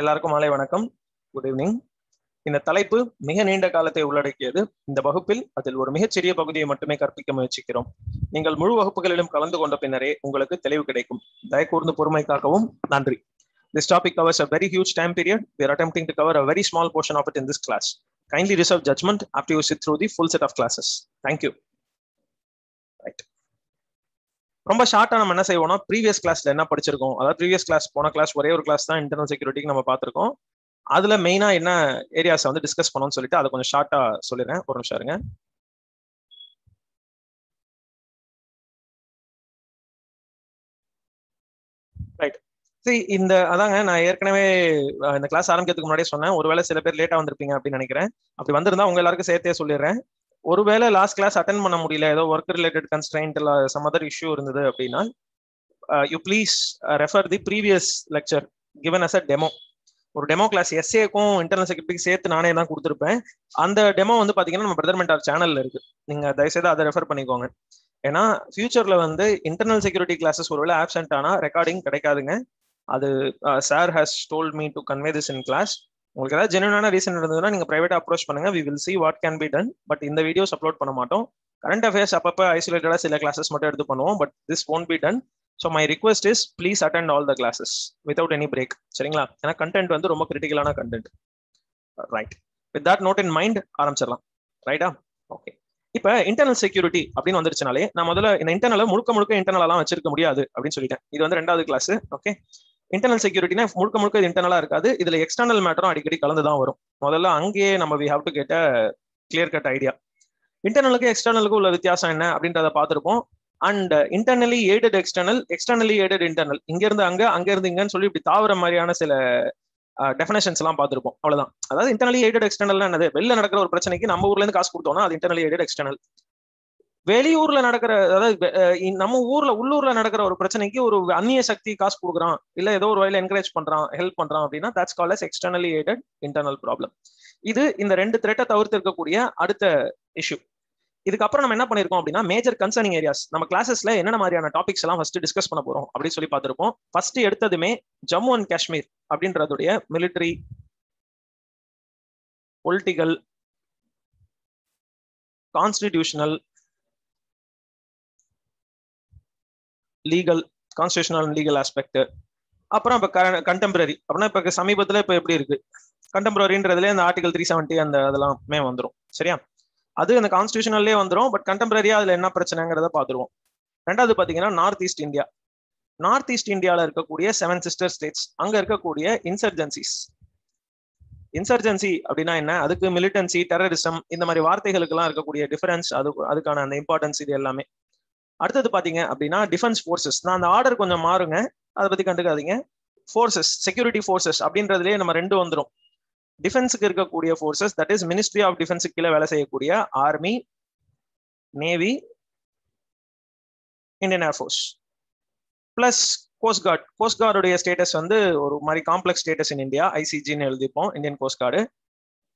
எல்லாருக்கும் மாலை வணக்கம். Good evening. இந்த தலைப்பு மிக நீண்ட காலத்தை உள்ளடக்கியது. இந்த வகுப்பில் அதில் ஒரு மிகச்சிறிய பகுதியை மட்டுமே கற்பிக்க முயற்சிக்கிறோம். நீங்கள் முழு வகுப்புகளிலும் கலந்து கொண்ட பின்னரே உங்களுக்கு தெளிவு கிடைக்கும். தயக்கூர்ந்து பொறுமை காக்கவும். நன்றி. This topic covers a very huge time period. We are attempting to cover a very small portion of it in this class. Kindly reserve judgment after you sit through the full set of classes. Thank you. Right. ரொம்ப ஷார்ட்டா நம்ம என்ன செய்வோம்னா, previous கிளாஸ்ல என்ன படிச்சிருக்கோம், அதாவது previous class போன class ஒரே ஒரு கிளாஸ் தான் இன்டர்னல் செக்யூரிட்டிக்கு நம்ம பார்த்திருக்கோம். அதுல மெயினா என்ன ஏரியாஸ் வந்து டிஸ்கஸ் பண்ணணும்னு சொல்லிட்டு அதை கொஞ்சம் ஷார்ட்டா சொல்லிடுறேன். ஒரு நிமிஷம் இருங்க. ரைட். சரி, அதாங்க நான் ஏற்கனவே இந்த கிளாஸ் ஆரம்பிக்கிறதுக்கு முன்னாடியே சொன்னேன். ஒருவேளை சில பேர் லேட்டா வந்திருப்பீங்க அப்படின்னு நினைக்கிறேன். அப்படி வந்திருந்தா உங்க எல்லாருக்கும் சேர்த்தே சொல்லிடுறேன். ஒருவேளை லாஸ்ட் கிளாஸ் அட்டென்ட் பண்ண முடியல, ஏதோ ஒர்க் ரிலேட்டட் கன்ஸ்ட்ரெயின்ட் இல்ல சம் அதர் இஷ்யூ இருந்தது அப்படின்னா, you please refer the previous lecture given as a demo. ஒரு டெமோ கிளாஸ் எஸ்ஏக்கும் இன்டர்னல் செக்யூரிட்டிக்கு சேர்த்து நானே தான் கொடுத்துருப்பேன். அந்த டெமோ வந்து பாத்தீங்கன்னா நம்ம பிரதர் மென்டார் சேனல்ல இருக்கு. நீங்க தயவுசெய்து அதை ரெஃபர் பண்ணிக்கோங்க. ஏன்னா ஃபியூச்சர்ல வந்து இன்டர்னல் செக்யூரிட்டி கிளாஸஸ் ஒருவேளை ஆப்சென்ட் ஆனா ரெக்கார்டிங் கிடைக்காதுங்க. அது sir has told me to convey this in class. உங்களுக்கு ஏதாவது ஜெனுவனான ரீசன் இருந்ததுன்னா நீங்க பிரைவேட்டா அப்ரோச் பண்ணுங்க. We will see what can be done. But இந்த வீடியோஸ் அப்லோட் பண்ண மாட்டோம். கரண்ட் அஃபேர்ஸ் அப்பப்போ ஐசோலேட்டடா சில கிளாஸஸ் மட்டும் எடுத்து பண்ணுவோம். But this won't be done. So my request is please attend all the classes without any break. சரிங்களா? ஏன்னா கண்டென்ட் வந்து ரொம்ப கிரிட்டிக்கலான content. Right. With that note in mind ஆரம்பிச்சிடலாம். ரைட்டா? ஓகே. இப்போ இன்டர்னல் செக்யூரிட்டி அப்படின்னு வந்துருச்சுனாலே நான் முதல்ல இந்த இன்டர்னலை முழுக்க இன்டர்னலா வச்சிருக்க முடியாது அப்படின்னு சொல்லிட்டேன். இது வந்து ரெண்டாவது கிளாஸ். ஓகே. இன்டர்னல் செக்யூரிட்டினா முழுக்க இது இன்டர்னலா இருக்காது. இதுல எக்ஸ்டர்னல் மேட்டரும் அடிக்கடி கலந்துதான் வரும். முதல்ல அங்கேயே நம்ம we have to get a clear cut idea. இன்டர்னலுக்கு எக்ஸ்டர்னலுக்கு உள்ள வித்தியாசம் என்ன அப்படின்றத பார்த்துருப்போம். And internally aided external, externally aided internal, இங்க இருந்து அங்க இருந்து இங்கன்னு சொல்லி இப்படி தாவர மாதிரியான சில டெஃபினேஷன்ஸ் எல்லாம் பார்த்துருப்போம். அவ்வளவுதான். அதாவது இன்டர்னலி எய்டட் எக்ஸ்டர்னல் என்னது, வெளில நடக்கிற ஒரு பிரச்சனைக்கு நம்ம ஊர்ல இருந்து காசு கொடுத்தோம்னா அது இன்டர்னலி எய்டட் எக்ஸ்டர்னல். வெளியூர்ல நடக்கிற, அதாவது நம்ம உள்ளூர்ல நடக்கிற ஒரு பிரச்சனைக்கு ஒரு அந்நிய சக்தி காசு கொடுக்குறான், இல்ல ஏதோ ஒரு வகையில என்கரேஜ் பண்றான், ஹெல்ப் பண்றான் அப்படின்னா that's called as externally aided internal problem. இது இந்த ரெண்டு த்ரெட்டை தவிர்த்து இருக்கக்கூடிய அடுத்த இஷ்யூ. இதுக்கப்புறம் நம்ம என்ன பண்ணிருக்கோம் அப்படின்னா, மேஜர் கன்சர்னிங் ஏரியாஸ் நம்ம கிளாஸஸ்ல என்னென்ன மாதிரியான டாபிக்ஸ் எல்லாம் ஃபர்ஸ்ட் டிஸ்கஸ் பண்ண போறோம் அப்படின்னு சொல்லி பார்த்திருப்போம். ஃபர்ஸ்ட் எடுத்ததுமே ஜம்மு அண்ட் காஷ்மீர் அப்படின்றதுடைய military, political, constitutional, legal, constitutional and legal aspect. அப்புறம் இப்போ கண்டெம்பரரி அப்படின்னா இப்போ சமீபத்தில் இப்போ எப்படி இருக்கு கண்டெம்பரரின்றதுல இந்த ஆர்டிகல் 370 அந்த அதெல்லாமே வந்துடும். சரியா? அது அந்த கான்ஸ்டிடியூஷனல்லே வந்துடும். பட் கண்டெம்பரரியா அதுல என்ன பிரச்சனைங்கிறத பார்த்துருவோம். ரெண்டாவது பாத்தீங்கன்னா North East India. North East இந்தியாவில் இருக்கக்கூடிய 7 சிஸ்டர் ஸ்டேட்ஸ், அங்க இருக்கக்கூடிய இன்சர்ஜென்சிஸ். இன்சர்ஜென்சி அப்படின்னா என்ன, அதுக்கு மிலிட்டன்சி, டெரரிசம் இந்த மாதிரி வார்த்தைகளுக்கு எல்லாம் இருக்கக்கூடிய டிஃபரன்ஸ், அதுக்கான அந்த இம்பார்ட்டன்ஸ், இது எல்லாமே. அடுத்தது பாத்தீங்க அப்படின்னா டிஃபென்ஸ் ஃபோர்ஸஸ். நான் அந்த ஆர்டர் கொஞ்சம் மாறுங்க, அதை பத்தி கண்டுக்காதீங்க. ஃபோர்ஸஸ், செக்யூரிட்டி ஃபோர்ஸஸ் அப்படின்றதுலேயே நம்ம ரெண்டு வந்துடும். டிஃபென்ஸுக்கு இருக்கக்கூடிய forces, that is ministry of டிஃபென்ஸுக்கு கீழே வேலை செய்யக்கூடிய army, navy, Indian air force, plus coast guard. Coast கார்டுடைய ஸ்டேட்டஸ் வந்து ஒரு மாதிரி காம்ப்ளெக்ஸ் ஸ்டேட்டஸ் இன் இந்தியா, ஐசிஜின்னு எழுதிப்போம், இந்தியன் கோஸ்ட் கார்டு.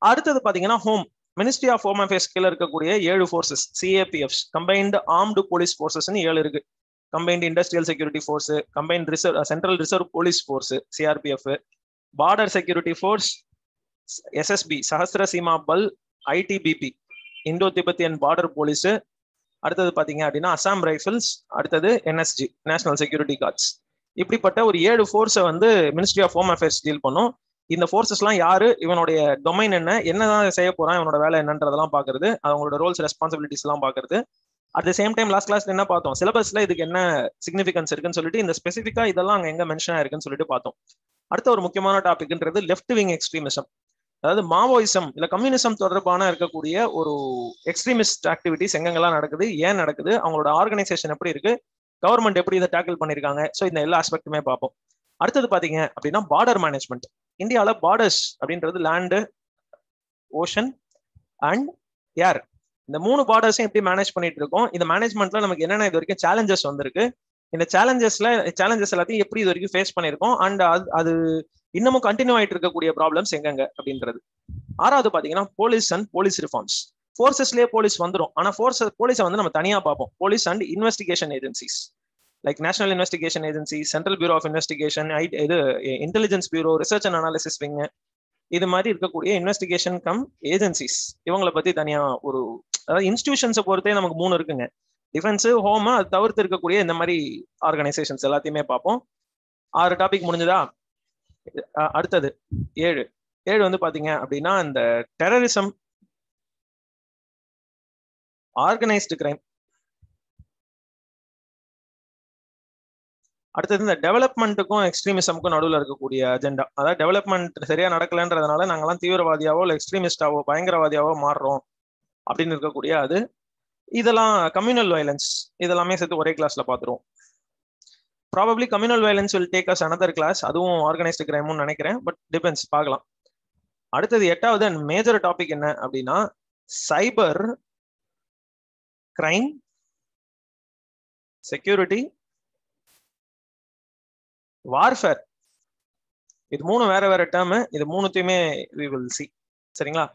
அடுத்தது பாத்தீங்கன்னா home, ministry of home affairs கீழே இருக்கக்கூடிய 7 forces, CAPFs, combined armed police ஃபோர்ஸஸ்ன்னு 7 இருக்கு. Combined industrial security force, combined reserve central reserve police force CRPF, border security force SSB, Sashastra Seema Bal, ITBP, Indo Tibetan border police. அடுத்தது பாத்தீங்க அப்படின்னா Assam rifles, அடுத்தது NSG, national security guards. இப்படிப்பட்ட ஒரு 7 ஃபோர்ஸை வந்து ministry of home affairs deal பண்ணும். இந்த ஃபோர்ஸஸ் எல்லாம் யாரு, இவனுடைய டொமைன் என்ன, என்னதான் செய்ய போறான், இவனோட வேலை என்னன்றதெல்லாம் பாக்குறது, அவங்களோட ரோல்ஸ் ரெஸ்பான்சிபிலிட்டிஸ் எல்லாம் பாக்குறது. At the same time last கிளாஸ்ல என்ன பார்த்தோம், சிலபஸ்ல இதுக்கு என்ன சிக்னிஃபிகன்ஸ் இருக்குன்னு சொல்லிட்டு இந்த ஸ்பெசிஃபிக்கா இதெல்லாம் அங்க எங்க மென்ஷன் ஆயிருக்குன்னு சொல்லிட்டு பார்த்தோம். அடுத்த ஒரு முக்கியமான டாபிக்ன்றது லெஃப்ட் விங் எக்ஸ்ட்ரீமிசம். அதாவது மாவோயிசம் இல்ல கம்யூனிசம் தொடர்பான இருக்கக்கூடிய ஒரு எக்ஸ்ட்ரீமிஸ்ட் ஆக்டிவிட்டிஸ் எங்கெங்கெல்லாம் நடக்குது, ஏன் நடக்குது, அவங்களோட ஆர்கனைசேஷன் எப்படி இருக்கு, கவர்மெண்ட் எப்படி இதை டேக்கிள் பண்ணிருக்காங்க. ஸோ இந்த எல்லா ஆஸ்பெக்டுமே பார்ப்போம். அடுத்தது பாத்தீங்க அப்படின்னா பார்டர் மேனேஜ்மெண்ட். இந்தியாவில பார்டர்ஸ் அப்படின்றது லேண்டு, ஓஷன் அண்ட் ஏர், இந்த 3 பார்டர்ஸையும் எப்படி மேனேஜ் பண்ணிட்டு இருக்கோம். இந்த மேனேஜ்மெண்ட்ல நமக்கு என்னென்ன இது வரைக்கும் சேலஞ்சஸ் வந்திருக்கு, இந்த சேலஞ்சஸ் எல்லாத்தையும் எப்படி இது வரைக்கும் ஃபேஸ் பண்ணிருக்கோம், அண்ட் அது இன்னமும் கண்டினியூ ஆயிட்டு இருக்கக்கூடிய ப்ராப்ளம்ஸ் எங்கெங்க அப்படின்றது. ஆறாவது பாத்தீங்கன்னா போலீஸ் அண்ட் போலீஸ் ரிஃபார்ம்ஸ். ஃபோர்ஸஸ்லயே போலீஸ் வந்துடும், ஆனா போலீஸை வந்து நம்ம தனியா பார்ப்போம். Police and investigation agencies. Like national investigation agency, central bureau of investigation, இது intelligence bureau, research and analysis wing, இது மாதிரி இருக்கக்கூடிய இன்வெஸ்டிகேஷன் கம் ஏஜென்சிஸ். இவங்களை பத்தி தனியா ஒரு, அதாவது இன்ஸ்டிடியூஷன்ஸை பொறுத்தே நமக்கு 3 இருக்குங்க. டிஃபென்ஸ், ஹோம், அது தவிர்த்து இருக்கக்கூடிய இந்த மாதிரி ஆர்கனைசேஷன்ஸ் எல்லாத்தையுமே பார்ப்போம். 6 டாபிக் முடிஞ்சதா? அடுத்தது 7 வந்து பாத்தீங்க அப்படின்னா இந்த டெரரிசம், ஆர்கனைஸ்டு கிரைம், அடுத்தது இந்த டெவலப்மெண்ட்டுக்கும் எக்ஸ்ட்ரீமிசமுக்கும் நடுவில் இருக்கக்கூடிய அஜெண்டா. அதாவது டெவலப்மெண்ட் சரியா நடக்கலன்றதுனால நாங்கெல்லாம் தீவிரவாதியாவோ இல்லை எக்ஸ்ட்ரீமிஸ்டாவோ பயங்கரவாதியாவோ மாறுறோம் அப்படின்னு இருக்கக்கூடிய அது. இதெல்லாம் கம்யூனல் வயலன்ஸ், இதெல்லாமே சேர்த்து ஒரே கிளாஸ்ல பார்த்துருவோம். Probably communal violence will take as another class, அதுவும் ஆர்கனைஸ்டு கிரைம்னு நினைக்கிறேன், பட் டிபெண்ட்ஸ், பார்க்கலாம். அடுத்தது 8வது அண்ட் மேஜர் டாபிக் என்ன அப்படின்னா சைபர் கிரைம், செக்யூரிட்டி, வார்ஃபேர். இது 3 வேற வேற டேர்ம், இது 3த்தையுமே we will see. சரிங்களா?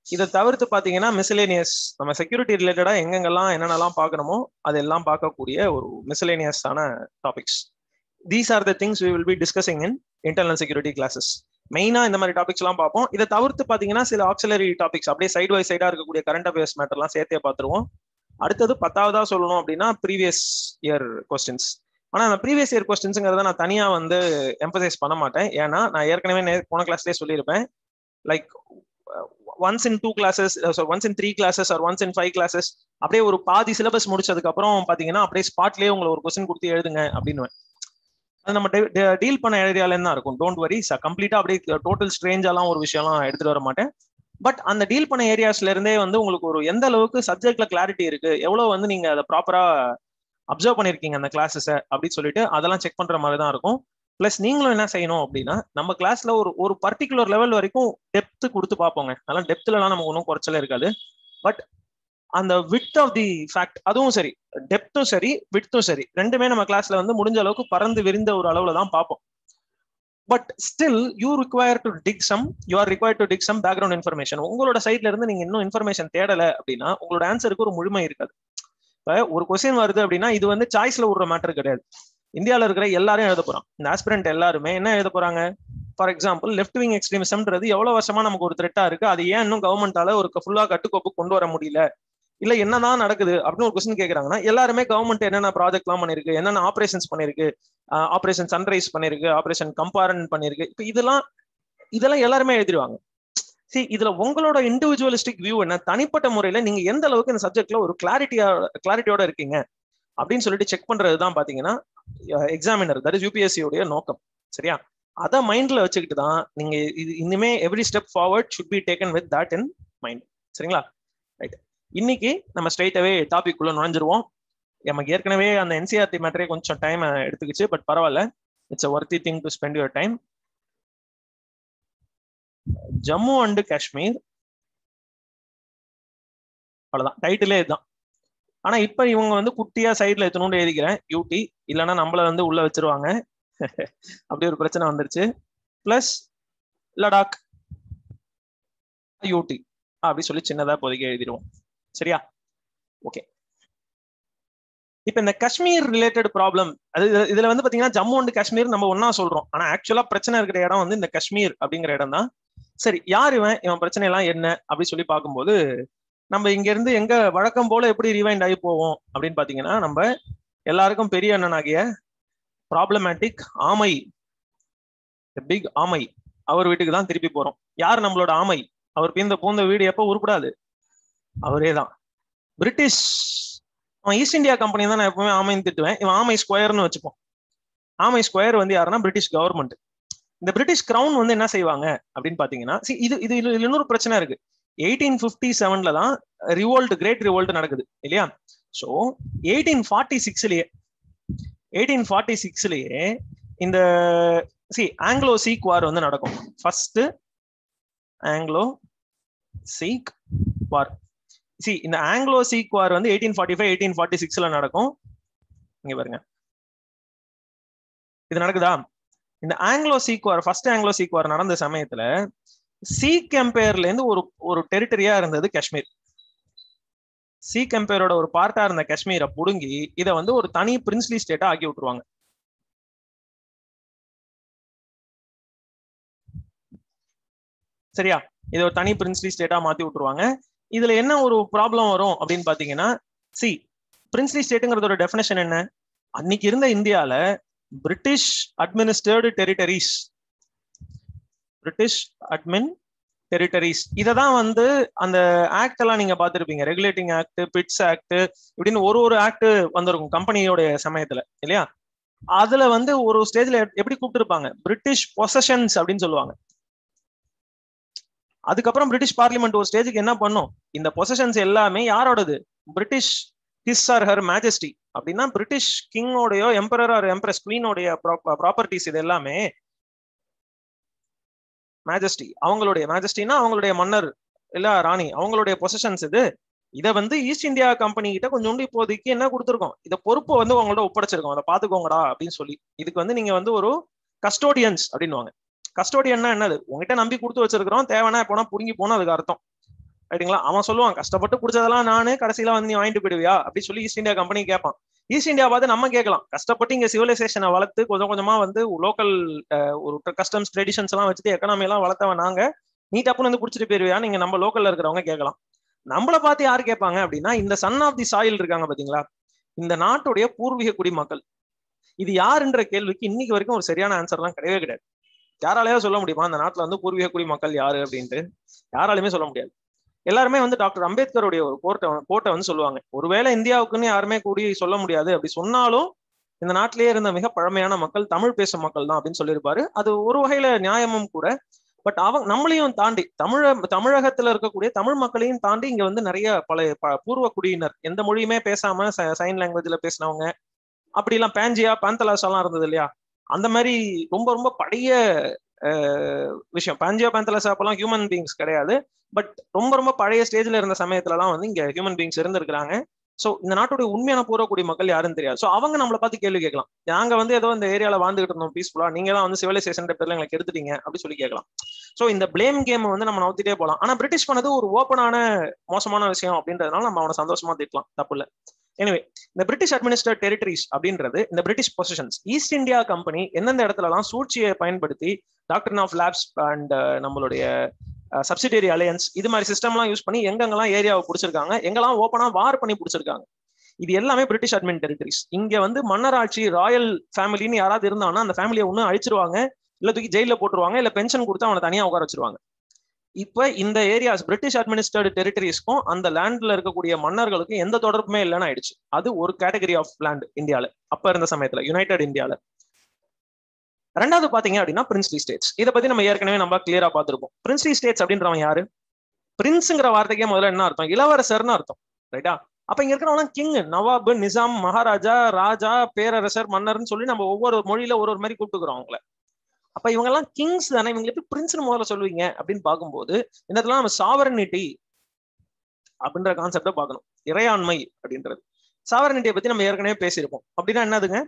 இதை தவிர்த்து பாத்தீங்கன்னா மிஸ்லேனியஸ், நம்ம செக்யூரிட்டி ரிலேட்டடா எங்கெங்கெல்லாம் என்னென்னலாம் பார்க்கணுமோ அதெல்லாம் பார்க்கக்கூடிய ஒரு மிஸ்லேனியஸான topics. These are the things we will be discussing in internal security classes. மெயினா இந்த மாதிரி டாபிக்ஸ் எல்லாம் பார்ப்போம். இதை தவிர்த்து பாத்தீங்கன்னா சில ஆக்சிலரி டாபிக்ஸ் அப்படியே சைடு பை சைடா இருக்கக்கூடிய கரண்ட் அஃபேர்ஸ் மேட்டர்லாம் சேர்த்தே பார்த்துருவோம். அடுத்தது 10வதா சொல்லணும் அப்படின்னா ப்ரீவியஸ் இயர் கொஸ்டின்ஸ். ஆனா அந்த ப்ரீவியஸ் இயர் கொஸ்டின்ஸுங்கிறத நான் தனியா வந்து எம்பசைஸ் பண்ண மாட்டேன். ஏன்னா நான் ஏற்கனவே போன கிளாஸ்லேயே சொல்லியிருப்பேன், like once in 2 classes, so once in 3 classes or once in 5 classes, அப்படியே ஒரு பாதி சிலபஸ் முடிச்சதுக்கு அப்புறம் பாத்தீங்கன்னா அப்படியே ஸ்பாட்லயே உங்களுக்கு ஒரு கொஸ்டின் கொடுத்து எழுதுங்க அப்படின்னு. அது நம்ம டீல் பண்ண ஏரியால தான் இருக்கும். டோன்ட் வரி, கம்ப்ளீட்டா அப்படியே டோட்டல் ஸ்ட்ரேஞ்சாலாம் ஒரு விஷயம்லாம் எடுத்துட்டு வர மாட்டேன். பட் அந்த டீல் பண்ண ஏரியாஸ்ல இருந்தே வந்து உங்களுக்கு ஒரு எந்த அளவுக்கு சப்ஜெக்ட்ல கிளாரிட்டி இருக்கு, எவ்வளவு வந்து நீங்க அதை ப்ராப்பரா அப்சர்வ் பண்ணிருக்கீங்க அந்த கிளாஸஸை அப்படின்னு சொல்லிட்டு அதெல்லாம் செக் பண்ற மாதிரி தான் இருக்கும். பிளஸ் நீங்களும் என்ன செய்யணும் அப்படின்னா நம்ம கிளாஸ்ல ஒரு பர்டிகுலர் லெவல் வரைக்கும் டெப்த் கொடுத்து பார்ப்போங்க. அதெல்லாம் டெப்த்லாம் நமக்கு ஒன்றும் குறைச்சல இருக்காது. பட் அந்த விட்த் ஆஃப் தி ஃபேக்ட், அதுவும் சரி, டெப்த்தும் சரி விட்த்தும் சரி, ரெண்டுமே நம்ம கிளாஸ்ல வந்து முடிஞ்ச அளவுக்கு பறந்து விரிந்த ஒரு அளவுல தான் பார்ப்போம். But still you require to dig some, you are require to dig some background information. உங்களோட சைட்ல இருந்து நீங்க இன்னும் இன்ஃபர்மேஷன் தேடலை அப்படின்னா உங்களோட ஆன்சருக்கு ஒரு முழுமை இருக்காது. இப்ப ஒரு கொஸ்டின் வருது அப்படின்னா இது வந்து சாய்ஸ்ல விடுற மேட்டர் கிடையாது. இந்தியாவில் இருக்கிற எல்லாரும் எழுத போறான். இந்த ஆஸ்பிரண்ட் எல்லாருமே என்ன எழுத போறாங்க? ஃபார் எக்ஸாம்பிள் லெஃப்ட் விங் எக்ஸ்ட்ரீமிசம்ன்றது எவ்வளவு வருஷமா நமக்கு ஒரு த்ரெட்டா இருக்கு, அது ஏன் இன்னும் கவர்மெண்டால ஒரு ஃபுல்லா கட்டுக்கோப்பு கொண்டு வர முடியல, இல்ல என்னதான் நடக்குது அப்படின்னு ஒரு கொஸ்டின் கேட்கறாங்கன்னா எல்லாருமே கவர்மெண்ட் என்னென்ன ப்ராஜெக்ட் எல்லாம் பண்ணிருக்கு, என்னென்ன ஆபரேஷன்ஸ் பண்ணிருக்கு, ஆபரேஷன் சன்ரைஸ் பண்ணிருக்கு, ஆபரேஷன் கம்பாரன் பண்ணிருக்கு, இப்ப இதெல்லாம் எல்லாருமே எழுதிடுவாங்க. இதுல உங்களோட இண்டிவிஜுவலிஸ்டிக் வியூ என்ன, தனிப்பட்ட முறையில நீங்க எந்த அளவுக்கு இந்த சப்ஜெக்ட்ல ஒரு கிளாரிட்டியோட இருக்கீங்க அப்படின்னு சொல்லிட்டு செக் பண்றதுதான் பாத்தீங்கன்னா எக்ஸாமினர், தட் இஸ் யூபிஎஸ்சியோட நோக்கம். சரியா? அதை மைண்ட்ல வச்சுக்கிட்டு தான் நீங்க இனிமே every step forward should be taken with that in mind. சரிங்களா? ரைட். இன்னைக்கு நம்ம ஸ்ட்ரைட்டாவே டாபிக் குள்ள நுழைஞ்சிருவோம். நமக்கு ஏற்கனவே அந்த என்சிஆர்டி மேட்டரே கொஞ்சம் டைம் எடுத்துக்கிச்சு, பட் பரவாயில்ல, it's a worthy thing to spend your time. Jammu and Kashmir, அவ்வளவுதான் டைட்டிலே இதுதான். ஆனா இப்ப இவங்க வந்து குட்டியா சைட்ல எத்தனோண்டு எழுதிக்கிறேன் யூடி, இல்லைன்னா நம்மள வந்து உள்ள வச்சிருவாங்க. அப்படி ஒரு பிரச்சனை வந்துருச்சு. பிளஸ் லடாக் யூடி அப்படி சொல்லி சின்னதா இப்போதைக்கு எழுதிடுவோம். சரியா? ஓகே. இப்ப இந்த காஷ்மீர் ரிலேட்டட் ப்ராப்ளம், அது இதுல வந்து பாத்தீங்கன்னா ஜம்மு அண்ட் காஷ்மீர் நம்ம ஒன்னா சொல்றோம், ஆனா ஆக்சுவலா பிரச்சனை இருக்கிற இடம் வந்து இந்த காஷ்மீர் அப்படிங்கிற இடம் தான். சரி, யார் இவன் பிரச்சனை எல்லாம் என்ன அப்படி சொல்லி பார்க்கும்போது நம்ம இங்க இருந்து எங்க வழக்கம் போல எப்படி ரிவைண்ட் ஆகி போவோம் அப்படின்னு பாத்தீங்கன்னா நம்ம எல்லாருக்கும் பெரிய அண்ணனாகிய ப்ராப்ளமேட்டிக் ஆமை, பிக் ஆமை, அவர் வீட்டுக்கு தான் திருப்பி போறோம். யார் நம்மளோட ஆமை? அவர் பூந்த வீடு எப்ப உருப்படாது, அவரே தான். பிரிட்டிஷ், அவன் ஈஸ்ட் இந்தியா கம்பெனி தான் நான் எப்பவுமே ஆமைன்னு திட்டுவேன், இவன் ஆமை ஸ்கொயர்னு வச்சுப்போம். ஆமை ஸ்கொயர் வந்து யாருன்னா பிரிட்டிஷ் கவர்மெண்ட். இந்த பிரிட்டிஷ் கிரவுன் வந்து என்ன செய்வாங்க அப்படின்னு பாத்தீங்கன்னா, இது இன்னொரு பிரச்சனை இருக்கு. 1857 தான் கிரேட் ரிவோல்ட் நடக்குது இல்லையா? சோ 1846லயே இந்த ஆங்கிலோ சீக் வார் வந்து நடக்கும். ஃபர்ஸ்ட் ஆங்கிலோ சீக் வார். இந்த ஆங்கிலோ சீக் வார் வந்து 1845-1846 நடக்கும். இங்க பாருங்க, இது நடக்குதா? இந்த ஆங்கிலோ சீக் வார், ஃபர்ஸ்ட் ஆங்கிலோ சீக் வார் நடந்த சமயத்துல சீக் எம்பையர்ல இருந்து ஒரு டெரிட்டரியா இருந்தது காஷ்மீர். சீக் எம்பையரோட ஒரு பார்ட்டா இருந்த காஷ்மீரை புடுங்கி இதை வந்து ஒரு தனி பிரின்ஸ்லி ஸ்டேட்டா ஆக்கி விட்டுருவாங்க. சரியா? இதை ஒரு தனி பிரின்ஸ்லி ஸ்டேட்டா மாத்தி விட்டுருவாங்க. இதுல என்ன ஒரு ப்ராப்ளம் வரும் அப்படின்னு பாத்தீங்கன்னா, பிரின்ஸ்லி ஸ்டேட்டுங்கிறதோட டெஃபினேஷன் என்ன? அன்னைக்கு இருந்த இந்தியால British administered territories, British admin territories, இததான் வந்து அந்த ஆக்ட் எல்லாம் நீங்க பாத்திருப்பீங்க, ரெகுலேட்டிங் ஆக்ட், பிட்ஸ் ஆக்ட், இப்படின்னு ஒரு ஆக்ட் வந்திருக்கும் கம்பெனியோட சமயத்துல இல்லையா? அதுல வந்து ஒரு ஸ்டேஜ்ல எப்படி கூப்பிட்டுருப்பாங்க, பிரிட்டிஷ் பொசஷன்ஸ் அப்படின்னு சொல்லுவாங்க. அதுக்கப்புறம் பிரிட்டிஷ் பார்லிமெண்ட் ஒரு ஸ்டேஜுக்கு என்ன பண்ணும், இந்த பொசஷன்ஸ் எல்லாமே யாரோடது, British his or her majesty அப்படின்னா பிரிட்டிஷ் கிங்கோடையோ எம்பரர் ஆர் எம்பரஸ் குவீனோடைய ப்ராப்பர்ட்டிஸ், இது எல்லாமே மேஜஸ்டி, அவங்களுடைய மேஜஸ்டினா அவங்களுடைய மன்னர் இல்ல ராணி, அவங்களுடைய பொசிஷன்ஸ் இது. இதை வந்து ஈஸ்ட் இந்தியா கம்பெனி கிட்ட கொஞ்சோண்டு இப்போதைக்கு என்ன கொடுத்துருக்கோம், இந்த பொறுப்பை வந்து உங்கள்ட்ட ஒப்படைச்சிருக்கோம், அதை பாத்துக்கோங்கடா அப்படின்னு சொல்லி. இதுக்கு வந்து நீங்க வந்து ஒரு கஸ்டோடியன்ஸ் அப்படின்னுவாங்க. கஸ்டோடியன்னா என்னது, உங்ககிட்ட நம்பி கொடுத்து வச்சிருக்கிறோம், தேவைன்னா போனா புடுங்கி போனா அதுக்கு அர்த்தம், ரைட்டுங்களா? அவன் சொல்லுவான் கஷ்டப்பட்டு குடிச்சதெல்லாம் நானு, கடைசியில வந்து நீ வாங்கிட்டு போயிடுவியா அப்படின்னு சொல்லி ஈஸ்ட் இந்தியா கம்பெனி கேட்பான். ஈஸ்ட் இந்தியா பார்த்து நம்ம கேட்கலாம், கஷ்டப்பட்டு இங்க சிவிலைசேஷனை வளர்த்து கொஞ்சம் கொஞ்சமா வந்து லோக்கல் ஒரு கஸ்டம்ஸ் ட்ரெடிஷன்ஸ் எல்லாம் வச்சுட்டு எக்கனாமி எல்லாம் வளர்த்தவன் நாங்க, நீ டப்புன்னு வந்து குடிச்சிட்டு போயிருவியா நீங்க நம்ம லோக்கல்ல இருக்கிறவங்க கேட்கலாம். நம்மளை பார்த்து யாரு கேட்பாங்க அப்படின்னா, இந்த சன் ஆஃப் தி சாயில் இருக்காங்க பாத்தீங்களா, இந்த நாட்டுடைய பூர்வீக குடிமக்கள். இது யாருன்ற கேள்விக்கு இன்னைக்கு வரைக்கும் ஒரு சரியான ஆன்சர் எல்லாம் கிடையவே கிடையாது. யாராலையாவது சொல்ல முடியுமா அந்த நாட்டுல வந்து பூர்வீக குடிமக்கள் யாரு அப்படின்ட்டு? யாராலுமே சொல்ல முடியாது. எல்லாருமே வந்து டாக்டர் அம்பேத்கருடைய ஒரு கோட்டை வந்து சொல்லுவாங்க, ஒருவேளை இந்தியாவுக்குன்னு யாருமே கூடி சொல்ல முடியாது, அப்படி சொன்னாலும் இந்த நாட்டிலேயே இருந்த மிக பழமையான மக்கள் தமிழ் பேசும் மக்கள் தான் அப்படின்னு சொல்லியிருப்பாரு. அது ஒரு வகையில நியாயமும் கூட. பட் அவங்க நம்மளையும் தாண்டி தமிழகத்துல இருக்கக்கூடிய தமிழ் மக்களையும் தாண்டி இங்க வந்து நிறைய பூர்வ குடியினர், எந்த மொழியுமே பேசாம சைன் லாங்குவேஜ்ல பேசினவங்க, அப்படி எல்லாம் பேஞ்சியா பேந்தலாஸ் எல்லாம் இருந்தது இல்லையா, அந்த மாதிரி ரொம்ப ரொம்ப பழைய விஷயம். பாஞ்சியா பேந்தலாஸ் அப்பெல்லாம் ஹியூமன் பீயிங்ஸ் கிடையாது, பட் ரொம்ப ரொம்ப பழைய ஸ்டேஜ்ல இருந்த சமயத்துலலாம் வந்து இங்க ஹியூமன் பீயிங்ஸ் இருந்திருக்கிறாங்க. ஸோ இந்த நாட்டுடைய உண்மையான பூர்வக்கூடிய மக்கள் யாருன்னு தெரியாது. ஸோ அவங்க நம்மளை பார்த்து கேள்வி கேட்கலாம், நாங்க வந்து ஏதோ இந்த ஏரியால வாழ்ந்துகிட்டு இருந்தோம் பீஸ்ஃபுல்லா, நீங்க தான் வந்து சிவிலைசேஷன் பேர்ல எங்களுக்கு எடுத்துட்டீங்க அப்படி சொல்லி கேட்கலாம். ஸோ இந்த பிளேம் கேம் வந்து நம்ம நவுத்திட்டே போகலாம். ஆனா பிரிட்டிஷ் பண்ணது ஒரு ஓப்பனான மோசமான விஷயம் அப்படின்றதுனால நம்ம அவனை சந்தோஷமா திட்டலாம், தப்பு இல்லை. எனிவே, இந்த பிரிட்டிஷ் அட்மினிஸ்டர்ட் டெரிட்டரிஸ் அப்படின்றது இந்த British possessions. East India Company எந்தெந்த இடத்துல எல்லாம் சூழ்ச்சியை பயன்படுத்தி டாக்டர் ஆஃப் லேப்ஸ் அண்ட் நம்மளுடைய சப்சிடரி அலையன்ஸ் இது மாதிரி சிஸ்டம்லாம் யூஸ் பண்ணி எங்கெங்கெல்லாம் ஏரியாவை பிடிச்சிருக்காங்க, எங்கெல்லாம் ஓப்பனா வார் பண்ணி பிடிச்சிருக்காங்க, இது எல்லாமே பிரிட்டிஷ் அட்மின் டெரிட்டரிஸ். இங்க வந்து மன்னராட்சி ராயல் ஃபேமிலின்னு யாராவது இருந்தாங்கன்னா அந்த ஃபேமிலியை ஒன்னும் அழிச்சிருவாங்க, இல்ல தூக்கி ஜெயில போட்டுருவாங்க, இல்ல பென்ஷன் கொடுத்து அவனை தனியா உட்கார வச்சிருவாங்க. இப்ப இந்த ஏரியாஸ் பிரிட்டிஷ் அட்மினிஸ்டர்டு டெரிட்டரிஸ்க்கும் அந்த லேண்ட்ல இருக்கக்கூடிய மன்னர்களுக்கும் எந்த தொடர்புமே இல்லைன்னு ஆயிடுச்சு. அது ஒரு கேட்டகரி ஆஃப் லேண்ட் இந்தியால அப்ப இருந்த சமயத்துல, யுனைடெட் இந்தியால. ரெண்டாவது பாத்தீங்க அப்படின்னா பிரின்ஸ்லி ஸ்டேட்ஸ். இதை பத்தி நம்ம ஏற்கனவே நம்ம கிளியரா பார்த்திருப்போம். பிரின்ஸ்லி ஸ்டேட்ஸ் அப்படின்றவன் யாரு? பிரின்ஸ்ங்கிற வார்த்தைக்கே முதல்ல என்ன அர்த்தம், இளவரசர்னு அர்த்தம், ரைட்டா? அப்ப இங்க இருக்கிறவங்க கிங், நவாப், நிசாம், மகாராஜா, ராஜா, பேரரசர், மன்னர்னு சொல்லி நம்ம ஒவ்வொரு மொழியில ஒரு மாதிரி கூப்பிட்டுக்கிறோம் அவங்கள. அப்ப இவங்க எல்லாம் கிங்ஸ் தானே, இவங்க எப்படி பிரின்ஸ்னு முதல்ல சொல்லுவீங்க அப்படின்னு பார்க்கும்போது இந்த இடத்துல நம்ம சாவரனிட்டி அப்படின்ற கான்செப்டை பார்க்கணும். இறையாண்மை அப்படின்றது, சாவரனிட்டியை பத்தி நம்ம ஏற்கனவே பேசியிருப்போம். அப்படின்னா என்னதுங்க,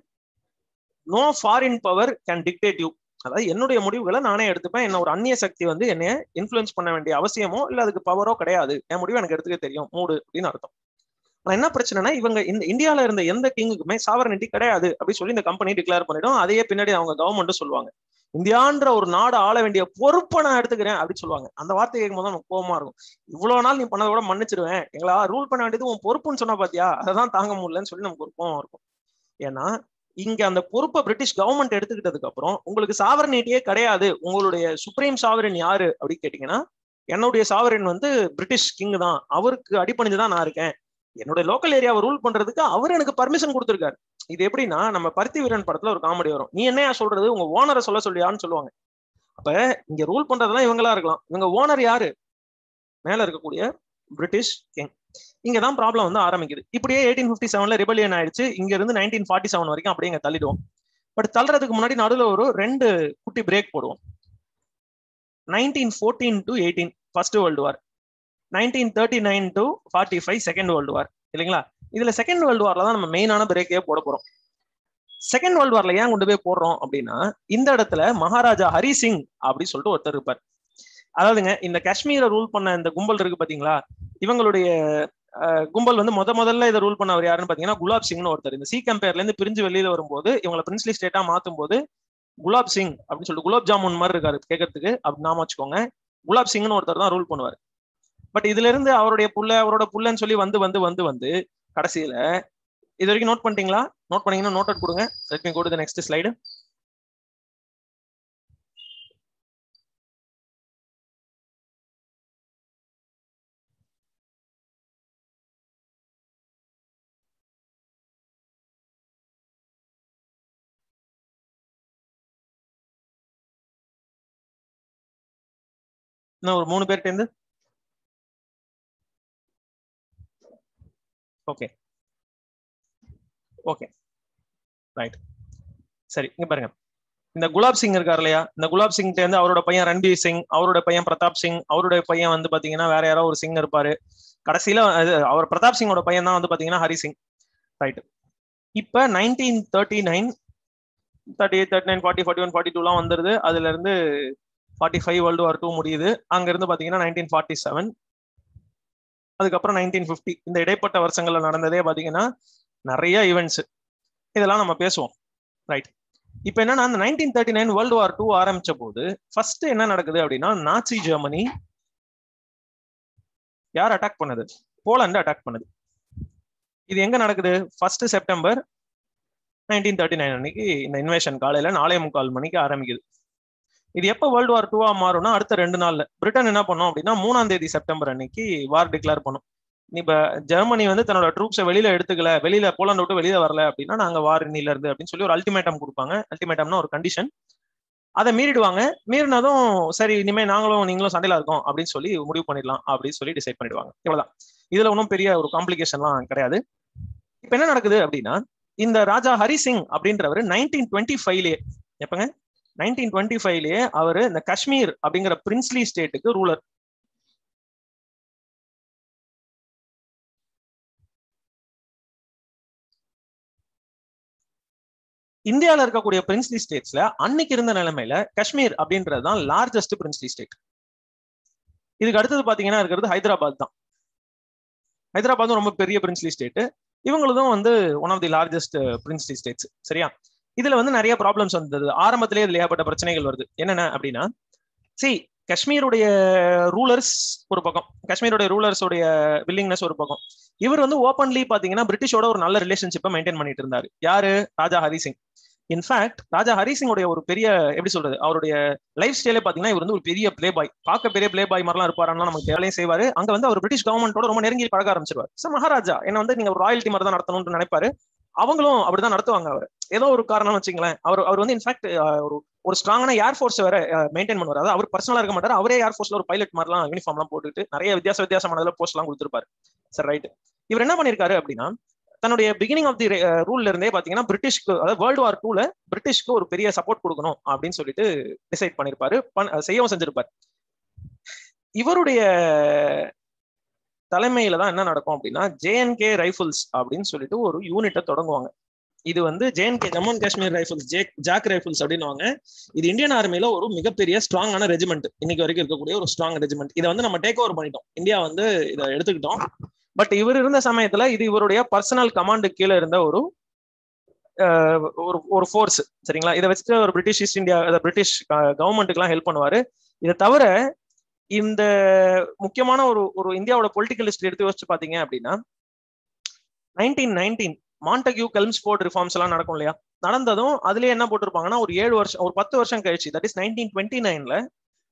no foreign power can dictate you. அதாவது என்னுடைய முடிவுகளை நானே எடுத்துப்பேன், என்ன ஒரு அந்நிய சக்தி வந்து என்னைய இன்ஃபுளுன்ஸ் பண்ண வேண்டிய அவசியமோ இல்ல அதுக்கு பவரோ கிடையாது, என் முடிவு எனக்கு எடுத்துக்க தெரியும், மூடு அப்படின்னு அர்த்தம். ஆனா என்ன பிரச்சனைனா, இவங்க இந்த இந்தியாவில இருந்த எந்த கிங்குக்குமே சாவரனிட்டி கிடையாது அப்படின்னு சொல்லி இந்த கம்பெனி டிக்ளேர் பண்ணிடும். அதையே பின்னாடி அவங்க கவர்மெண்ட் சொல்லுவாங்க, இந்தியான்ற ஒரு நாடு ஆள வேண்டிய பொறுப்பை நான் எடுத்துக்கிறேன் அப்படின்னு சொல்லுவாங்க. அந்த வார்த்தை கேட்கும் போது நமக்கு கோபமா இருக்கும். இவ்வளவு நாள் நீ பண்ணதை விட மன்னிச்சிருவேன், எங்களா ரூல் பண்ண வேண்டியது உன் பொறுப்புன்னு சொன்னா பாத்தியா, அதான் தாங்க முடியலன்னு சொல்லி நமக்கு ஒரு கோபம் இருக்கும். ஏன்னா இங்க அந்த பொறுப்பை பிரிட்டிஷ் கவர்மெண்ட் எடுத்துக்கிட்டதுக்கு அப்புறம் உங்களுக்கு சாவரனிட்டியே கிடையாது. உங்களுடைய சுப்ரீம் சாவரன் யாரு அப்படின்னு கேட்டீங்கன்னா, என்னுடைய சாவரன் வந்து பிரிட்டிஷ் கிங் தான், அவருக்கு அடிப்பணிஞ்சுதான் நான் இருக்கேன், என்னோட லோக்கல் ஏரியாவை ரூல் பண்றதுக்கு அவர் எனக்கு பர்மிஷன் கொடுத்திருக்காரு. இது எப்படின்னா, நம்ம பருத்தி வீரன் படத்துல ஒரு காமெடி வரும், நீ என்னையா சொல்றது, உங்க ஓனரை சொல்ல சொல்லியான்னு சொல்லுவாங்க. அப்ப இங்க ரூல் பண்றதெல்லாம் இவங்களா இருக்கலாம், இவங்க ஓனர் யாரு, மேல இருக்கக்கூடிய பிரிட்டிஷ் கிங். இங்கதான் ப்ராப்ளம் வந்து ஆரம்பிக்குது. இப்படியே 1857 ரிபல்லியன் ஆயிடுச்சு. இங்க இருந்து 1947 வரைக்கும் அப்படியே இங்க தள்ளிடுவோம். பட் தள்ளுறதுக்கு முன்னாடி நடுவில் ஒரு 2 குட்டி பிரேக் போடுவோம். 1914 to 18 first world war, 1939 to 45 second world war, இல்லைங்களா? இதுல செகண்ட் வேர்ல்டு வார்ல தான் நம்ம மெயினான பிரேக்கே போட போறோம். செகண்ட் வேர்ல்டு வார்ல ஏன் கொண்டு போய் போடுறோம் அப்படின்னா, இந்த இடத்துல மகாராஜா ஹரி சிங் அப்படின்னு சொல்லிட்டு ஒருத்தர் இருப்பார். அதாவதுங்க, இந்த காஷ்மீரை ரூல் பண்ண இந்த கும்பல் இருக்கு பாத்தீங்களா, இவங்களுடைய கும்பல் வந்து முதல்ல இதை ரூல் பண்ணவர் யாருன்னு பாத்தீங்கன்னா குலாப் சிங்னு ஒருத்தர். இந்த சி கம்பேர்ல இருந்து பிரிஞ்சு வெளியில வரும்போது இவங்களை பிரின்ஸ்லி ஸ்டேட்டா மாத்தும் போது குலாப் சிங் அப்படின்னு சொல்லிட்டு குலாப் ஜாமுன் மாதிரி இருக்காரு கேட்கறதுக்கு, அப்படி நாம வச்சுக்கோங்க. குலாப் சிங்னு ஒருத்தர் தான் ரூல் பண்ணுவார். பட் இதுல இருந்து அவரோட புள்ளன்னு சொல்லி வந்து வந்து வந்து வந்து கடைசியில இது வரைக்கும் நோட் பண்ணிட்டீங்களா? நோட் பண்ணீங்கன்னா நோட் அவுட் கொடுங்க. Let me go to the next slide. இன்னும் ஒரு 3 பேர்ட்ட இருந்து. Okay okay right. சரி, இங்க பாருங்க. இந்த குலாப் சிங் இருக்காரு இல்லையா, இந்த குலாப் சிங் இருந்து அவரோட பையன் ரன்பீர் சிங், அவரோட பையன் பிரதாப் சிங், அவருடைய பையன் வந்து பாத்தீங்கன்னா வேற யாரோ ஒரு சிங் இருப்பாரு. கடைசியில அவர் பிரதாப் சிங்கோட பையன் தான் வந்து பாத்தீங்கன்னா ஹரி சிங். ரைட். இப்ப 1939 38 39 40 41 42 வந்துருது. அதுல இருந்து 45 World War II முடியுது. அங்க இருந்து பாத்தீங்கன்னா 1947, அதுக்கப்புறம் 1950. இந்த இடைப்பட்ட வருஷங்கள்ல நடந்ததே பாத்தீங்கன்னா நிறைய ஈவெண்ட்ஸ், இதெல்லாம் நம்ம பேசுவோம். ரைட். இப்ப என்னன்னா அந்த 1939 World War II ஆரம்பிச்ச போது ஃபர்ஸ்ட் என்ன நடக்குது அப்படின்னா, நாசி ஜெர்மனி யார் அட்டாக் பண்ணது? போலந்து அட்டாக் பண்ணுது. இது எங்க நடக்குது? 1 செப்டம்பர் 1939 அன்னைக்கு இந்த இன்வேஷன் காலையில 4:45 மணிக்கு ஆரம்பிக்குது. இது எப்ப வேர்ல்டு வார் 2 மாறும்னா அடுத்த 2 நாள்ல பிரிட்டன் என்ன பண்ணும் அப்படின்னா 3 செப்டம்பர் அன்னைக்கு வார் டிக்ளேர் பண்ணும். இப்ப ஜெர்மனி வந்து தன்னோட ட்ரூப்ஸை வெளியில எடுத்துக்கல, வெளியில போலந்து விட்டு வெளியில வரல அப்படின்னா நாங்க வார் இன்னில இருந்து அப்படின்னு சொல்லி ஒரு அல்டிமேட்டம் கொடுப்பாங்க. அல்டிமேட்டம்னா ஒரு கண்டிஷன். அதை மீறிடுவாங்க. மீறினதும் சரி இனிமே நாங்களும் நீங்களும் சண்டையில இருக்கோம் அப்படின்னு சொல்லி முடிவு பண்ணிடலாம் அப்படின்னு சொல்லி டிசைட் பண்ணிடுவாங்க. இவ்வளவுதான். இதுல ஒன்றும் பெரிய ஒரு காம்ப்ளிகேஷன்லாம் கிடையாது. இப்ப என்ன நடக்குது அப்படின்னா, இந்த ராஜா ஹரிசிங் அப்படின்றவர் 1925லயே, எப்பங்க 1925லயே அவரு இந்த காஷ்மீர் அப்படிங்கிற பிரின்ஸ்லி ஸ்டேட்டுக்கு ரூலர். இந்தியாவில் இருக்கக்கூடிய பிரின்ஸ்லி ஸ்டேட்ஸ்ல அன்னைக்கு இருந்த நிலைமையில காஷ்மீர் அப்படின்றதுதான் லார்ஜஸ்ட் பிரின்ஸ்லி ஸ்டேட். இதுக்கு அடுத்தது பாத்தீங்கன்னா இருக்கிறது ஹைதராபாத் தான். ஹைதராபாத் ரொம்ப பெரிய பிரின்ஸ்லி ஸ்டேட். இவங்களும் வந்து one of the largest princely states. சரியா? இதுல வந்து நிறைய ப்ராப்ளம்ஸ் வந்தது. ஆரம்பத்திலேயே இதுல ஏற்பட்ட பிரச்சனைகள் வருது. என்னென்ன அப்படின்னா, காஷ்மீருடைய ரூலர்ஸ் ஒரு பக்கம், காஷ்மீருடைய ரூலர்ஸோடைய வில்லிங்னஸ் ஒரு பக்கம். இவர் வந்து ஓப்பன்லி பாத்தீங்கன்னா பிரிட்டிஷோட ஒரு நல்ல ரிலேஷன்ஷிப்பை மெயின்டைன் பண்ணிட்டு இருந்தாரு. யாரு? ராஜா ஹரிசிங். இன்ஃபேக்ட் ராஜா ஹரிசிங்கோடைய ஒரு பெரிய எப்படி சொல்றது, அவருடைய லைஃப் ஸ்டைலே பாத்தீங்கன்னா இவர் வந்து ஒரு பெரிய பிளே பாய், பார்க்க பெரிய பிளே பாய் மாதிரிலாம் இருப்பாருன்னா நமக்கு வேலையும் செய்வாரு. அங்க வந்து அவர் பிரிட்டிஷ் கவர்மெண்டோட ரொம்ப நெருங்கி பழக ஆரம்பிச்சிருவார். மகாராஜா என்ன வந்து நீங்க ஒரு ராயல்டி மாதிரி தான் நடத்தணும்னு நினைப்பாரு. அவங்களும் அப்படிதான் நடத்துவாங்க. அவர் ஏதோ ஒரு காரணம் வச்சுங்களேன், அவர் வந்து இன்ஃபேக்ட் ஒரு ஸ்ட்ராங்கான ஏர் ஃபோர்ஸ் வேற மெயின்டைன் பண்ணுவார். அதாவது அவர் பர்சனலா இருக்க மாட்டார், அவரே ஏர் ஃபோர்ஸ்ல ஒரு பைலட் மாதிரிலாம் யூனிஃபார்ம் எல்லாம் போட்டுட்டு நிறைய வித்தியாசமான போஸ்ட் எல்லாம் கொடுத்துருப்பாரு. சரி, ரைட். இவர் என்ன பண்ணிருக்காரு அப்படின்னா, தன்னுடைய பிகினிங் ஆஃப் தி ரூல்ல இருந்தே பாத்தீங்கன்னா பிரிட்டிஷ்க்கு, அதாவது வேர்ல்டு வார் 2ல பிரிட்டிஷ்க்கு ஒரு பெரிய சப்போர்ட் கொடுக்கணும் அப்படின்னு சொல்லிட்டு டிசைட் பண்ணிருப்பாரு, செய்யவும் செஞ்சிருப்பாரு. இவருடைய தலைமையில தான் என்ன நடக்கும் அப்படின்னா, JNK ரைஃபிள்ஸ் அப்படின்னு சொல்லிட்டு ஒரு யூனிட்டை தொடங்குவாங்க. இது வந்து JNK, Jammu and Kashmir rifles, JAK rifles அப்படின்னு. இது இந்தியன் ஆர்மியில ஒரு மிகப்பெரிய ஸ்ட்ராங்கான ரெஜிமெண்ட், இன்னைக்கு வரைக்கும் இருக்கக்கூடிய ஒரு ஸ்ட்ராங் ரெஜிமெண்ட். இதை வந்து நம்ம டேக் ஓவர் பண்ணிட்டோம், இந்தியா வந்து இதை எடுத்துக்கிட்டோம். பட் இவர் இருந்த சமயத்துல இது இவருடைய பர்சனல் கமாண்டு கீழே இருந்த ஒரு ஃபோர்ஸ். சரிங்களா? இதை வச்சுட்டு ஒரு பிரிட்டிஷ் ஈஸ்ட் இந்தியா, பிரிட்டிஷ் கவர்மெண்ட்டுக்கு எல்லாம் ஹெல்ப் பண்ணுவாரு. இதை தவிர இந்த முக்கியமான ஒரு இந்தியாவோட பொலிட்டிக்கல் ஹிஸ்டரி எடுத்து யோசிச்சு பாத்தீங்க அப்படின்னா, 1919 மாண்டக்யூ கெல்ம்ஸ்ஃபோர்ட் ரிஃபார்ம்ஸ் எல்லாம் நடக்கும் இல்லையா? நடந்ததும் அதுலயே என்ன போட்டிருப்பாங்கன்னா, ஒரு 7 வருஷம், ஒரு 10 வருஷம் கழிச்சு, தட் இஸ் 1929ல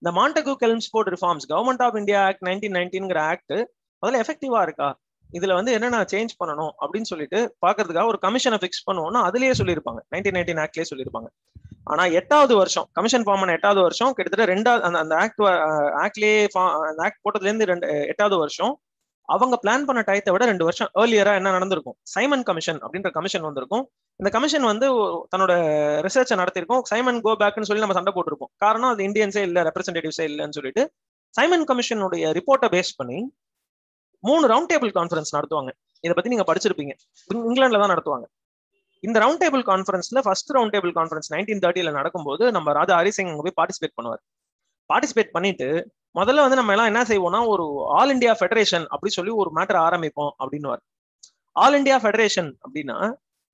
இந்த Montagu Chelmsford reforms, government of India act 1919ங்கிற ஆக்ட் அதுல எஃபெக்டிவா இருக்கா, இதுல வந்து என்னென்ன சேஞ்ச் பண்ணணும் அப்படின்னு சொல்லிட்டு பாக்குறதுக்காக ஒரு கமிஷனை பிக்ஸ் பண்ணுவோம்னா அதுலயே சொல்லியிருப்பாங்க, 1919 ஆக்ட்லயே சொல்லியிருப்பாங்க. ஆனா 8வது வருஷம் கமிஷன் ஃபார்ம் பண்ண 8வது வருஷம், கிட்டத்தட்ட 2வது அந்த ஆக்ட்லயே அந்த ஆக்ட் போட்டதுல இருந்து 8வது வருஷம் அவங்க பிளான் பண்ண டயத்தை விட 2 வருஷம் ஏர்லியரா என்ன நடந்திருக்கும், சைமன் கமிஷன் அப்படின்ற கமிஷன் வந்திருக்கும். இந்த கமிஷன் வந்து தன்னோட ரிசர்ச்சை நடத்திருக்கும். சைமன் கோ பேக்னு சொல்லி நம்ம சண்டை போட்டிருப்போம். காரணம் அது இந்தியன்ஸே இல்ல, ரெப்ரஸன்டேட்டிவ்ஸே இல்லைன்னு சொல்லிட்டு சைமன் கமிஷனுடைய ரிப்போர்ட்டை பேஸ் பண்ணி 3 ரவுண்ட் டேபிள் கான்ஃபரன்ஸ் நடத்துவாங்க. இதை பத்தி நீங்க படிச்சிருப்பீங்க, இங்கிலாந்துல தான் நடத்துவாங்க. இந்த ரவுண்ட் டேபிள் கான்ஃபரன்ஸ்ல ஃபர்ஸ்ட் ரவுண்ட் டேபிள் கான்ஃபரன்ஸ் 1930ல நடக்கும்போது நம்ம ராஜா ஹரிசிங் போய் பார்ட்டிசிபேட் பண்ணுவார். பார்ட்டிசிபேட் பண்ணிட்டு முதல்ல வந்து நம்ம எல்லாம் என்ன செய்வோம்னா ஒரு ஆல் இந்தியா ஃபெடரேஷன் அப்படி சொல்லி ஒரு மேட்டர் ஆரம்பிப்போம் அப்படின்னு. ஆல் இந்தியா ஃபெடரேஷன் அப்படின்னா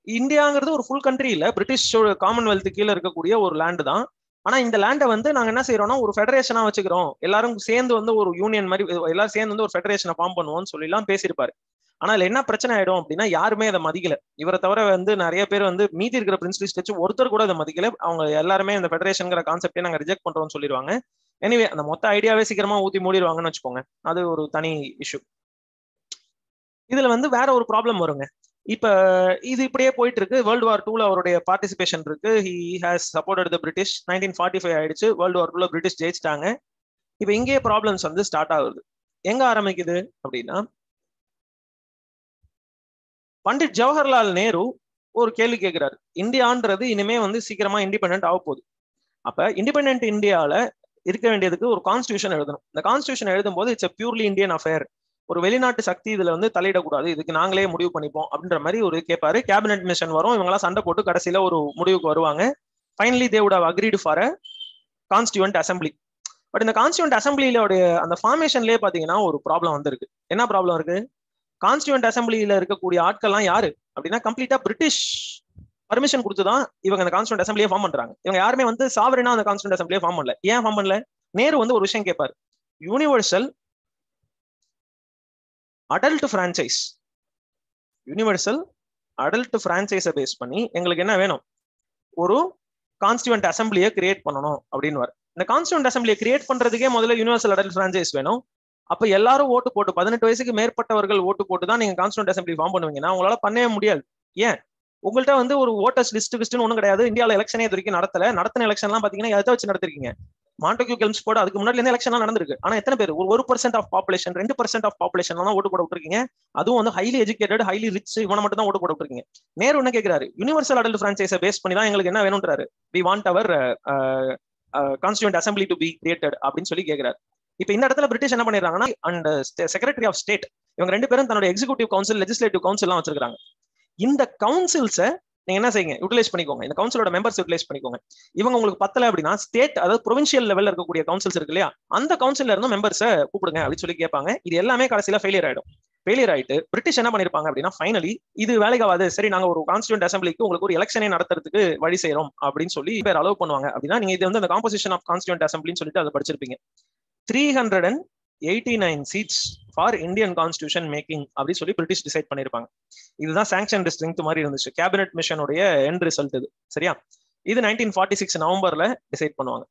இந்தியாங்கிறது ஒரு ஃபுல் கண்ட்ரி இல்ல, பிரிட்டிஷ் காமன்வெல்த் கீழே இருக்கக்கூடிய ஒரு லேண்ட் தான். ஆனா இந்த லேண்டை வந்து நாங்க என்ன செய்யறோம்னா ஒரு ஃபெடரேஷனா வச்சுக்கிறோம், எல்லாரும் சேர்ந்து வந்து ஒரு யூனியன் மாதிரி எல்லாரும் சேர்ந்து வந்து ஒரு ஃபெடரேஷனை ஃபார்ம் பண்ணுவோம்னு சொல்லி எல்லாம் பேசியிருப்பாரு. ஆனா இதுல என்ன பிரச்சனை ஆயிடும் அப்படின்னா யாருமே அதை மதிக்கல. இவரை தவிர வந்து நிறைய பேர் வந்து மீதி இருக்கிற பிரின்சிபல் ஸ்டேட்ஸ் ஒருத்தர் கூட அதை மதிக்கல. அவங்க எல்லாருமே இந்த ஃபெடரேஷன்ங்கிற கான்செப்டே நாங்க ரிஜெக்ட் பண்றோம்னு சொல்லிடுவாங்க. எனிவே அந்த மொத்த ஐடியாவே சீக்கிரமா ஊத்தி மூடிடுவாங்கன்னு வச்சுக்கோங்க. அது ஒரு தனி இஷ்யூ. இதுல வந்து வேற ஒரு ப்ராப்ளம் வருங்க. இப்ப இது இப்படியே போயிட்டு இருக்கு. வேர்ல்டு வார் 2ல அவருடைய பார்ட்டிசிபேஷன் இருக்கு. He has supported the British. 1945 ஆயிடுச்சு. வேர்ல்டு வார் 2ல பிரிட்டிஷ் ஜெயிச்சிட்டாங்க. இப்ப இங்கேயே ப்ராப்ளம்ஸ் வந்து ஸ்டார்ட் ஆகுது. எங்க ஆரம்பிக்குது அப்படின்னா பண்டிட் ஜவஹர்லால் நேரு ஒரு கேள்வி கேட்கிறாரு. இந்தியான்றது இனிமே வந்து சீக்கிரமா இண்டிபெண்டன்ட் ஆக போகுது. அப்ப இண்டிபெண்டன்ட் இந்தியால இருக்க வேண்டியதுக்கு ஒரு கான்ஸ்டியூஷன் எழுதணும். இந்த கான்ஸ்டியூஷன் எழுதும் போது இட்ஸ் பியூர்லி இந்தியன் அஃபேர். ஒரு வெளிநாட்டு சக்தி இதுல வந்து தலையிடக்கூடாது, இதுக்கு நாங்களே முடிவு பண்ணிப்போம் அப்படின்ற மாதிரி ஒரு கேட்பாரு. கேபினெட் மிஷன் வரும், இவங்கெல்லாம் சண்டை போட்டு கடைசியில ஒரு முடிவுக்கு வருவாங்க. Finally they would have agreed for a constituent assembly. பட் இந்த கான்ஸ்டியூவன்ட் அசம்பிளியோட அந்த ஃபார்மேஷன்லயே பாத்தீங்கன்னா ஒரு ப்ராப்ளம் வந்திருக்கு. என்ன ப்ராப்ளம் இருக்கு? கான்ஸ்டியூவன்ட் அசம்பிளியில இருக்கக்கூடிய ஆட்கள்லாம் யாரு அப்படின்னா கம்ப்ளீட்டா பிரிட்டிஷ் பர்மிஷன் கொடுத்துதான் இவங்க அந்த கான்ஸ்டியூவன்ட் அசம்பிளியை ஃபார்ம் பண்றாங்க. இவங்க யாருமே வந்து சாவரினா அந்த கான்ஸ்டியூவன்ட் அசம்பிளியை ஃபார்ம் பண்ணல. ஏன் ஃபார்ம் பண்ணல? நேரு வந்து ஒரு விஷயம் கேட்பாரு, universal adult franchise, universal adult பிரான்சைஸை பேஸ் பண்ணி எங்களுக்கு என்ன வேணும், ஒரு கான்ஸ்டியூவன்ட் அசம்பிளியை கிரியேட் பண்ணணும் அப்படின்னு. இந்த கான்ஸ்டியூவன்ட் அசம்பிளியை கிரியேட் பண்றதுக்கே முதல்ல யூனிவர்சல் அடல்ட் பிரான்சைஸ் வேணும். அப்ப எல்லாரும் ஓட்டு போட்டு 18 வயசுக்கு மேற்பட்டவர்கள் ஓட்டு போட்டு தான் நீங்க கான்ஸ்டியூவன்ட் அசம்பிளி ஃபார்ம் பண்ணுவீங்கன்னா உங்களால பண்ணவே முடியாது. ஏன்? உங்கள்கிட்ட வந்து ஒரு ஓட்டர்ஸ் லிஸ்ட் ஒன்றும் கிடையாது. இந்தியாவில் எலெக்ஷனே இது வரைக்கும் நடத்தின எலெக்ஷன்லாம் பாத்தீங்கன்னா எதை வச்சு நடத்திருக்கீங்க? மாண்டோக்யூ கெல்ம்ஸ் போட அதுக்கு முன்னாடி இருந்து எலெக்ஷன் நடந்திருக்கு. ஆனா எத்தனை பேர்? 1% ஆஃப் பாப்புலேஷன், 2% ஆஃப் பாப்புலேஷன் ஓட்டு போட விட்டுருக்கீங்க. அதுவும் வந்து ஹைலி எஜுகேட்டட், ஹைலி ரிச், இவனை மட்டும் தான் ஓட்டு போட விட்டுருக்கீங்க. நேரு என்ன கேட்கிறாரு? யூனிவர்சல் அடல்ட் பிரான்சைஸை பேஸ் பண்ணி தான் எங்களுக்கு என்ன வேணும்ன்றாரு. We want our constituent assembly to be created அப்படின்னு சொல்லி கேட்கிறாரு. இப்ப இந்த இடத்துல பிரிட்டிஷ் என்ன பண்ணிடுறாங்கன்னா அண்ட் செக்ரட்டரி ஆஃப் ஸ்டேட் இவங்க ரெண்டு பேரும் தன்னோட எக்ஸிகூட்டிவ் கவுன்சில், லெஜிஸ்லேட்டிவ் கவுன்சில் எல்லாம் வச்சிருக்காங்க. இந்த கவுன்சில்ஸை நீங்க என்ன செய்யுங்க, யூட்டிலைஸ் பண்ணிக்கோங்க. இந்த கவுன்சிலோட மெம்பர்ஸ் யூட்டிலைஸ் பண்ணிக்கோங்க. இவங்க உங்களுக்கு பத்தல அப்படின்னா ஸ்டேட், அதாவது ப்ரொவின்சியல் லெவல்ல இருக்கக்கூடிய கவுன்சில்ஸ் இருக்கு இல்லையா, அந்த கவுன்சில்ல இருந்து மெம்பர்ஸை கூப்பிடுங்க அப்படின்னு சொல்லி கேட்பாங்க. இது எல்லாமே கடைசியில ஃபெயிலியர் ஆயிடும். ஃபெயிலியர் ஆயிட்டு பிரிட்டிஷ் என்ன பண்ணிருப்பாங்க அப்படின்னா ஃபைனலி இது வேலைக்காவது, சரி நாங்க ஒரு கான்ஸ்டியூவன்ட் அசம்பிளிக்கு உங்களுக்கு ஒரு எலெக்ஷனே நடத்துறதுக்கு வழி செய்யறோம் அப்படின்னு சொல்லி பேர் அலோவ் பண்ணுவாங்க. அப்படின்னா நீங்க இது வந்து அந்த காம்போசிஷன் ஆஃப் கான்ஸ்டியூவன்ட் அசம்பிளின்னு சொல்லிட்டு அதை படிச்சிருப்பீங்க. 389 seeds for Indian constitution making அப்படி சொல்லி பிரிட்டிஷ் டிசைட் பண்ணிருப்பாங்க. இதுதான் சாங்ஷன் ஸ்ட்ரெங்த் மாதிரி இருந்துச்சு. கேபினெட் மிஷனுடைய எண்ட் ரிசல்ட் இது. சரியா? இது 1946 நவம்பர்ல டிசைட் பண்ணுவாங்க.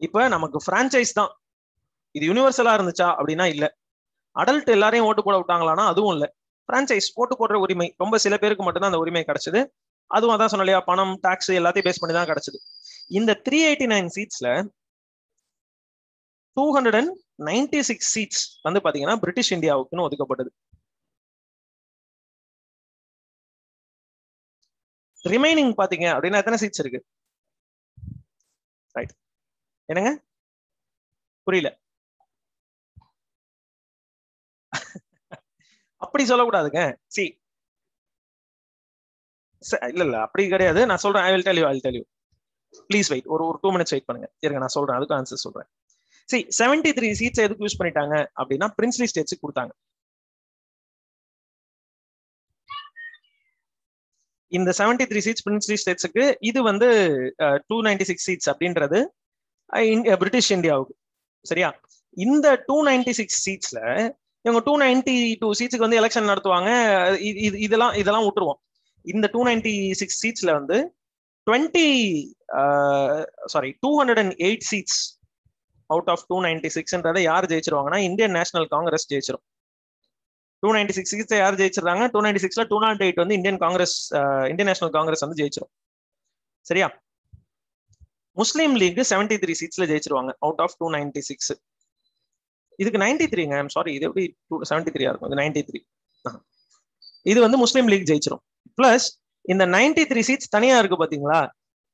இப்ப நமக்கு பிரான்சைஸ் தான். இது யூனிவர்சலா இருந்துச்சா அப்படின்னா இல்ல. அடல்ட் எல்லாரையும் ஓட்டு போட விட்டாங்களான்னா அதுவும் இல்ல. பிரான்சைஸ் ஓட்டு போடுற உரிமை ரொம்ப சில பேருக்கு மட்டும்தான் அந்த உரிமை கிடைச்சது. அதுவும் அதான் சொன்னலையா, பணம், டாக்ஸ் எல்லாத்தையும் பேஸ் பண்ணி தான் கிடைச்சது. இந்த 389 சீட்ஸ்ல 296 சீட்ஸ் வந்து பாத்தீங்கன்னா பிரிட்டிஷ் இந்தியாவுக்குன்னு ஒதுக்கப்பட்டது. ரிமைனிங் பாத்தீங்க அப்படின்னா எத்தனை சீட்ஸ் இருக்கு? ரைட், என்னங்க புரியல? அப்படி சொல்லக்கூடாதுங்க. சி இல்ல அப்படி கிடையாது. நான் சொல்றேன். I will tell you. Please wait, ஒரு 2 minutes வெயிட் பண்ணுங்க. இருங்க, நான் சொல்றேன், அதுக்கு ஆன்சர் சொல்றேன். சி 73 சீட்ஸ் எதுக்கு யூஸ் பண்ணிட்டாங்க அப்படின்னா பிரின்ஸ்லி ஸ்டேட்ஸ்க்கு கொடுத்தாங்க. இந்த 73 சீட்ஸ் பிரின்ஸ்லி ஸ்டேட்ஸ்க்கு. இது வந்து 296 சீட்ஸ் அப்படின்றது பிரிட்டிஷ் இந்தியாவுக்கு. சரியா? இந்த 296 சீட்ஸ்ல இவங்க 292 சீட்ஸ்க்கு வந்து எலெக்ஷன் நடத்துவாங்க. இதெல்லாம் விட்டுருவோம். இந்த 296 சீட்ஸ்ல வந்து 208 சீட்ஸ் அவுட் ஆஃப் 296 யார் ஜெயிச்சிருவாங்கன்னா இந்தியன் நேஷனல் காங்கிரஸ் ஜெயிச்சிரும். 296 சீட்ஸ் யார் ஜெயிச்சிருக்காங்க? 296ல 208 வந்து இந்தியன் நேஷனல் காங்கிரஸ் வந்து ஜெயிச்சிரும். சரியா? முஸ்லீம் லீக் 73 சீட்ஸ்ல ஜெயிச்சிருவாங்க அவுட் ஆஃப் 296. இதுக்கு 93ங்க. ஐம் சாரி, இது எப்படி 73 இருக்கும்? இது 93. இது வந்து முஸ்லீம் லீக் ஜெயிச்சிரும். பிளஸ் இந்த 93 சீட்ஸ் தனியா இருக்கு பாத்தீங்களா,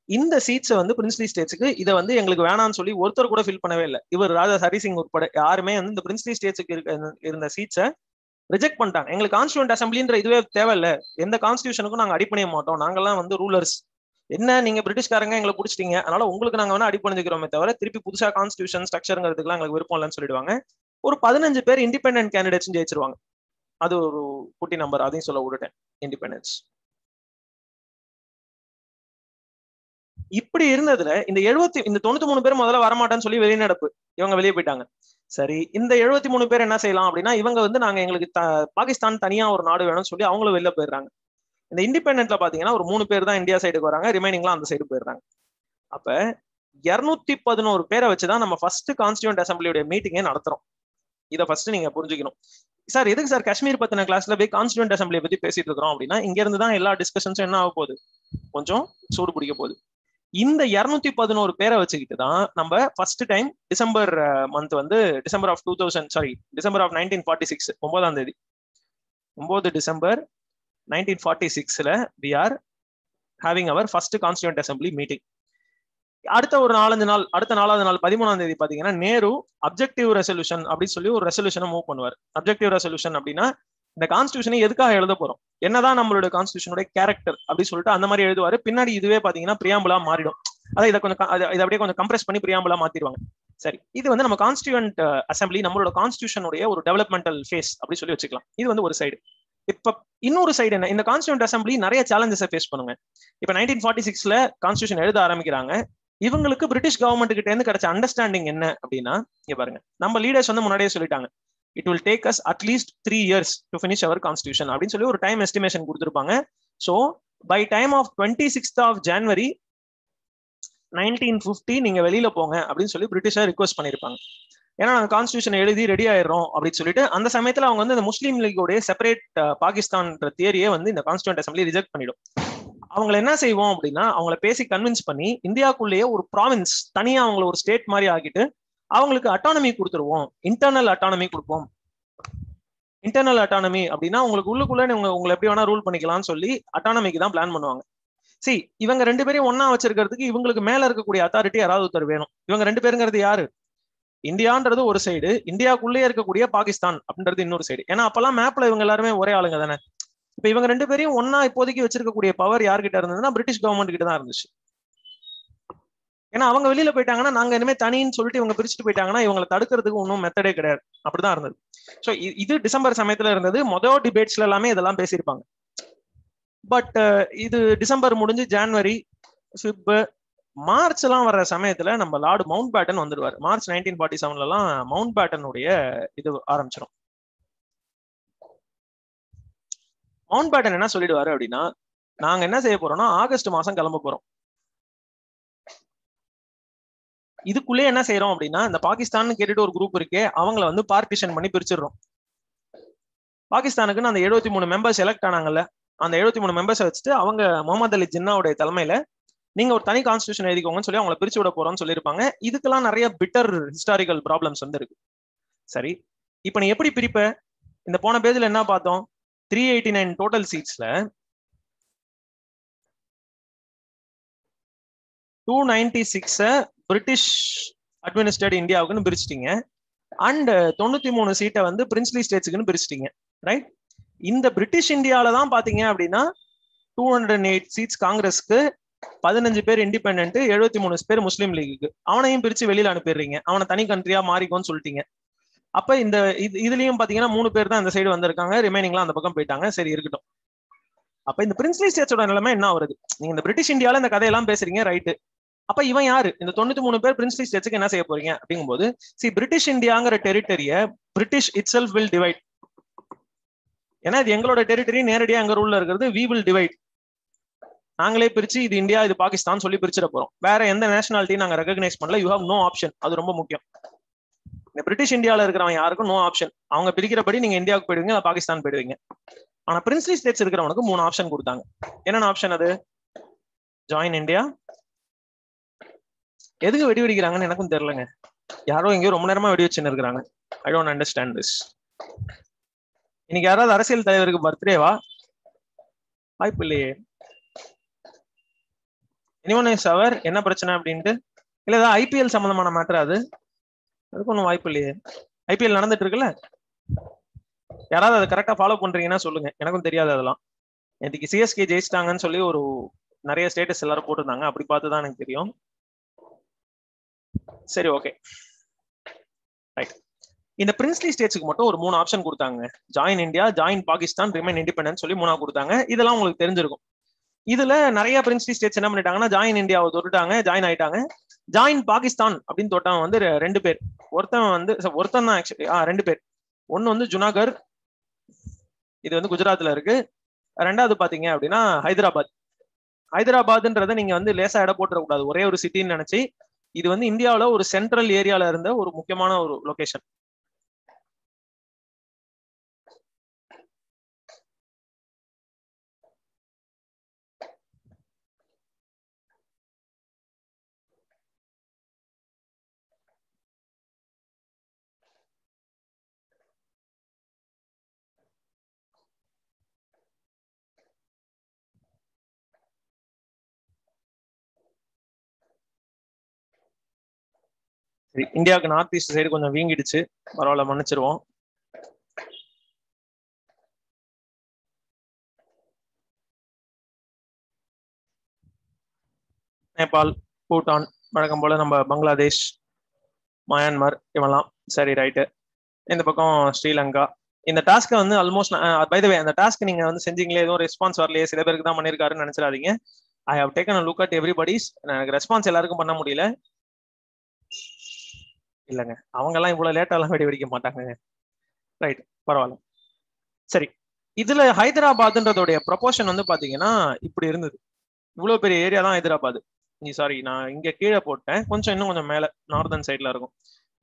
இந்த சீட்ஸ் வந்து பிரின்ஸ்லி ஸ்டேட்ஸ்க்கு இதை வந்து எங்களுக்கு வேணாம்னு சொல்லி ஒருத்தர் கூட ஃபில் பண்ணவே இல்லை. இவர் ராஜா ஹரிசிங் உட்பட யாருமே வந்து இந்த பிரின்ஸ்லி ஸ்டேட்ஸ்க்கு இருந்த சீட்ஸை ரிஜெக்ட் பண்ணிட்டாங்க. எங்களுக்கு கான்ஸ்டியூவன்ட் அசம்பிளின்ற இதுவே தேவையில்ல, எந்த கான்ஸ்டியூஷனுக்கும் நாங்க அடிப்பணிய மாட்டோம், நாங்கெல்லாம் வந்து ரூலர்ஸ், என்ன நீங்க பிரிட்டிஷ்காரங்க எங்களை பிடிச்சிட்டீங்க, அதனால உங்களுக்கு நாங்க வேணா அடிப்பணிஞ்சுக்கிறோமே தவிர திருப்பி புதுசா கான்ஸ்டியூஷன் ஸ்ட்ரக்சருங்கிறதுக்குலாம் எங்களுக்கு விருப்பம் இல்லைன்னு சொல்லிடுவாங்க. ஒரு 15 பேர் இண்டிபெண்டன்ட் கேண்டிடேட்ஸ் ஜெயிச்சிருவாங்க. அது ஒரு குட்டி நம்பர், அதையும் சொல்ல விட்டுட்டேன். இண்டிபெண்டன்ஸ் இப்படி இருந்ததுல இந்த 93 பேர் முதல்ல வரமாட்டான்னு சொல்லி வெளிநடப்பு, இவங்க வெளியே போயிட்டாங்க. சரி, இந்த 73 பேர் என்ன செய்யலாம் அப்படின்னா, இவங்க வந்து நாங்க எங்களுக்கு பாகிஸ்தான் தனியா ஒரு நாடு வேணும்னு சொல்லி அவங்களும் வெளில போயிடுறாங்க. இந்த இண்டிபெண்டன்ட்ல பாத்தீங்கன்னா ஒரு 3 பேர் தான் இந்தியா சைடுக்கு வராங்க, ரிமைனிங்லாம் அந்த சைடு போயிடுறாங்க. அப்ப 211 பேரை வச்சுதான் நம்ம ஃபர்ஸ்ட் கான்ஸ்டியூண்ட் அசம்பிளியோட மீட்டிங்கே நடத்துறோம். இதை ஃபர்ஸ்ட் நீங்க புரிஞ்சுக்கணும். சார் எதுக்கு சார் காஷ்மீர் பத்தின கிளாஸ்ல போய் கான்ஸ்டியூண்ட் அசம்பிளியை பத்தி பேசிட்டு இருக்கிறோம் அப்படின்னா, இங்க இருந்து தான் எல்லா டிஸ்கஷன்ஸும் என்ன ஆக போகுது, கொஞ்சம் சூடு பிடிக்க போகுது. இந்த 211 பேரை வச்சுக்கிட்டு தான் நம்ம ஃபர்ஸ்ட் டைம் டிசம்பர் மந்த் வந்து டிசம்பர் ஆஃப் 1946 9ஆம் தேதி 9 December 1946 we are having our first constituent assembly meeting. அடுத்த ஒரு 4-5 நாள், அடுத்த 4வது நாள் 13ஆம் தேதி பாத்தீங்கன்னா நேரு அப்ஜெக்டிவ் ரெசல்யூஷன் அப்படின்னு சொல்லி ஒரு ரெசல்யூஷனை மூவ் பண்ணுவார். அப்ஜெக்டிவ் ரெசல்யூஷன் அப்படின்னா இந்த கான்ஸ்டியூஷனை எதுக்காக எழுத போறோம், என்னதான் நம்மளுடைய கான்ஸ்டியூஷனுடைய கேரக்டர் அப்படி சொல்லிட்டு அந்த மாதிரி எழுதுவாரு. பின்னாடி இதுவே பாத்தீங்கன்னா பிரியாம்பலா மாறிடும். அதை இதை அப்படியே கொஞ்சம் கம்ப்ரெஸ் பண்ணி பிரியாம்பலா மாத்திடுவாங்க. சரி, இது வந்து நம்ம கான்ஸ்டியூண்ட் அசம்பிளி நம்மளோட கான்ஸ்டியூஷனுடைய ஒரு டெவலப்மெண்டல் ஃபேஸ் அப்படி சொல்லி வச்சுக்கலாம். இது வந்து ஒரு சைடு. இப்ப இன்னொரு சைடு என்ன, இந்த கான்ஸ்டியூண்ட் அசம்பிளி நிறைய சேலஞ்சஸை ஃபேஸ் பண்ணுங்க. இப்ப 1946 கான்ஸ்டியூஷன் எழுத ஆரம்பிக்கிறாங்க. இவங்களுக்கு பிரிட்டிஷ் கவர்மெண்ட் கிட்ட இருந்து கிடைச்ச அண்டர்ஸ்டாண்டிங் என்ன அப்படின்னா, இங்க பாருங்க, நம்ம லீடர்ஸ் வந்து முன்னாடியே சொல்லிட்டாங்க, இட் வில் டேக் அஸ் அட்லீஸ்ட் 3 years to finish our constitution அப்படின்னு சொல்லி ஒரு டைம் எஸ்டிமேஷன் கொடுத்துருப்பாங்க. So by time of 26th January 1950 நீங்க வெளியில போங்க அப்படின்னு சொல்லி பிரிட்டிஷர் ரிக்வஸ்ட் பண்ணிருப்பாங்க. ஏன்னா நாங்க கான்ஸ்டியூஷன் எழுதி ரெடி ஆயிடுறோம் அப்படின்னு சொல்லிட்டு அந்த சமயத்துல அவங்க வந்து இந்த முஸ்லீம் லீகோடைய செப்பரேட் பாகிஸ்தான் தியரியே வந்து இந்த கான்ஸ்டியூண்ட் அசம்பிளி ரிஜெக்ட் பண்ணிடும். அவங்களை என்ன செய்வோம் அப்படின்னா, அவங்கள பேசி கன்வின்ஸ் பண்ணி இந்தியாவுக்குள்ளேயே ஒரு ப்ராவின்ஸ் தனியா அவங்கள ஒரு ஸ்டேட் மாதிரி ஆகிட்டு அவங்களுக்கு அட்டானமி கொடுத்துருவோம், இன்டர்னல் அட்டானமி கொடுப்போம். இன்டர்னல் அட்டானமி அப்படின்னா உங்களுக்கு உள்ளுக்குள்ள உங்களை எப்படி வேணா ரூல் பண்ணிக்கலாம்னு சொல்லி அட்டானமிக்கு தான் பிளான் பண்ணுவாங்க. சரி, இவங்க 2 பேரையும் ஒன்னா வச்சிருக்கிறதுக்கு இவங்களுக்கு மேல இருக்கக்கூடிய அத்தாரிட்டி யாராவது ஒருத்தர் வேணும். இவங்க 2 பேருங்கிறது யாரு, இந்தியான்றது ஒரு சைடு, இந்தியாவுக்குள்ளே இருக்கக்கூடிய பாகிஸ்தான் அப்படின்றது இன்னொரு சைடு. ஏன்னா அப்பெல்லாம் மேப்ல இவங்க எல்லாருமே ஒரே ஆளுங்க தானே. இப்ப இவங்க 2 பேரையும் ஒன்னா இப்போதைக்கு வச்சிருக்கக்கூடிய பவர் யார்கிட்ட இருந்ததுன்னா பிரிட்டிஷ் கவர்மெண்ட் கிட்ட தான் இருந்துச்சு. ஏன்னா அவங்க வெளியில போயிட்டாங்கன்னா நாங்க இனிமே தனின்னு சொல்லிட்டு இவங்க பிரிச்சுட்டு போயிட்டாங்கன்னா இவங்களை தடுக்கிறதுக்கு ஒன்றும் மெத்தடே கிடையாது. அப்படிதான் இருந்தது. ஸோ இது டிசம்பர் சமயத்துல இருந்தது. மொதல் டிபேட்ஸ்ல எல்லாமே இதெல்லாம் பேசியிருப்பாங்க. பட் இது டிசம்பர் முடிஞ்சு ஜான்வரி, மார்ச் எல்லாம் வர்ற சமயத்துல நம்ம லார்டு மவுண்ட் பேட்டன் வந்துடுவார். மார்ச் 1947 எல்லாம் மவுண்ட் பேட்டனுடைய இது ஆரம்பிச்சிடும். மவுண்ட் பேட்டன் என்ன சொல்லிடுவாரு அப்படின்னா, நாங்க என்ன செய்ய போறோம்னா ஆகஸ்ட் மாசம் கிளம்ப போறோம். இதுக்குள்ளே என்ன செய்யறோம் அப்படின்னா, இந்த பாகிஸ்தான் கேட்டுட்டு ஒரு குரூப் இருக்கே அவங்களை வந்து பார்ட்டிஷன் பண்ணி பிரிச்சிடுறோம். பாகிஸ்தானுக்குன்னு அந்த 73 மெம்பர்ஸ் எலெக்ட் ஆனாங்கல்ல, அந்த 73 மெம்பர்ஸை வச்சுட்டு அவங்க முகமது அலி ஜின்னாவுடைய தலைமையில நீங்க ஒரு தனி கான்ஸ்டியூஷன் எழுதிக்கோங்கன்னு சொல்லி அவங்களை பிரிச்சு விட போறோம்னு சொல்லியிருப்பாங்க. இதுக்கெல்லாம் நிறைய பிட்டர் ஹிஸ்டாரிக்கல் ப்ராப்ளம்ஸ் வந்து இருக்கு. சரி, இப்ப நீ எப்படி பிரிப்ப? இந்த போன பேஜ்ல என்ன பார்த்தோம், 389 டோட்டல் சீட்ஸ்ல 296 பிரிட்டிஷ் அட்மினிஸ்ட்ரேட் இந்தியாவுக்குன்னு பிரிச்சிட்டீங்க. அண்ட் 93 சீட்டை வந்து பிரின்ஸ்லி ஸ்டேட்ஸுக்குன்னு பிரிச்சிட்டீங்க. ரைட், இந்த பிரிட்டிஷ் இந்தியாவில தான் பாத்தீங்க அப்படின்னா 208 சீட்ஸ் காங்கிரஸ்க்கு, 15 பேர் இண்டிபெண்டன்ட், 73 பேர் முஸ்லீம் லீகுக்கு. அவனையும் பிரிச்சு வெளியில அனுப்பிடுறீங்க, அவனை தனி கண்ட்ரியா மாறிக்கோன்னு சொல்லிட்டீங்க. அப்ப இந்த இதுலயும் பாத்தீங்கன்னா 3 பேர் தான் இந்த சைடு வந்திருக்காங்க, ரிமைனிங்லாம் அந்த பக்கம் போயிட்டாங்க. சரி இருக்கட்டும். அப்ப இந்த பிரின்ஸ்லி ஸ்டேட்ஸோட நிலைமை என்ன வருது? நீங்க இந்த பிரிட்டிஷ் இந்தியாவில இந்த கதையெல்லாம் பேசுறீங்க, ரைட்டு. அப்ப இவன் யாரு? இந்த 93 பேர் பிரின்ஸ்லி ஸ்டேட்ஸ்க்கு என்ன செய்ய போறீங்க அப்படிங்கும்போது, பிரிட்டிஷ் இந்தியாங்கிற டெரிட்டரிய British itself will divide. ஏன்னா இது எங்களோட டெரிட்டரி, நேரடியா எங்க ரூல்ல இருக்கிறது. வி வில் டிவைட், நாங்களே பிரிச்சு இது இந்தியா இது பாகிஸ்தான் சொல்லி பிரிச்சிட போறோம். வேற எந்த நேஷனாலிட்டியும் நாங்க ரெகக்னைஸ் பண்ணல. You have no option. அது ரொம்ப முக்கியம். இந்த பிரிட்டிஷ் இந்தியாவில இருக்கிறவன் யாருக்கும் நோ ஆப்ஷன். அவங்க பிரிக்கிறபடி நீங்க இந்தியாவுக்கு போயிடுவீங்க, பாகிஸ்தான் போயிடுவீங்க. ஆனா பிரின்ஸ்லி ஸ்டேட்ஸ் இருக்கிறவனுக்கு 3 ஆப்ஷன் கொடுத்தாங்க. என்னென்ன ஆப்ஷன் அது? Join India. எதுக்கு வெடி வெடிக்கிறாங்கன்னு எனக்கும் தெரியலங்க. யாரோ எங்கேயோ ரொம்ப நேரமா வெடி வச்சுன்னு இருக்கிறாங்க. I don't understand this. இன்னைக்கு யாராவது அரசியல் தலைவருக்கு பர்த்டேவா? வாய்ப்பு இல்லையே. எனிவன் இஸ் அவர், என்ன பிரச்சனை அப்படின்ட்டு? இல்ல ஏதாவது ஐபிஎல் சம்பந்தமான மேட்டர்? அதுக்கு ஒன்றும் வாய்ப்பு இல்லையே. ஐபிஎல் நடந்துட்டு இருக்குல்ல, யாராவது அதை கரெக்டா ஃபாலோ பண்றீங்கன்னா சொல்லுங்க, எனக்கும் தெரியாது அதெல்லாம். இன்னைக்கு சிஎஸ்கே ஜெயிச்சிட்டாங்கன்னு சொல்லி ஒரு நிறைய ஸ்டேட்டஸ் எல்லாரும் போட்டிருந்தாங்க, அப்படி பார்த்து தான் எனக்கு தெரியும். சரி, ஓகே, ரைட். இந்த பிரின்ஸ்லி ஸ்டேட்ஸ்க்கு மட்டும் ஒரு 3 ஆப்ஷன் கொடுத்தாங்க. Join India, join Pakistan, remain independent சொல்லி 3 கொடுத்தாங்க. இதெல்லாம் உங்களுக்கு தெரிஞ்சிருக்கும். இதுல நிறைய பிரின்ஸ்லி ஸ்டேட்ஸ் என்ன பண்ணிட்டாங்கன்னா, ஜாயின் இந்தியாவை தொட்டுட்டாங்க, ஜாயின் ஆயிட்டாங்க. ஜாயின் பாகிஸ்தான் அப்படின்னு தொட்டவன் வந்து 2 பேர். ஒருத்தன் தான் ஆக்சுவலி 2 பேர். ஒன்னு வந்து ஜுனாகர், இது வந்து குஜராத்ல இருக்கு. 2வது பாத்தீங்க அப்படின்னா ஹைதராபாத். ஹைதராபாத்ன்றதை நீங்க வந்து லேசா இட போட்டுறக்கூடாது, ஒரே ஒரு சிட்டின்னு நினைச்சு. இது வந்து இந்தியாவில ஒரு சென்ட்ரல் ஏரியால இருந்த ஒரு முக்கியமான ஒரு லொகேஷன். சரி, இந்தியாவுக்கு நார்த் ஈஸ்ட் சைடு கொஞ்சம் வீங்கிடுச்சு, பரவாயில்ல, மன்னிச்சிருவோம். நேபாள், பூட்டான், வழக்கம் போல நம்ம பங்களாதேஷ், மயான்மர் இவெல்லாம். சரி, ரைட்டு. இந்த பக்கம் ஸ்ரீலங்கா. இந்த டாஸ்க்கை வந்து ஆல்மோஸ்ட் பை த வே, அந்த டாஸ்க் நீங்க வந்து செஞ்சீங்களே, எதுவும் ரெஸ்பான்ஸ் வரலையே, சில பேருக்கு தான் பண்ணிருக்காருன்னு நினைச்சிடாதீங்க. I have taken a look at everybody's. எனக்கு ரெஸ்பான்ஸ் எல்லாருக்கும் பண்ண முடியல. இல்லைங்க, அவங்க எல்லாம் இவ்வளவு லேட்டாலாம் வெடிக்க மாட்டாங்க. ரைட், பரவாயில்ல. சரி, இதுல ஹைதராபாத்ன்றதோடைய ப்ரொபோர்ஷன் வந்து பாத்தீங்கன்னா இப்படி இருந்தது. இவ்வளவு பெரிய ஏரியா தான் ஹைதராபாத். சாரி, நான் இங்க கீழே போட்டேன், இன்னும் கொஞ்சம் மேல நார்தன் சைட்ல இருக்கும்.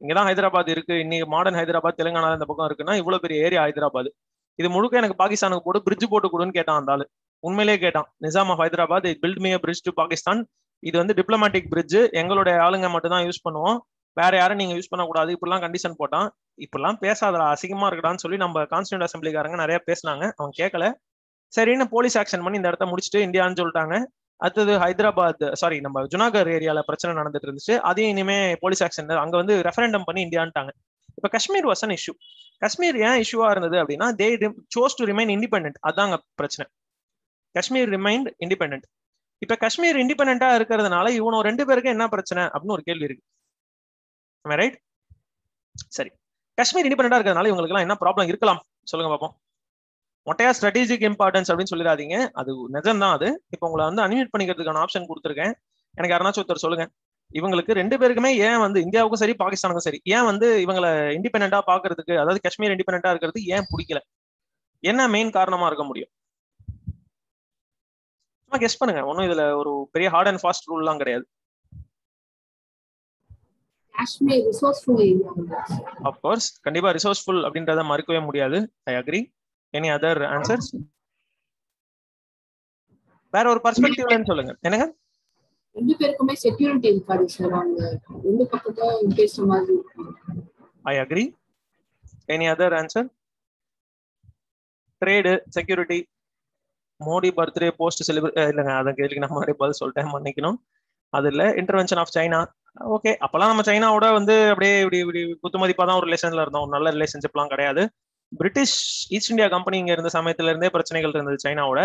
இங்கதான் ஹைதராபாத் இருக்கு. இன்னைக்கு மாடர்ன் ஹைதராபாத் தெலுங்கானா இந்த பக்கம் இருக்குன்னா இவ்வளவு பெரிய ஏரியா ஹைதராபாத். இது முழுக்க எனக்கு பாகிஸ்தானுக்கு போட்டு பிரிட்ஜ் போட்டு கொடுன்னு கேட்டான் அந்த ஆளு. உண்மையிலேயே கேட்டான். Nizam of Hyderabad build me a bridge to Pakistan. இது வந்து டிப்ளமேட்டிக் பிரிட்ஜ், எங்களுடைய ஆளுங்க மட்டும் தான் யூஸ் பண்ணுவோம், வேற யாரும் நீங்க யூஸ் பண்ணக்கூடாது, இப்படிலாம் கண்டிஷன் போட்டான். இப்பெல்லாம் பேசாதடா, அசிங்கமா இருக்கடான்னு சொல்லி நம்ம கான்ஸ்டியூண்ட் அசம்பிளிக்காரங்க நிறைய பேசினாங்க. அவன் கேட்கல. சரின்னு போலீஸ் ஆக்ஷன் பண்ணி இந்த இடத்த முடிச்சுட்டு இந்தியான்னு சொல்லிட்டாங்க. அடுத்தது ஹைதராபாத், சாரி, நம்ம ஜுனாகர் ஏரியால பிரச்சனை நடந்துட்டு இருந்துச்சு. அதையும் இனிமே போலீஸ் ஆக்ஷன், அங்க வந்து ரெஃபரண்டம் பண்ணி இந்தியான்ட்டாங்க. இப்ப Kashmir was an issue. Kashmir ஏன் இஷ்யூவா இருந்தது அப்படின்னா, தே சோஸ் டு ரிமைன் இண்டிபெண்டன்ட். அதாங்க பிரச்சனை. Kashmir remind independent. இப்ப காஷ்மீர் இண்டிபெண்டா இருக்கிறதுனால இவனோ 2 பேருக்கு என்ன பிரச்சனை அப்படின்னு ஒரு கேள்வி இருக்கு. ரைட், சரி. காஷ்மீர் இண்டிபெண்டா இருக்கிறதுனால இவங்களுக்கு எல்லாம் என்ன ப்ராப்ளம் இருக்கலாம் சொல்லுங்க பாப்போம். மொட்டையா ஸ்ட்ராட்டஜிக் இம்பார்ட்டன்ஸ் அப்படின்னு சொல்லிடாதீங்க, அது நிஜம்தான். அது இப்போ உங்களை வந்து அன்மியூட் பண்ணிக்கிறதுக்கான ஆப்ஷன் கொடுத்துருக்கேன். எனக்கு யாருனாச்சும் ஒருத்தர் சொல்லுங்க, இவங்களுக்கு 2 பேருக்குமே ஏன் வந்து இந்தியாவுக்கும் சரி பாகிஸ்தானுக்கும் சரி ஏன் வந்து இவங்களை இண்டிபெண்டா பாக்குறதுக்கு, அதாவது காஷ்மீர் இண்டிபெண்டா இருக்கிறது ஏன் பிடிக்கல, என்ன மெயின் காரணமா இருக்க முடியும்? கெஸ் பண்ணுங்க. ஒன்னும் இதுல ஒரு பெரிய ஹார்ட் அண்ட் ஃபாஸ்ட் ரூல்லாம் கிடையாது. Kashmir resourceful area. Of course, கண்டிப்பா ரிசோர்ஸ்ஃபுல் அப்படின்றத மறுக்கவே முடியாது. I agree. Any other answers? வேற ஒரு பர்ஸ்பெக்டிவ்லன்னு சொல்லுங்க. என்னங்க? 2 பேருக்குமே செக்யூரிட்டி இருக்காது சார், அவங்க 2 பக்கத்துல பேசுற மாதிரி. ஐ agree. Any other answer? Trade, security, Modi birthday post celebrate, இல்லைங்க, அதை கேள்விக்கு நான் முன்னாடி பதில் சொல்லிட்டேன், மன்னிக்கணும். அது இல்ல, இன்டர்வென்ஷன் ஆஃப் சைனா. ஓகே, அப்பெல்லாம் நம்ம சைனாவோட வந்து அப்படியே இப்படி இப்படி குத்துமதிப்பா தான் ஒரு ரிலேஷன்ல இருந்தோம், ஒரு நல்ல ரிலேஷன்ஷிப்லாம் கிடையாது. பிரிட்டிஷ் ஈஸ்ட் இந்தியா கம்பெனி இங்க இருந்த சமயத்துல இருந்தே பிரச்சனைகள் இருந்தது சைனாவோட.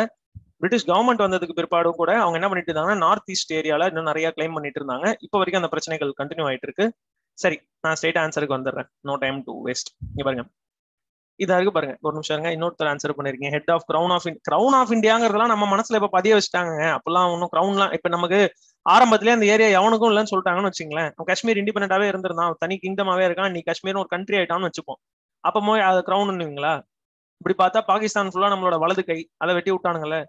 பிரிட்டிஷ் கவர்மெண்ட் வந்ததுக்கு பிற்பாடும் கூட அவங்க என்ன பண்ணிட்டு இருந்தாங்கன்னா, நார்த் ஈஸ்ட் ஏரியால இன்னும் நிறைய கிளைம் பண்ணிட்டு இருந்தாங்க. இப்போ வரைக்கும் அந்த பிரச்சனைகள் கண்டினியூ ஆயிட்டு இருக்கு. சரி, நான் ஸ்ட்ரெயிட் ஆன்சருக்கு வந்துடுறேன், நோ டைம் டு வேஸ்ட். இங்க பாருங்க, இதா இருக்கு பாருங்க, ஒரு நிமிஷம் இருங்க. இன்னொருத்தர் ஆன்சர் பண்ணிருக்கீங்க, ஹெட் ஆஃப் கிரவுன் ஆஃப் இந்தியாங்கிறதுலாம் நம்ம மனசுல இப்ப பதிய வச்சுட்டாங்க. அப்பெல்லாம் ஒன்னும் கிரவுன்லாம் இப்ப நமக்கு ஆரம்பத்திலேயே அந்த ஏரியா எவனுக்கும் இல்லைன்னு சொல்லிட்டாங்கன்னு வச்சுங்களேன். காஷ்மீர் இண்டிபெண்டாவே இருந்திருந்தான், தனி கிங்டமாவே இருக்கான், நீ காஷ்மீர் ஒரு கண்ட்ரி ஆயிட்டான்னு வச்சுப்போம். அப்ப போய் அது கிரவுன்னுங்களா? இப்படி பார்த்தா பாகிஸ்தான் ஃபுல்லா நம்மளோட வலது கை, அதை வெட்டி விட்டானுங்கல்ல.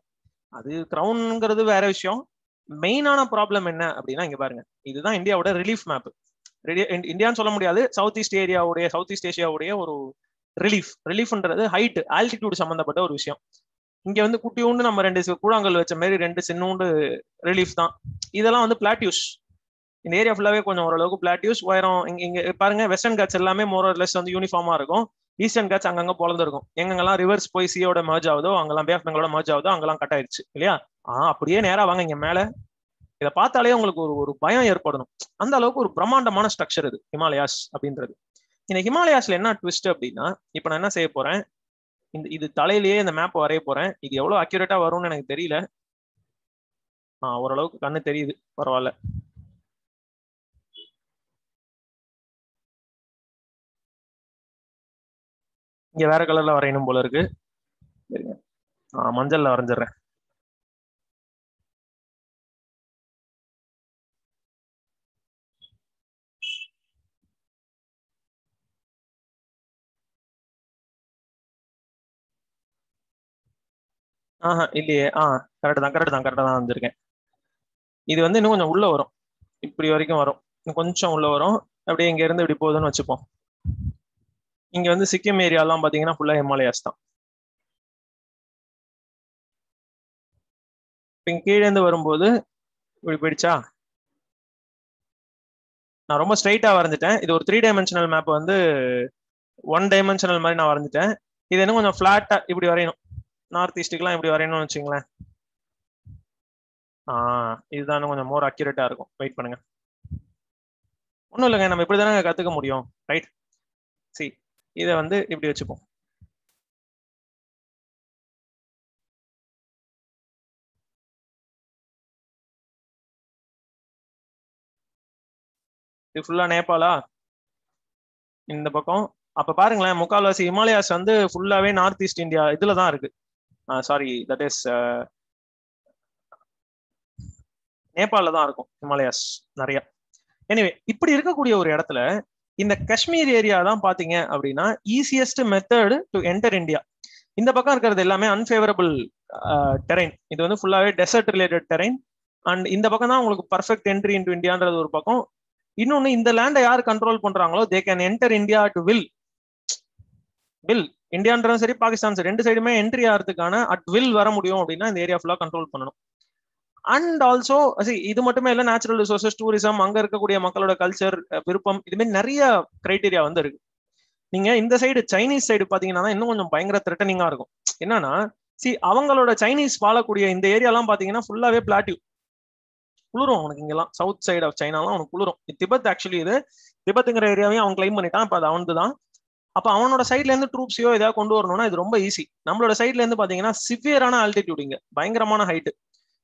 அது கிரவுன்ங்கிறது வேற விஷயம். மெயினான ப்ராப்ளம் என்ன அப்படின்னா, இங்க பாருங்க, இதுதான் இந்தியாவோட ரிலீஃப் மேப். இந்தியான்னு சொல்ல முடியாது, சவுத் ஈஸ்ட் ஏசியாவுடைய ஒரு ரிலீஃப்ன்றது ஹைட், ஆல்டிடியூட் சம்பந்தப்பட்ட ஒரு விஷயம். இங்க வந்து குட்டியூண்டு நம்ம 2 கூழாங்கல் வச்ச மாதிரி 2 சின்னூண்டு ரிலீஃப் தான். இதெல்லாம் வந்து பிளாட்யூஸ். இந்த ஏரியா ஃபுல்லாவே கொஞ்சம் ஓரளவுக்கு பிளாட்யூஸ் உயரம். இங்க பாருங்க, வெஸ்டர்ன் காட்ஸ் எல்லாமே மோரலெஸ் வந்து யூனிஃபார்மா இருக்கும். ஈஸ்டர்ன் காட்ஸ் அங்கங்க பொழந்திருக்கும். எங்கெல்லாம் ரிவர்ஸ் போய் சியோட மர்ஜ் ஆகுதோ, அங்கெல்லாம் பே ஆஃப் பெங்காலோட மர்ஜ் ஆகுதோ, அங்கெல்லாம் கட் ஆயிடுச்சு இல்லையா? அப்படியே நேரா வாங்க இங்க மேல. இதை பார்த்தாலே உங்களுக்கு ஒரு பயம் ஏற்படணும். அந்த அளவுக்கு ஒரு பிரம்மாண்டமான ஸ்ட்ரக்சர் இது ஹிமாலயாஸ் அப்படின்றது. இந்த ஹிமாலயாஸ்ல என்ன ட்விஸ்ட் அப்படின்னா, இப்ப நான் என்ன செய்ய போறேன், இது தலையிலேயே இந்த மேப் வரைய போறேன். இது எவ்வளவு அக்யூரேட்டா வரும்னு எனக்கு தெரியல. ஓரளவுக்கு கண்ணு தெரியுது, பரவாயில்ல. இங்க வேற கலர்ல வரையணும் போல இருக்கு. மஞ்சள்ல வரைஞ்சிடுறேன். இல்லையே. கரெக்டா தான் வந்திருக்கேன். இது வந்து இன்னும் கொஞ்சம் உள்ள வரும், இப்படி வரைக்கும் வரும், இன்னும் கொஞ்சம் உள்ள வரும். அப்படியே இங்க இருந்து இப்படி போகுதுன்னு வச்சுப்போம். இங்க வந்து சிக்கிம் ஏரியாலாம் பாத்தீங்கன்னா ஃபுல்லா ஹிமாலயாஸ் தான். இங்க கீழே இருந்து வரும்போது இப்படி போயிடுச்சா. நான் ரொம்ப ஸ்ட்ரைட்டா வரைஞ்சிட்டேன். இது ஒரு 3 டைமென்ஷனல் மேப் வந்து 1 டைமென்ஷனல் மாதிரி நான் வரைஞ்சிட்டேன். இது இன்னும் கொஞ்சம் ஃபிளாட்டா இப்படி வரையணும், நார்த் ஈஸ்ட்டுக்குலாம் இப்படி வரையணும்னு வச்சுங்களேன். இதுதான் கொஞ்சம் மோர் அக்யூரேட்டா இருக்கும். வெயிட் பண்ணுங்க. ஒன்றும் இல்லைங்க, நம்ம இப்படி தானே கத்துக்க முடியும், ரைட்? சி, இதை வந்து இப்படி வச்சுப்போம். இது ஃபுல்லா நேபாளா இந்த பக்கம். அப்ப பாருங்களேன், முக்கால்வாசி ஹிமாலயாஸ் வந்து ஃபுல்லாவே நார்த் ஈஸ்ட் இந்தியா இதுல தான் இருக்கு. சாரி, தட் இஸ் நேபாளில தான் இருக்கும் ஹிமாலயாஸ் நிறைய. எனிவே, இப்படி இருக்கக்கூடிய ஒரு இடத்துல இந்த காஷ்மீர் ஏரியா தான் பாத்தீங்க அப்படின்னா easiest method to enter India. இந்த பக்கம் இருக்கிறது எல்லாமே அன்ஃபேவரபிள் டெரைன். இது வந்து ஃபுல்லாவே டெசர்ட் ரிலேட்டட் டெரைன். அண்ட் இந்த பக்கம் தான் உங்களுக்கு பர்ஃபெக்ட் என்ட்ரி இன்டு இந்தியான்றது ஒரு பக்கம். இன்னொன்னு, இந்த லேண்டை யார் கண்ட்ரோல் பண்றாங்களோ they can enter India to will. இந்தியான்றதும் சரி பாகிஸ்தான் சரி, ரெண்டு சைடுமே என்ட்ரி ஆகிறதுக்கான அட் வில் வர முடியும் அப்படின்னா இந்த ஏரியா ஃபுல்லா கண்ட்ரோல் பண்ணணும். அண்ட் ஆல்சோ இது மட்டுமே இல்லை, நேச்சுரல் ரிசோர்சஸ், டூரிசம், அங்க இருக்கக்கூடிய மக்களோட கல்ச்சர், விருப்பம், இது மாதிரி நிறைய கிரைட்டீரியா வந்து இருக்கு. நீங்க இந்த சைடு சைனீஸ் சைடு பாத்தீங்கன்னா இன்னும் கொஞ்சம் பயங்கர த்ரெட்டனிங்கா இருக்கும். என்னன்னா, அவங்களோட சைனீஸ் வாழக்கூடிய இந்த ஏரியாலாம் பாத்தீங்கன்னா ஃபுல்லாவே பிளாட்டிவ். குளிரும் உனக்கு இங்கெல்லாம், சவுத் சைடு ஆஃப் சைனாலாம் உனக்கு குளிரும். திபெத் ஆக்சுவலி இது திபெத்துங்கிற ஏரியாவையும் அவன் கிளைம் பண்ணிட்டான். இப்போ அது அவனது தான். அப்ப அவனோட சைட்ல இருந்து ட்ரூப்ஸையோ ஏதாவது கொண்டு வரணும்னா இது ரொம்ப ஈஸி. நம்மளோட சைட்ல இருந்து பாத்தீங்கன்னா சிவியரான ஆல்டிடியூட், இங்க பயங்கரமான ஹைட்.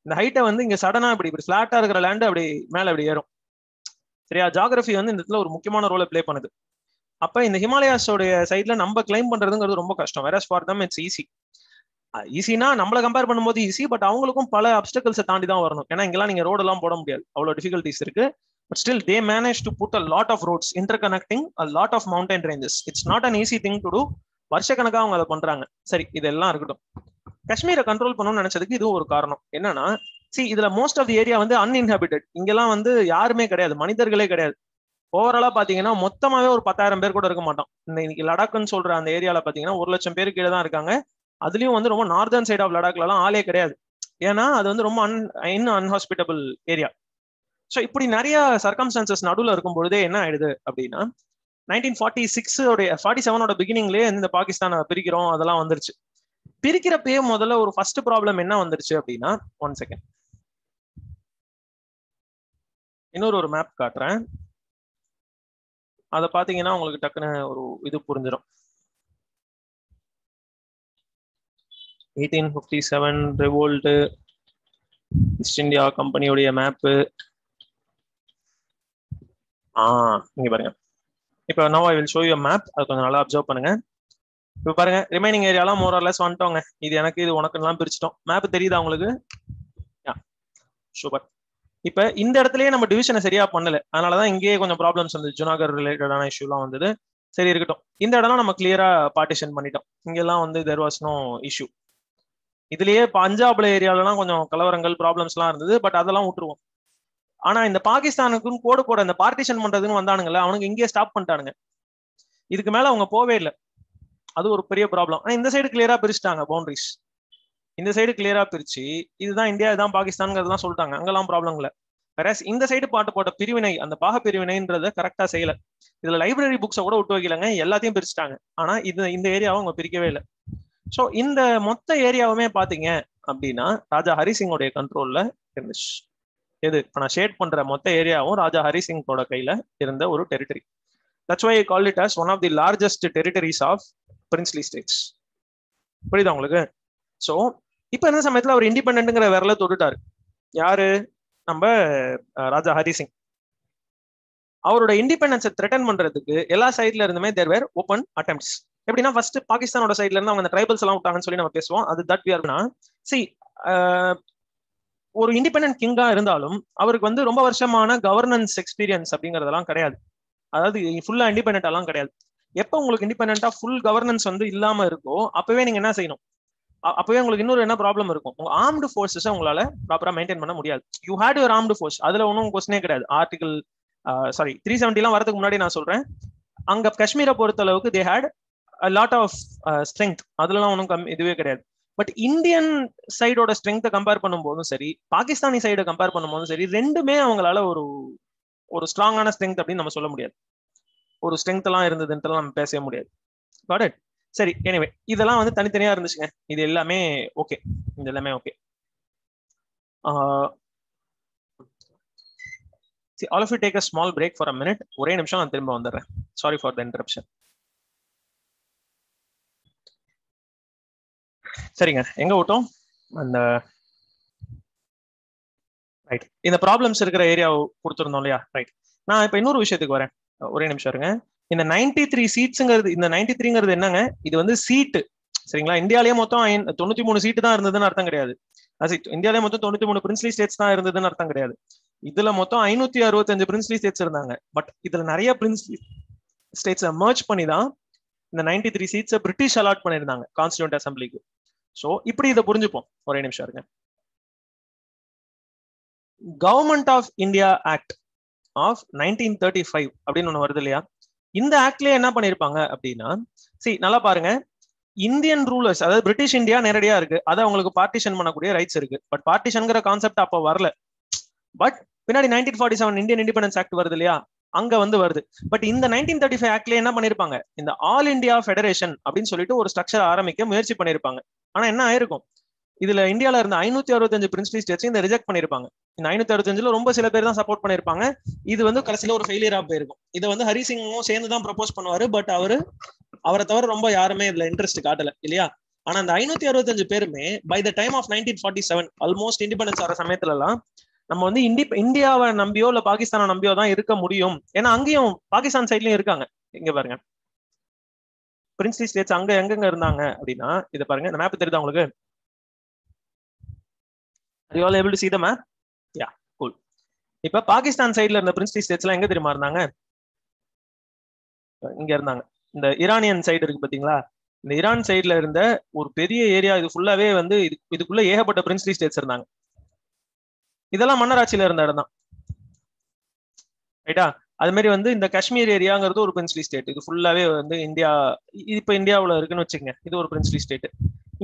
இந்த ஹைட்டை வந்து இங்க சடனா இப்படி ஃபிளாட்டா இருக்கிற லேண்ட் அப்படி மேல அப்படி ஏறும். சரியா? ஜியோகிராஃபி வந்து இந்த இடத்துல ஒரு முக்கியமான ரோலை பிளே பண்ணுது. அப்ப இந்த ஹிமாலயாஸோடைய சைட்ல நம்ம கிளைம் பண்றதுங்கிறது ரொம்ப கஷ்டம். வேற ஃபார் தம் இட்ஸ் ஈஸி. ஈஸினா நம்மளை கம்பேர் பண்ணும்போது ஈஸி, பட் அவங்களுக்கும் பல அப்டக்கல்ஸை தாண்டி தான் வரணும். ஏன்னா இங்கெல்லாம் நீங்க ரோடு எல்லாம் போட முடியாது, அவ்வளவு டிஃபிகல்டிஸ் இருக்கு. But still they managed to put a lot of roads interconnecting a lot of mountain ranges. It's not an easy thing to do. வருஷக்கணக்கா அவங்க அதை பண்றாங்க. சரி, இதெல்லாம் இருக்கட்டும். காஷ்மீரை கண்ட்ரோல் பண்ணணும்னு நினைச்சதுக்கு இது ஒரு காரணம். என்னன்னா, இதுல மோஸ்ட் ஆஃப் தி ஏரியா வந்து அன்இன்ஹாபிட்டட். இங்கெல்லாம் வந்து யாருமே கிடையாது, மனிதர்களே கிடையாது. ஓவராலா பாத்தீங்கன்னா மொத்தமாவே ஒரு 10,000 பேர் கூட இருக்க மாட்டோம். இன்னைக்கு லடாக்னு சொல்ற அந்த ஏரியால பாத்தீங்கன்னா 1,00,000 பேருக்கு கீழே தான் இருக்காங்க. அதுலயும் வந்து ரொம்ப நார்தர்ன் சைட் ஆஃப் லடாக்ல எல்லாம் ஆளே கிடையாது. ஏன்னா அது வந்து ரொம்ப அன்ஹாஸ்பிட்டபிள் ஏரியா. ஸோ இப்படி நிறைய சர்க்கம்ஸ்டான்சஸ் நடுவில் இருக்கும் பொழுதே என்ன ஆயிடுது அப்படின்னா, 1947 பிகினிங்லேயே இந்த பாகிஸ்தானை பிரிக்கிறோம் அதெல்லாம் வந்துருச்சு. பிரிக்கிறப்பயே முதல்ல ஒரு ஃபர்ஸ்ட் ப்ராப்ளம் என்ன வந்துருச்சு அப்படின்னா, 1 செகண்ட், இன்னொரு மேப் காட்டுறேன். அதை பார்த்தீங்கன்னா உங்களுக்கு டக்குன்னு ஒரு இது புரிஞ்சிடும். 1857 ரிவோல்ட், ஈஸ்ட் இந்தியா கம்பெனியோடைய மேப்பு. இங்க பாருங்க. இப்போ now I will show you map. அது கொஞ்சம் நல்லா அப்சர்வ் பண்ணுங்க. இப்போ பாருங்க, ரிமைனிங் ஏரியாலாம் மோர் ஆர் லெஸ் வந்துட்டோங்க. இது எனக்கு இது உனக்கு எல்லாம் பிரிச்சிட்டோம். மேப் தெரியுதா உங்களுக்கு? சூப்பர். இப்ப இந்த இடத்துலயே நம்ம டிவிஷனை சரியா பண்ணல, அதனாலதான் இங்கேயே கொஞ்சம் ப்ராப்ளம்ஸ் வந்து ஜுனாகர் ரிலேட்டடான இஷ்யூலாம் வந்தது. சரி இருக்கட்டும், இந்த இடம்லாம் நம்ம கிளியரா பார்ட்டிஷன் பண்ணிட்டோம். இங்கெல்லாம் வந்து தெர் வாஸ் நோ இஷ்யூ. இதுலயே பஞ்சாப்ல ஏரியாலலாம் கொஞ்சம் கலவரங்கள் ப்ராப்ளம்ஸ் எல்லாம் இருந்தது, பட் அதெல்லாம் விட்டுருவோம். ஆனா இந்த பாகிஸ்தானுக்குன்னு கோடு போட இந்த பார்ட்டிஷன் பண்றதுன்னு வந்தானுங்கல்ல, அவனுக்கு இங்கேயே ஸ்டாப் பண்ணிட்டானுங்க. இதுக்கு மேல அவங்க போவே இல்லை. அது ஒரு பெரிய ப்ராப்ளம். ஆனா இந்த சைடு கிளியரா பிரிச்சுட்டாங்க பவுண்டரிஸ். இந்த சைடு கிளியரா பிரிச்சு இதுதான் இந்தியா இதுதான் பாகிஸ்தான் சொல்லிட்டாங்க. அங்கெல்லாம் ப்ராப்ளம் இல்லை. வேற இந்த சைடு பாட்டு போட்ட பிரிவினை, அந்த பாக பிரிவினைன்றத கரெக்டா செய்யல. இதுல லைப்ரரி புக்ஸை கூட விட்டு வைக்கலங்க, எல்லாத்தையும் பிரிச்சுட்டாங்க. ஆனா இந்த ஏரியாவை அவங்க பிரிக்கவே இல்லை. ஸோ இந்த மொத்த ஏரியாவுமே பாத்தீங்க அப்படின்னா ராஜா ஹரிசிங்கோடைய கண்ட்ரோல்ல இருந்துச்சு. எது இப்ப நான் ஷேட் பண்ற மொத்த ஏரியாவும் ராஜா ஹரிசிங்கோட கையில இருந்த ஒரு territory. That's why I call it as one of the largest territories of princely states. புரியுதா உங்களுக்கு? சோ இப்ப இந்த சமயத்துல அவர் இண்டிபெண்டன்ட்ங்கிற விரல தொட்டுட்டாரு. யாரு? நம்ம ராஜா ஹரிசிங். அவரோட இண்டிபெண்டன்ஸை த்ரெட்டன் பண்றதுக்கு எல்லா சைட்ல இருந்துமே தேர் வேர் ஓப்பன் அட்டெம்ப்ட்ஸ். எப்படின்னா ஃபர்ஸ்ட் பாகிஸ்தானோட சைட்ல இருந்து அவங்க அந்த ட்ரைபல்ஸ் எல்லாம் விட்டாங்கன்னு சொல்லி நம்ம பேசுவோம். அது தட் வி ஆர்னா சி ஒரு இண்டிபெண்டன்ட் கிங்கா இருந்தாலும் அவருக்கு வந்து ரொம்ப வருஷமான கவர்னன்ஸ் எக்ஸ்பீரியன்ஸ் அப்படிங்கறதெல்லாம் கிடையாது. அதாவது ஃபுல்லா இண்டிபெண்டன்ட் எல்லாம் கிடையாது. எப்போ உங்களுக்கு இண்டிபெண்டா ஃபுல் கவர்னன்ஸ் வந்து இல்லாம இருக்கோ அப்பவே நீங்க என்ன செய்யணும்? அப்பவே உங்களுக்கு இன்னொரு என்ன ப்ராப்ளம் இருக்கும்? உங்க ஆர்ம்டு ஃபோர்ஸஸ் உங்களால ப்ராப்பரா மெயின்டைன் பண்ண முடியாது. You had your armed force, அதுல ஒன்றும் கொஸ்டினே கிடையாது. ஆர்டிகல் 370 எல்லாம் வரதுக்கு முன்னாடி நான் சொல்றேன், அங்க காஷ்மீரை பொறுத்த அளவுக்கு they had lot of strength, அதுலலாம் ஒன்றும் இதுவே கிடையாது. பட் இந்தியன் சைடோட ஸ்ட்ரென்த்தை கம்பேர் பண்ணும்போதும் சரி, பாகிஸ்தானி சைடை கம்பேர் பண்ணும்போதும் சரி, ரெண்டுமே அவங்களால ஒரு ஸ்ட்ராங்கான ஸ்ட்ரென்த் அப்படின்னு நம்ம சொல்ல முடியாது. ஒரு ஸ்ட்ரென்த் எல்லாம் இருந்ததுன்ட்டு நம்ம பேசவே முடியாது. Got it. சரி, எனிவே இதெல்லாம் வந்து தனித்தனியா இருந்துச்சுங்க. இது எல்லாமே ஓகே, இது எல்லாமே okay. All of you take a small break for a minute. ஒரே நிமிஷம் நான் திரும்ப வந்துடுறேன். Sorry for the interruption. சரிங்க, எங்க விட்டோம்? அந்த ரைட், இந்த ப்ராப்ளம்ஸ் இருக்கிற ஏரியா கொடுத்துருந்தோம் இல்லையா? ரைட், நான் இப்ப இன்னொரு விஷயத்துக்கு வரேன். ஒரே நிமிஷம் இருங்க. இந்த 93 சீட்ஸுங்கிறது, இந்த 93ங்கிறது என்னங்க? இது வந்து சீட்டு, சரிங்களா? இந்தியாலேயே மொத்தம் 93 சீட்டு தான் இருந்ததுன்னு அர்த்தம் கிடையாது. இந்தியாவிலே மொத்தம் 93 பிரின்ஸ்லி ஸ்டேட்ஸ் தான் இருந்ததுன்னு அர்த்தம் கிடையாது. இதுல மொத்தம் 565 பிரின்ஸ்லி ஸ்டேட்ஸ் இருந்தாங்க. பட் இதுல நிறைய பிரின்ஸ்லி ஸ்டேட்ஸ் மர்ஜ் பண்ணி தான் இந்த 93 சீட்ஸை பிரிட்டிஷ் அலாட் பண்ணியிருந்தாங்க கான்ஸ்டிடியூண்ட் அசம்பிளிக்கு. ஸோ இப்படி இதை புரிஞ்சுப்போம். ஒரே நிமிஷம் இருங்க. Government of India act of 1935 அப்படின்னு ஒண்ணு வருது இல்லையா? இந்த ஆக்ட்லயே என்ன பண்ணிருப்பாங்க அப்படின்னா, நல்லா பாருங்க, இந்தியன் ரூலர்ஸ், அதாவது பிரிட்டிஷ் இந்தியா நேரடியா இருக்கு, அதை அவங்களுக்கு பார்ட்டிஷன் பண்ணக்கூடிய ரைட்ஸ் இருக்கு. பட் பார்ட்டிஷன்ங்கிற கான்செப்ட் அப்ப வரல. பட் பின்னாடி 1947 இந்தியன் இண்டிபெண்டன்ஸ் ஆக்ட் வருது இல்லையா, அங்க வந்து வருது. பட் இந்த 1935 ஆக்ட்ல என்ன பண்ணிருப்பாங்க, இந்த ஆல் இந்தியா ஃபெடரேஷன் அப்படின்னு சொல்லிட்டு ஒரு ஸ்ட்ரக்சர் ஆரம்பிக்க முயற்சி பண்ணிருப்பாங்க. ஆனா என்ன ஆயிருக்கும், இதுல இந்தியால இருந்த 565 பிரின்ஸ்லி ஸ்டேட்ஸ் இந்த ரிஜெக்ட் பண்ணிருப்பாங்க. இந்த 565ல ரொம்ப சில பேர் தான் சப்போர்ட் பண்ணிருப்பாங்க. இது வந்து கடைசியில ஒரு ஃபெயிலியரா போயிருக்கும். இதை வந்து ஹரிசிங்கும் சேர்ந்து தான் ப்ரப்போஸ் பண்ணுவாரு. பட் அவரை தவிர ரொம்ப யாருமே இதுல இன்ட்ரெஸ்ட் காட்டல இல்லையா? ஆனா அந்த 565 பேருமே by the time of 1947 almost independence ஆகிற சமயத்துல எல்லாம் நம்ம வந்து இந்தியாவை நம்பியோ இல்ல பாகிஸ்தானை நம்பியோ தான் இருக்க முடியும். ஏன்னா அங்கேயும் பாகிஸ்தான் சைட்லயும் இருக்காங்க. இங்க பாருங்க, பிரின்ஸ்லி ஸ்டேட்ஸ் அங்க எங்கெங்க இருந்தாங்க அப்படின்னா, இதை பாருங்க, இந்த மேப் தெரியுதா உங்களுக்கு? Are you all able to see the map? Yeah, cool. இப்ப பாகிஸ்தான் சைடுல இருந்த பிரின்ஸ்லி ஸ்டேட்ஸ் எல்லாம் எங்க தெரியுமா இருந்தாங்க? இங்க இருந்தாங்க. இந்த ஈரானியன் சைடு இருக்கு பாத்தீங்களா, இந்த ஈரான் சைடுல இருந்த ஒரு பெரிய ஏரியா, இது ஃபுல்லாவே வந்து இதுக்குள்ள ஏகப்பட்ட பிரின்ஸ்லி ஸ்டேட்ஸ் இருந்தாங்க. இதெல்லாம் மன்னராட்சியில இருந்த இடம் தான், ரைட்டா? அது மாதிரி வந்து இந்த காஷ்மீர் ஏரியாங்கிறது ஒரு பிரின்ஸ்லி ஸ்டேட். இது ஃபுல்லாவே வந்து இந்தியா, இப்ப இந்தியாவுல இருக்குன்னு வச்சுக்கோங்க, இது ஒரு பிரின்ஸ்லி ஸ்டேட்.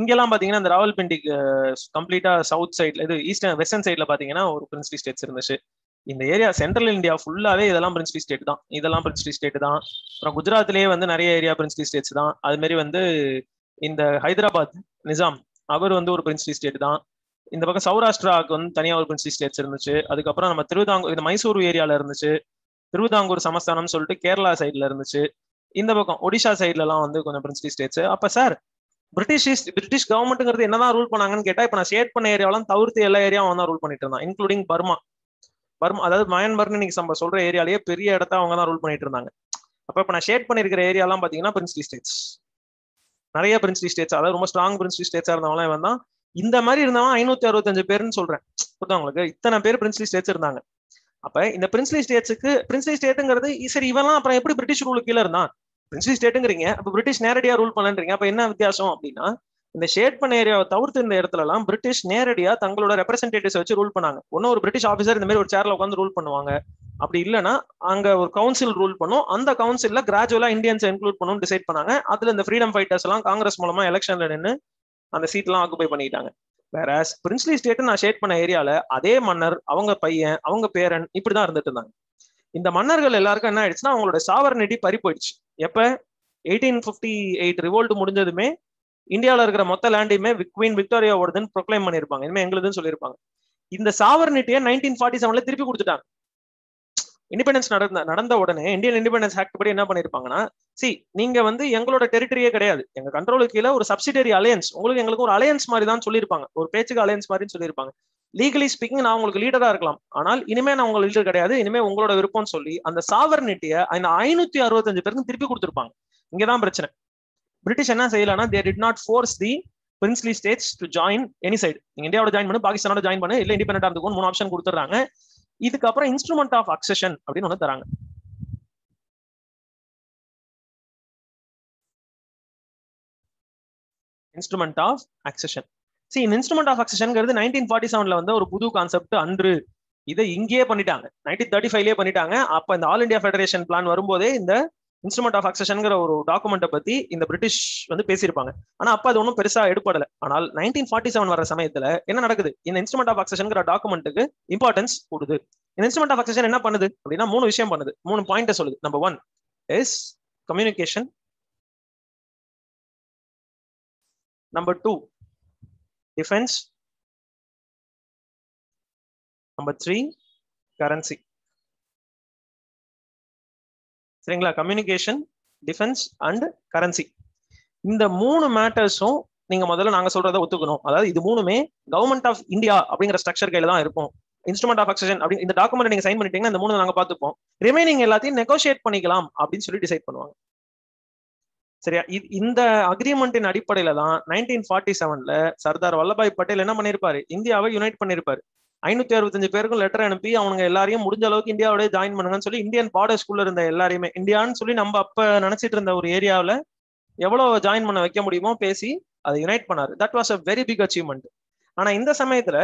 இங்கெல்லாம் பாத்தீங்கன்னா இந்த ராவல்பிண்டிக்கு கம்ப்ளீட்டா சவுத் சைட்ல, இது ஈஸ்டர்ன் வெஸ்டர்ன் சைட்ல பாத்தீங்கன்னா ஒரு பிரின்ஸ்லி ஸ்டேட்ஸ் இருந்துச்சு. இந்த ஏரியா சென்ட்ரல் இந்தியா ஃபுல்லாவே இதெல்லாம் பிரின்ஸ்லி ஸ்டேட் தான், இதெல்லாம் பிரின்ஸ்லி ஸ்டேட் தான். அப்புறம் குஜராத்லயே வந்து நிறைய ஏரியா பிரின்ஸ்லி ஸ்டேட்ஸ் தான். அது மாதிரி வந்து இந்த ஹைதராபாத் நிசாம், அவர் வந்து ஒரு பிரின்ஸ்லி ஸ்டேட் தான். இந்த பக்கம் சௌராஷ்டிராவுக்கு வந்து தனியா ஒரு பிரின்ஸ்லி ஸ்டேட்ஸ் இருந்துச்சு. அதுக்கப்புறம் நம்ம திருவிதாங்கூர், இந்த மைசூர் ஏரியால இருந்துச்சு. திருவிதாங்கூர் சமஸ்தானம் சொல்லிட்டு கேரளா சைட்ல இருந்துச்சு. இந்த பக்கம் ஒடிஷா சைட்ல எல்லாம் வந்து கொஞ்சம் பிரின்ஸ்லி ஸ்டேட்ஸ். அப்ப சார், பிரிட்டிஷ் கவர்மெண்ட்ங்கிறது என்னதான் ரூல் பண்ணாங்கன்னு கேட்டா, இப்ப நான் ஷேட் பண்ண ஏரியாவெல்லாம் தவிர்த்து எல்லா ஏரியாவும் தான் ரூல் பண்ணிட்டு இருந்தான், இன்க்ளூடிங் பர்மா. அதாவது மயன்மர்னு நீங்க நம்ம சொல்ற ஏரியாலேயே பெரிய இடத்த அவங்க தான் ரூல் பண்ணிட்டு இருந்தாங்க. அப்ப இப்ப நான் ஷேட் பண்ணிருக்கிற ஏரியாலாம் பாத்தீங்கன்னா பிரின்ஸ்லி ஸ்டேட்ஸ், நிறைய பிரின்ஸ்லி ஸ்டேட்ஸ், அதாவது ரொம்ப ஸ்ட்ராங் பிரின்ஸ்லி ஸ்டேட்ஸா இருந்தவங்களாம் இவன் தான். இந்த மாதிரி இருந்தவன் 565 பேருன்னு சொல்றேன். புரியுதா உங்களுக்கு? இத்தனை பேர் பிரின்ஸ்லி ஸ்டேட்ஸ் இருந்தாங்க. அப்ப இந்த பிரின்ஸ்லி ஸ்டேட்ஸுக்கு, பிரின்ஸ்லி ஸ்டேட்டுங்கிறது சரி, இவெல்லாம் அப்புறம் எப்படி பிரிட்டிஷ் ரூலுக்கு கீழே இருந்தான்? பிரின்ஸ்லி ஸ்டேட்டுங்கிறீங்க, அப்ப பிரிட்டிஷ் நேரடியா ரூல் பண்ணன்றீங்க. அப்ப என்ன வித்தியாசம் அப்படின்னா, இந்த ஷேட் பண்ண ஏரியாவை தவிர்த்து இந்த இடத்துல எல்லாம் பிரிட்டிஷ் நேரடியா தங்களோட ரெப்ரசன்டேட்டிவ்ஸ் வச்சு ரூல் பண்ணாங்க. ஒன்னும் ஒரு பிரிட்டிஷ் ஆஃபீஸர் இந்த மாதிரி ஒரு சேர்ல உட்காந்து ரூல் பண்ணுவாங்க. அப்படி இல்லைன்னா அங்க ஒரு கவுன்சில் ரூல் பண்ணும். அந்த கவுன்சில்ல கிராஜுவலா இந்தியன்ஸ் இன்க்ளூட் பண்ணணும் டிசைட் பண்ணாங்க. அதுல இந்த ஃப்ரீடம் ஃபைட்டர்ஸ் எல்லாம் காங்கிரஸ் மூலமா எலெக்ஷன்ல நின்று அந்த சீட் எல்லாம் ஆக்குபை பண்ணிட்டாங்க. வேற பிரின்ஸ்லி ஸ்டேட் நான் ஷேட் பண்ண ஏரியால அதே மன்னர், அவங்க பையன், அவங்க பேரன் இப்படிதான் இருந்துட்டு இருந்தாங்க. இந்த மன்னர்கள் எல்லாருக்கும் என்ன ஆயிடுச்சுன்னா, அவங்களோட சாவர்னிட்டி பறி போயிடுச்சு. எப்ப 1858 ரிவோல்ட் முடிஞ்சதுமே இந்தியாவில இருக்கிற மொத்த லேண்டையுமே குவீன் விக்டோரியாவோடதுன்னு ப்ரொக்ளைம் பண்ணிருப்பாங்க, இனிமே எங்களுதுன்னு சொல்லியிருப்பாங்க. இந்த சாவர்னிட்டியை 1947 திருப்பி கொடுத்துட்டாங்க. இண்டிபெண்டன்ஸ் நடந்த உடனே இந்தியன் இண்டிபெண்டன்ஸ் ஆக்ட் படி என்ன பண்ணிருப்பாங்கன்னா, நீங்க வந்து எங்களோட டெரிட்டரியே கிடையாது, எங்க கண்ட்ரோலுக்கு கீழே ஒரு சப்சிடரி அலையன்ஸ், உங்களுக்கு எங்களுக்கு ஒரு அலையன்ஸ் மாதிரி தான் சொல்லியிருப்பாங்க, ஒரு பேச்சுக்கு அலையன்ஸ் மாதிரி சொல்லியிருப்பாங்க. லீகலி ஸ்பீக்கிங் நான் உங்களுக்கு லீடரா இருக்கலாம், ஆனால் இனிமே நான் உங்களுக்கு லீடர் கிடையாது, இனிமே உங்களோட விருப்பம்னு சொல்லி அந்த சாவர்னிட்டியை அந்த 565 பேருக்கு திருப்பி கொடுத்துருப்பாங்க. இங்கதான் பிரச்சனை. பிரிட்டிஷ் என்ன செய்யலன்னா, they did not force the princely states to join any side. நீங்க இந்தியாவோட ஜாயின் பண்ணு, பாகிஸ்தானோட ஜாயின் பண்ணு, இல்ல இண்டிபெண்டா இருந்துக்கும் 3 ஆப்ஷன் கொடுத்துறாங்க. இதுக்கப்புறம் இன்ஸ்ட்ருமெண்ட் ஆஃப் அக்செஷன் அப்படின்னு ஒண்ணு தராங்க. Instrument of accession. இந்த இன்ஸ்ட்ருமெண்ட் ஆஃப் அக்செஷன்ங்கிறது 1947 வந்து ஒரு புது கான்செப்ட் அன்று. இதை இங்கேயே பண்ணிட்டாங்க, 1935லயே பண்ணிட்டாங்க. அப்ப இந்த ஆல் இந்தியா ஃபெடரேஷன் பிளான் வரும்போதே இந்த இன்ஸ்ட்ருமெண்ட் ஆஃப் அக்செஷன்ங்கிற ஒரு டாக்குமெண்ட்டை பத்தி இந்த பிரிட்டிஷ் வந்து பேசியிருப்பாங்க. ஆனா அப்ப அது ஒன்றும் பெருசா எடுப்படல. ஆனால் 1947 வர சமயத்துல என்ன நடக்குது, இந்த இன்ஸ்ட்ருமெண்ட் ஆஃப் அக்செஷன்ங்கிற டாக்குமெண்ட்டுக்கு இம்பார்ட்டன்ஸ் கொடுது. இந்த இன்ஸ்ட்ருமெண்ட் ஆஃப் அக்செஷன் என்ன பண்ணுது அப்படின்னா 3 விஷயம் பண்ணுது, 3 பாயிண்ட் சொல்லுது. Number 1 is communication. Number 2 defence. Number 3 currency. சரிங்களா? Communication, defence and currency. இந்த 3 மேட்டர்ஸும் நீங்க முதல்ல நாங்க சொல்றதை ஒத்துக்கணும். அதாவது இது 3மே கவர்மெண்ட் ஆஃப் இந்தியா அப்படிங்கிற ஸ்ட்ரக்சர் கையில தான் இருக்கும். இன்ஸ்ட்ருமெண்ட் ஆஃப் அக்செஷன் அப்படி இந்த டாக்குமெண்ட் நீங்க சைன் பண்ணிட்டீங்கன்னா இந்த 3 நாங்க பார்த்துப்போம், ரிமைனிங் எல்லாத்தையும் நெகோஷியேட் பண்ணிக்கலாம் அப்படின்னு சொல்லி டிசைட் பண்ணுவாங்க. சரியா? இந்த அக்ரிமெண்டின் அடிப்படையில தான் 1947ல சர்தார் வல்லபாய் பட்டேல் என்ன பண்ணிருப்பாரு, இந்தியாவை யுனைட் பண்ணிருப்பாரு. 565 பேருக்கும் லெட்டர் அனுப்பி அவங்க எல்லாரையும் முடிஞ்ச அளவுக்கு இந்தியாவோட ஜாயின் பண்ணுங்கன்னு சொல்லி இந்தியன் பார்டர் ஸ்கூல்ல இருந்த எல்லாரையுமே, இந்தியான்னு சொல்லி நம்ம அப்ப நினைச்சிட்டு இருந்த ஒரு ஏரியாவில எவ்வளவு ஜாயின் பண்ண வைக்க முடியுமோ பேசி அதை யுனைட் பண்ணாரு. That was a very big achievement. ஆனா இந்த சமயத்துல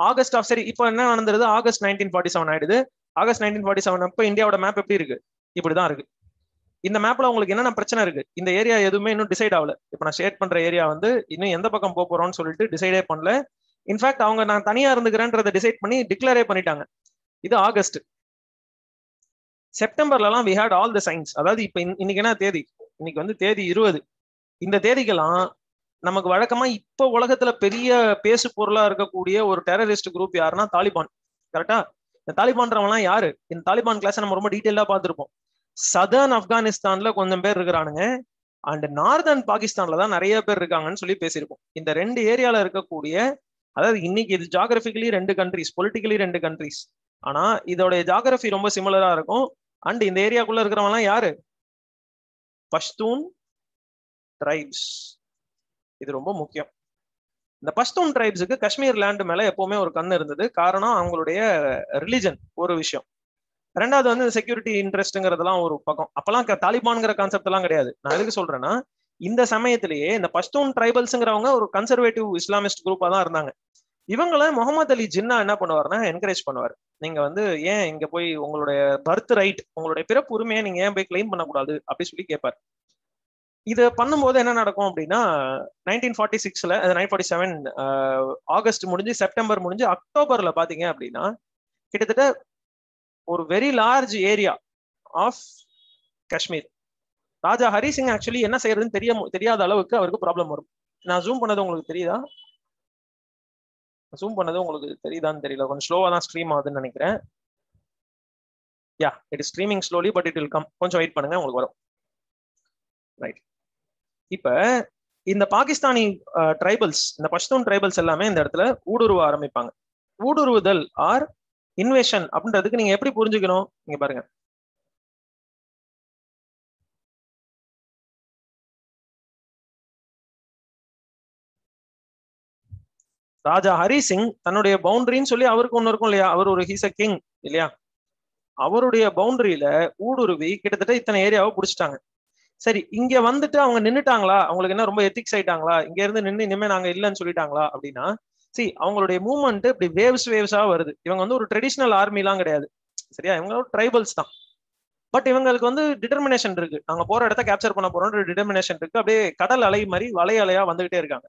ஆகஸ்ட் ஆஃப் சரி இப்போ என்ன நடந்தது, ஆகஸ்ட் 1947 ஆயிடுது. ஆகஸ்ட் 1947 அப்ப இந்தியாவோட மேப் எப்படி இருக்கு, இப்படிதான் இருக்கு. இந்த மேப்ல உங்களுக்கு என்னென்ன பிரச்சனை இருக்கு, இந்த ஏரியா எதுவுமே இன்னும் டிசைட் ஆகல. இப்ப நான் ஷேர் பண்ற ஏரியா வந்து இன்னும் எந்த பக்கம் போறோம்னு சொல்லிட்டு டிசைடே பண்ணல. இன்ஃபேக்ட் அவங்க நான் தனியா இருந்துக்கிறேன்றதை டிசைட் பண்ணி டிக்ளேரே பண்ணிட்டாங்க. இது August. செப்டம்பர்லாம் we had all the signs. அதாவது இப்ப இன்னைக்கு என்ன தேதி, இன்னைக்கு வந்து தேதி 20. இந்த தேதிக்கெல்லாம் நமக்கு வழக்கமா இப்ப உலகத்துல பெரிய பேசு பொருளா இருக்கக்கூடிய ஒரு டெரரிஸ்ட் குரூப் யாருன்னா தாலிபான். கரெக்டா? இந்த தாலிபான்றவங்கலாம் யாரு, இந்த தாலிபான் கிளாஸ் நம்ம ரொம்ப டீட்டெயிலா பார்த்திருப்போம். சதர்ன் ஆப்கானிஸ்தான்ல கொஞ்சம் பேர் இருக்கிறானுங்க, அண்ட் நார்தர்ன் பாகிஸ்தான்ல தான் நிறைய பேர் இருக்காங்கன்னு சொல்லி பேசியிருப்போம். இந்த 2 ஏரியால இருக்கக்கூடிய, அதாவது இன்னைக்கு இது ஜாகிரபிக்கலி 2 கண்ட்ரிஸ், பொலிட்டிக்கலி 2 கண்ட்ரிஸ், ஆனா இதோட ஜாகிரபி ரொம்ப சிமிலரா இருக்கும். அண்ட் இந்த ஏரியாக்குள்ள இருக்கிறவங்க எல்லாம் யாரு, பஷ்தூன் ட்ரைப்ஸ். இது ரொம்ப முக்கியம். இந்த பஷ்தூன் ட்ரைப்ஸுக்கு காஷ்மீர் லேண்ட் மேல எப்பவுமே ஒரு கண்ணு இருந்தது. காரணம் அவங்களுடைய ரிலிஜன் ஒரு விஷயம். 2வது வந்து செக்யூரிட்டி இன்ட்ரெஸ்ட்ங்கிறதுலாம் ஒரு பக்கம். அப்பெல்லாம் தாலிபான்ங்கிற கான்செப்ட் எல்லாம் கிடையாது. நான் எதுக்கு சொல்றேன்னா, இந்த சமயத்திலேயே இந்த பஷ்தூன் ட்ரைபல்ஸ்ங்கிறவங்க ஒரு கன்சர்வேட்டிவ் இஸ்லாமிஸ்ட் குரூப்பா தான் இருந்தாங்க. இவங்கள முகமது அலி ஜின்னா என்ன பண்ணுவாருன்னா என்கரேஜ் பண்ணுவார். நீங்க வந்து ஏன் இங்க போய் உங்களுடைய பர்த் ரைட், உங்களுடைய பிறப்பு உரிமையை நீங்க ஏன் போய் கிளைம் பண்ணக்கூடாது அப்படி சொல்லி கேட்பார். இது பண்ணும்போது என்ன நடக்கும் அப்படின்னா 1946ல 1947 ஆகஸ்ட் முடிஞ்சு செப்டம்பர் முடிஞ்சு அக்டோபர்ல பாத்தீங்க அப்படின்னா கிட்டத்தட்ட ஒரு very large area of Kashmir, Raja Hari Singh actually என்ன செய்யறதுன்னு தெரியாத அளவுக்கு அவருக்கு ப்ராப்ளம் வரும். நான் ஜூம் பண்ணது உங்களுக்கு தெரியுதா, ஜூம் பண்ணது உங்களுக்கு தெரியுதான்னு தெரியல, கொஞ்சம் ஸ்லோவா தான் ஸ்ட்ரீம் ஆகுதுன்னு நினைக்கிறேன். Yeah, it is streaming slowly but it will come. கொஞ்சம் வெயிட் பண்ணுங்க, உங்களுக்கு வரும். ரைட். இப்ப இந்த பாகிஸ்தானி ட்ரைபல்ஸ், இந்த பஷ்தூன் ட்ரைபல்ஸ் எல்லாமே இந்த இடத்துல ஊடுருவ ஆரம்பிப்பாங்க. ஊடுருவுதல் ஆர் இன்வேஷன் அப்படின்றதுக்கு நீங்க எப்படி புரிஞ்சுக்கணும், நீங்க பாருங்க. ராஜா ஹரி சிங் தன்னுடைய பவுண்டரின்னு சொல்லி அவருக்கு ஒண்ணு இருக்கும் இல்லையா, அவர் ஒரு ஹீஸ் அ கிங் இல்லையா, அவருடைய பவுண்டரியில ஊடுருவி கிட்டத்தட்ட இத்தனை ஏரியாவை புடிச்சிட்டாங்க. சரி, இங்க வந்துட்டு அவங்க நின்னுட்டாங்களா, அவங்களுக்கு என்ன ரொம்ப எத்திக்ஸ் ஆயிட்டாங்களா, இங்க இருந்து நின்று இனிமே நாங்க இல்லைன்னு சொல்லிட்டாங்களா அப்படின்னா, அவங்களுடைய மூவ்மெண்ட் இப்படி வேவ்ஸா வருது. இவங்க வந்து ஒரு ட்ரெடிஷனல் ஆர்மி எல்லாம் கிடையாது, சரியா, இவங்க ட்ரைபல்ஸ் தான். பட் இவங்களுக்கு வந்து டிட்டர்மினேஷன் இருக்கு, நாங்க போற இடத்த கேப்சர் பண்ண போறோம்ன்ற டிட்டர்மினேஷன் இருக்கு. அப்படியே கடல் அலை மாதிரி வலை அலையா வந்துகிட்டே இருக்காங்க.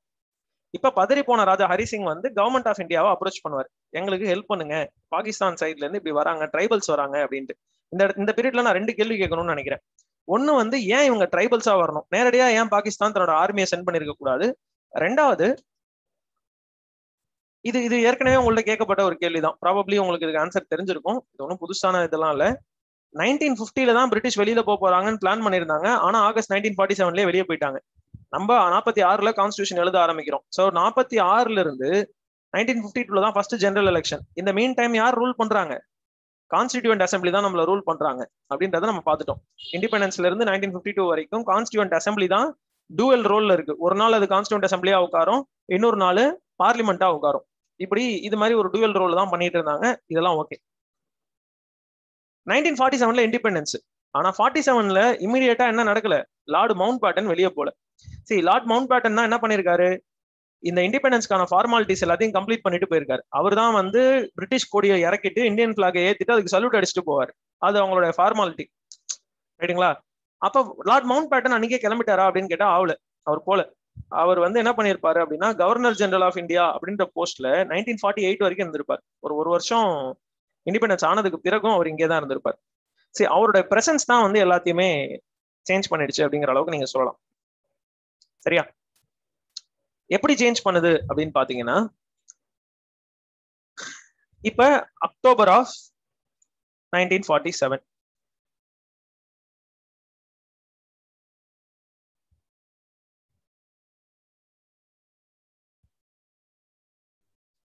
இப்ப பதறி போன ராஜா ஹரிசிங் வந்து கவர்மெண்ட் ஆஃப் இந்தியாவை அப்ரோச் பண்ணுவார், எங்களுக்கு ஹெல்ப் பண்ணுங்க, பாகிஸ்தான் சைட்ல இருந்து இப்படி வராங்க, ட்ரைபல்ஸ் வராங்க அப்படின்ட்டு. இந்த பீரியட்ல நான் 2 கேள்வி கேட்கணும்னு நினைக்கிறேன். ஒண்ணு வந்து ஏன் இவங்க ட்ரைபல்ஸா வரணும், நேரடியா ஏன் பாகிஸ்தான் தன்னோட ஆர்மியை சென்ட் பண்ணிருக்க கூடாது. 2வது, இது ஏற்கனவே உங்கள்ட்ட கேட்கப்பட்ட ஒரு கேள்விதான், ப்ராபப்ளி உங்களுக்கு இதுக்கு ஆன்சர் தெரிஞ்சிருக்கும், இது ஒன்றும் புதுசான இதெல்லாம் இல்ல. 1950 தான் பிரிட்டிஷ் வெளியில போறாங்கன்னு பிளான் பண்ணியிருந்தாங்க. ஆனா ஆகஸ்ட் 1947 வெளியே போயிட்டாங்க. நம்ம 46ல கான்ஸ்டியூஷன் எழுத ஆரம்பிக்கிறோம். ஸோ 46ல இருந்து 1952 தான் ஃபர்ஸ்ட் ஜெனரல் எலெக்ஷன். இந்த மீன் டைம் யார் ரூல் பண்றாங்க? கான்ஸ்டிடியூவன்ட் அசம்பிளி தான் நம்மள ரூல் பண்றாங்க அப்படின்றத நம்ம பார்த்துட்டோம். இண்டிபெண்டன்ஸ்ல இருந்து 1952 வரைக்கும் கான்ஸ்டிடியூவன்ட் அசம்பிளி தான் டூவல் ரோல்ல இருக்கு. ஒரு நாள் அது கான்ஸ்டிடியூவன்ட் அசம்பிளியா உட்காரும், இன்னொரு நாள் பார்லிமெண்டா உட்காரும். இப்படி இது மாதிரி ஒரு டூவல் ரோல் தான் பண்ணிட்டு இருந்தாங்க. இதெல்லாம் ஓகே. 1947 இண்டிபெண்டன்ஸ். ஆனா 47ல இமீடியட்டா என்ன நடக்கல? லார்டு மவுண்ட் பேட்டன் வெளியே போல. சரி, லார்ட் மவுண்ட் பேட்டன் தான் என்ன பண்ணிருக்காரு, இந்த இண்டிபெண்டன்ஸ்க்கான ஃபார்மாலிட்டிஸ் எல்லாத்தையும் கம்ப்ளீட் பண்ணிட்டு போயிருக்காரு. அவர் தான் வந்து பிரிட்டிஷ் கொடியை இறக்கிட்டு இந்தியன் பிளாகை ஏத்திட்டு அதுக்கு சல்யூட் அடிச்சுட்டு போவார். அது அவங்களோட ஃபார்மாலிட்டி, ரைட்டுங்களா? அப்ப லார்ட் மவுண்ட் பேட்டன் அன்னைக்கே கிளம்பிட்டாரா அப்படின்னு கேட்டா ஆகல. அவர் போல. அவர் வந்து என்ன பண்ணிருப்பாரு அப்படின்னா, கவர்னர் ஜெனரல் ஆஃப் இந்தியா அப்படின்ற போஸ்ட்ல 1948 வரைக்கும் இருந்திருப்பார். ஒரு வருஷம் இண்டிபெண்டன்ஸ் ஆனதுக்கு பிறகும் அவர் இங்கே தான் இருந்திருப்பார். சரி, அவருடைய பிரசன்ஸ் தான் வந்து எல்லாத்தையுமே சேஞ்ச் பண்ணிடுச்சு அப்படிங்கிற அளவுக்கு நீங்க சொல்லலாம். சரியா? எப்படி சேஞ்ச் பண்ணுது அப்படின்னு பாத்தீங்கன்னா, இப்ப அக்டோபர் ஆஃப் 1947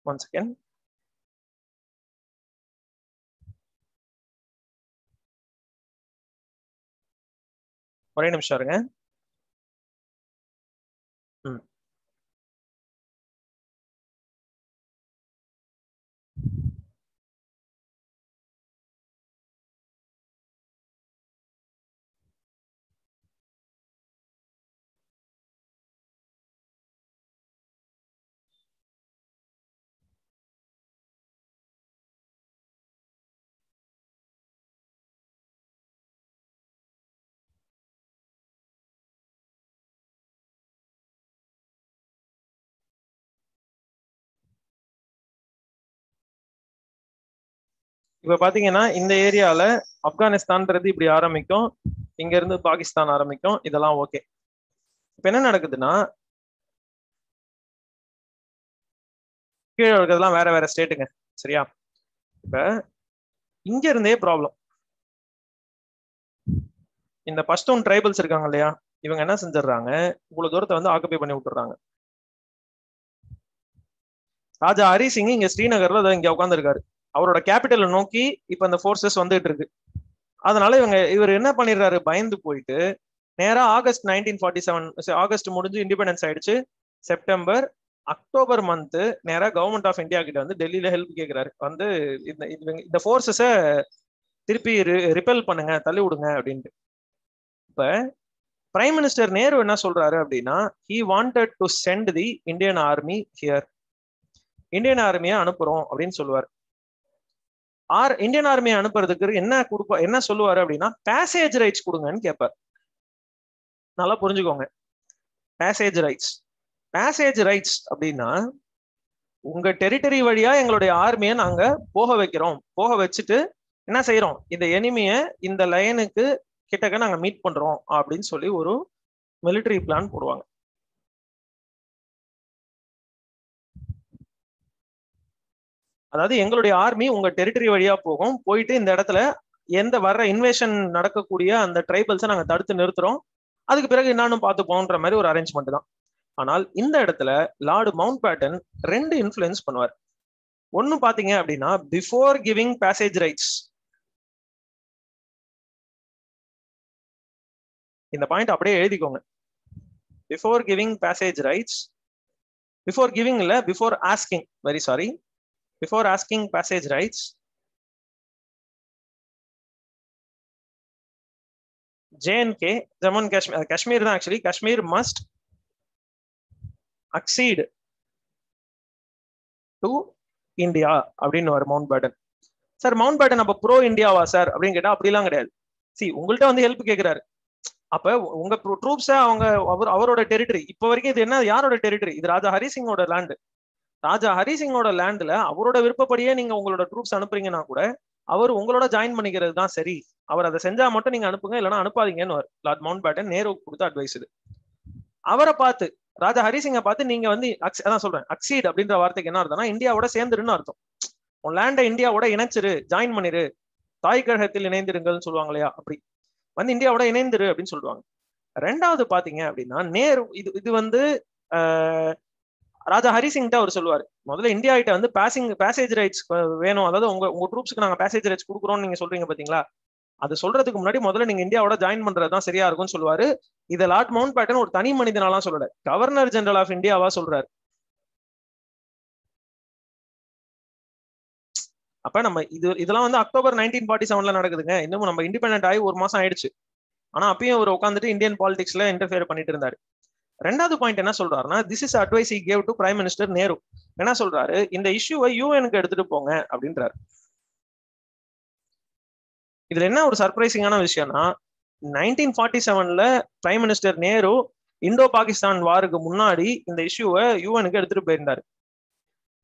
ஒன் செகண்ட். ஒரே நிமிஷம் இருங்க. இப்ப பாத்தீங்கன்னா இந்த ஏரியால ஆப்கானிஸ்தான்றது இப்படி ஆரம்பிக்கும், இங்க இருந்து பாகிஸ்தான் ஆரம்பிக்கும், இதெல்லாம் ஓகே. இப்ப என்ன நடக்குதுன்னா, கீழே இருக்கிறதுலாம் வேற வேற ஸ்டேட்டுங்க. சரியா? இப்ப இங்க இருந்தே ப்ராப்ளம். இந்த பஷ்டூன் ட்ரைபல்ஸ் இருக்காங்க இல்லையா, இவங்க என்ன செஞ்சிடறாங்க, இவ்வளவு தூரத்தை வந்து ஆக்குபை பண்ணி விட்டுறாங்க. ராஜா ஹரி சிங் இங்க ஸ்ரீநகர்ல இங்க உட்காந்துருக்காரு. அவரோட கேபிட்டலை நோக்கி இப்ப இந்த போர்சஸ் வந்துட்டு இருக்கு. அதனால இவர் என்ன பண்ணிடுறாரு, பயந்து போயிட்டு நேரா ஆகஸ்ட் 1947, ஆகஸ்ட் முடிஞ்சு இண்டிபெண்டன்ஸ் ஆயிடுச்சு. செப்டம்பர் அக்டோபர் மந்த் நேரா கவர்மெண்ட் ஆஃப் இந்தியா கிட்ட வந்து டெல்லியில ஹெல்ப் கேட்கிறாரு. வந்து இந்த போர்சஸ திருப்பி ரிப்பெல் பண்ணுங்க, தள்ளி விடுங்க அப்படின்ட்டு. இப்ப பிரைம் மினிஸ்டர் நேரு என்ன சொல்றாரு அப்படின்னா, he wanted to send the Indian army here. Indian ஆர்மியை அனுப்புறோம் அப்படின்னு சொல்லுவார். இந்தியன் ஆர்மியை அனுப்புறதுக்கு என்ன சொல்லுவாரு அப்படின்னா, பேசேஜ் ரைட்ஸ் கொடுங்கன்னு கேட்பார். நல்லா புரிஞ்சுக்கோங்க, பேசேஜ் ரைட்ஸ். பேசேஜ் ரைட்ஸ் அப்படின்னா, உங்க டெரிட்டரி வழியா எங்களுடைய ஆர்மியை நாங்க போக வைக்கிறோம், போக வச்சுட்டு என்ன செய்யறோம், இந்த எனிமிய இந்த லைனுக்கு கிட்டக்க நாங்க மீட் பண்றோம் அப்படின்னு சொல்லி ஒரு மிலிட்டரி பிளான் போடுவாங்க. அதாவது எங்களுடைய ஆர்மி உங்க டெரிட்டரி வழியா போகும், போயிட்டு இந்த இடத்துல எந்த வர்ற இன்வேஷன் நடக்கக்கூடிய அந்த ட்ரைபல்ஸை நாங்க தடுத்து நிறுத்துறோம், அதுக்கு பிறகு என்னன்னு பார்த்துப்போன்ற மாதிரி ஒரு அரேஞ்ச்மெண்ட் தான். ஆனால் இந்த இடத்துல லார்டு மவுண்ட் பேட்டன் ரெண்டு இன்ஃப்ளூயன்ஸ் பண்ணுவார். ஒன்னு பாத்தீங்க அப்படின்னா, பிஃபோர் கிவிங் பேசேஜ் ரைட்ஸ், இந்த பாயிண்ட் அப்படியே எழுதிக்கோங்க. Before giving passage rights, before giving இல்ல, before asking, very sorry, before asking passage rights, JNK, Jammu and Kashmir, Kashmir தான் actually, Kashmir must accede to India அப்படின்னு வரும் Mountbatten. Sir Mountbatten அப்ப pro இந்தியாவா sir அப்படின்னு கேட்டா அப்படிலாம் கிடையாது. சி, உங்கள்கிட்ட வந்து ஹெல்ப் கேட்கிறாரு. அப்ப உங்க ட்ரூப்ஸ அவரோட டெரிட்டரி, இப்ப வரைக்கும் இது என்ன, யாரோட டெரிட்டரி, இது ராஜா ஹரிசிங்கோட லேண்டு. ராஜா ஹரிசிங்கோட லேண்ட்ல அவரோட விருப்பப்படியே நீங்க உங்களோட ட்ரூப்ஸ் அனுப்புறீங்கன்னா கூட அவர் உங்களோட ஜாயின் பண்ணிக்கிறது தான் சரி. அவர் அதை செஞ்சா மட்டும் நீங்க அனுப்புங்க, இல்லைன்னா அனுப்பாதீங்கன்னு லார்ட் மவுண்ட் பேட்டன் நேரு கொடுத்த அட்வைஸ் இது. அவரை பார்த்து, ராஜா ஹரிசிங்கை பார்த்து நீங்க வந்து அதான் சொல்றேன், அக்சீட் அப்படின்ற வார்த்தைக்கு என்ன அர்த்தம்னா, இந்தியாவோட சேர்ந்துருன்னு அர்த்தம். உன் லேண்டை இந்தியாவோட இணைச்சிரு, ஜாயின் பண்ணிரு, தாய் கழகத்தில் இணைந்திருங்கள்னு சொல்லுவாங்க இல்லையா, அப்படி வந்து இந்தியாவோட இணைந்திரு அப்படின்னு சொல்லுவாங்க. ரெண்டாவது பாத்தீங்க அப்படின்னா நேரு இது வந்து ராஜா ஹரிசிங் தான் அவர் சொல்லுவாரு, முதல்ல இந்தியா கிட்ட வந்து பேசேஜ் ரைட்ஸ் வேணும், அதாவது உங்க ட்ரூப்ஸ்க்கு நாங்க பேசேஜ் ரைட்ஸ் கொடுக்குறோம்னு நீங்க சொல்றீங்க பாத்தீங்களா, அது சொல்றதுக்கு முன்னாடி முதல்ல நீங்க இந்தியாவோட ஜாயின் பண்றதுதான் சரியா இருக்கும்னு சொல்லுவாரு. இதை லார்ட் மவுண்ட் பேட்டன் ஒரு தனி மனிதனாலாம் சொல்லல, கவர்னர் ஜெனரல் ஆஃப் இந்தியாவா சொல்றாரு. அப்ப நம்ம இதெல்லாம் வந்து அக்டோபர் 1947 நடக்குதுங்க, இன்னும் நம்ம இண்டிபெண்டன்ட் ஆகி ஒரு மாசம் ஆயிடுச்சு. ஆனா அப்பயும் அவர் உட்காந்துட்டு இந்தியன் பாலிடிக்ஸ்ல இன்டர்ஃபியர் பண்ணிட்டு இருந்தாரு. ரெண்டாவது பாயிண்ட் என்ன சொல்றாருன்னா, this is advice he gave to prime minister Nehru. என்ன சொல்றாரு, இந்த இஷ்யூவை யூஎனுக்கு எடுத்துட்டு போங்க அப்படின்றாரு. இதுல என்ன ஒரு சர்ப்ரைசிங்கான விஷயம்னா, 1947 பிரைம் மினிஸ்டர் நேரு இந்தோ பாகிஸ்தான் வாருக்கு முன்னாடி இந்த இஷ்யூவை யூஎனுக்கு எடுத்துட்டு போயிருந்தாரு.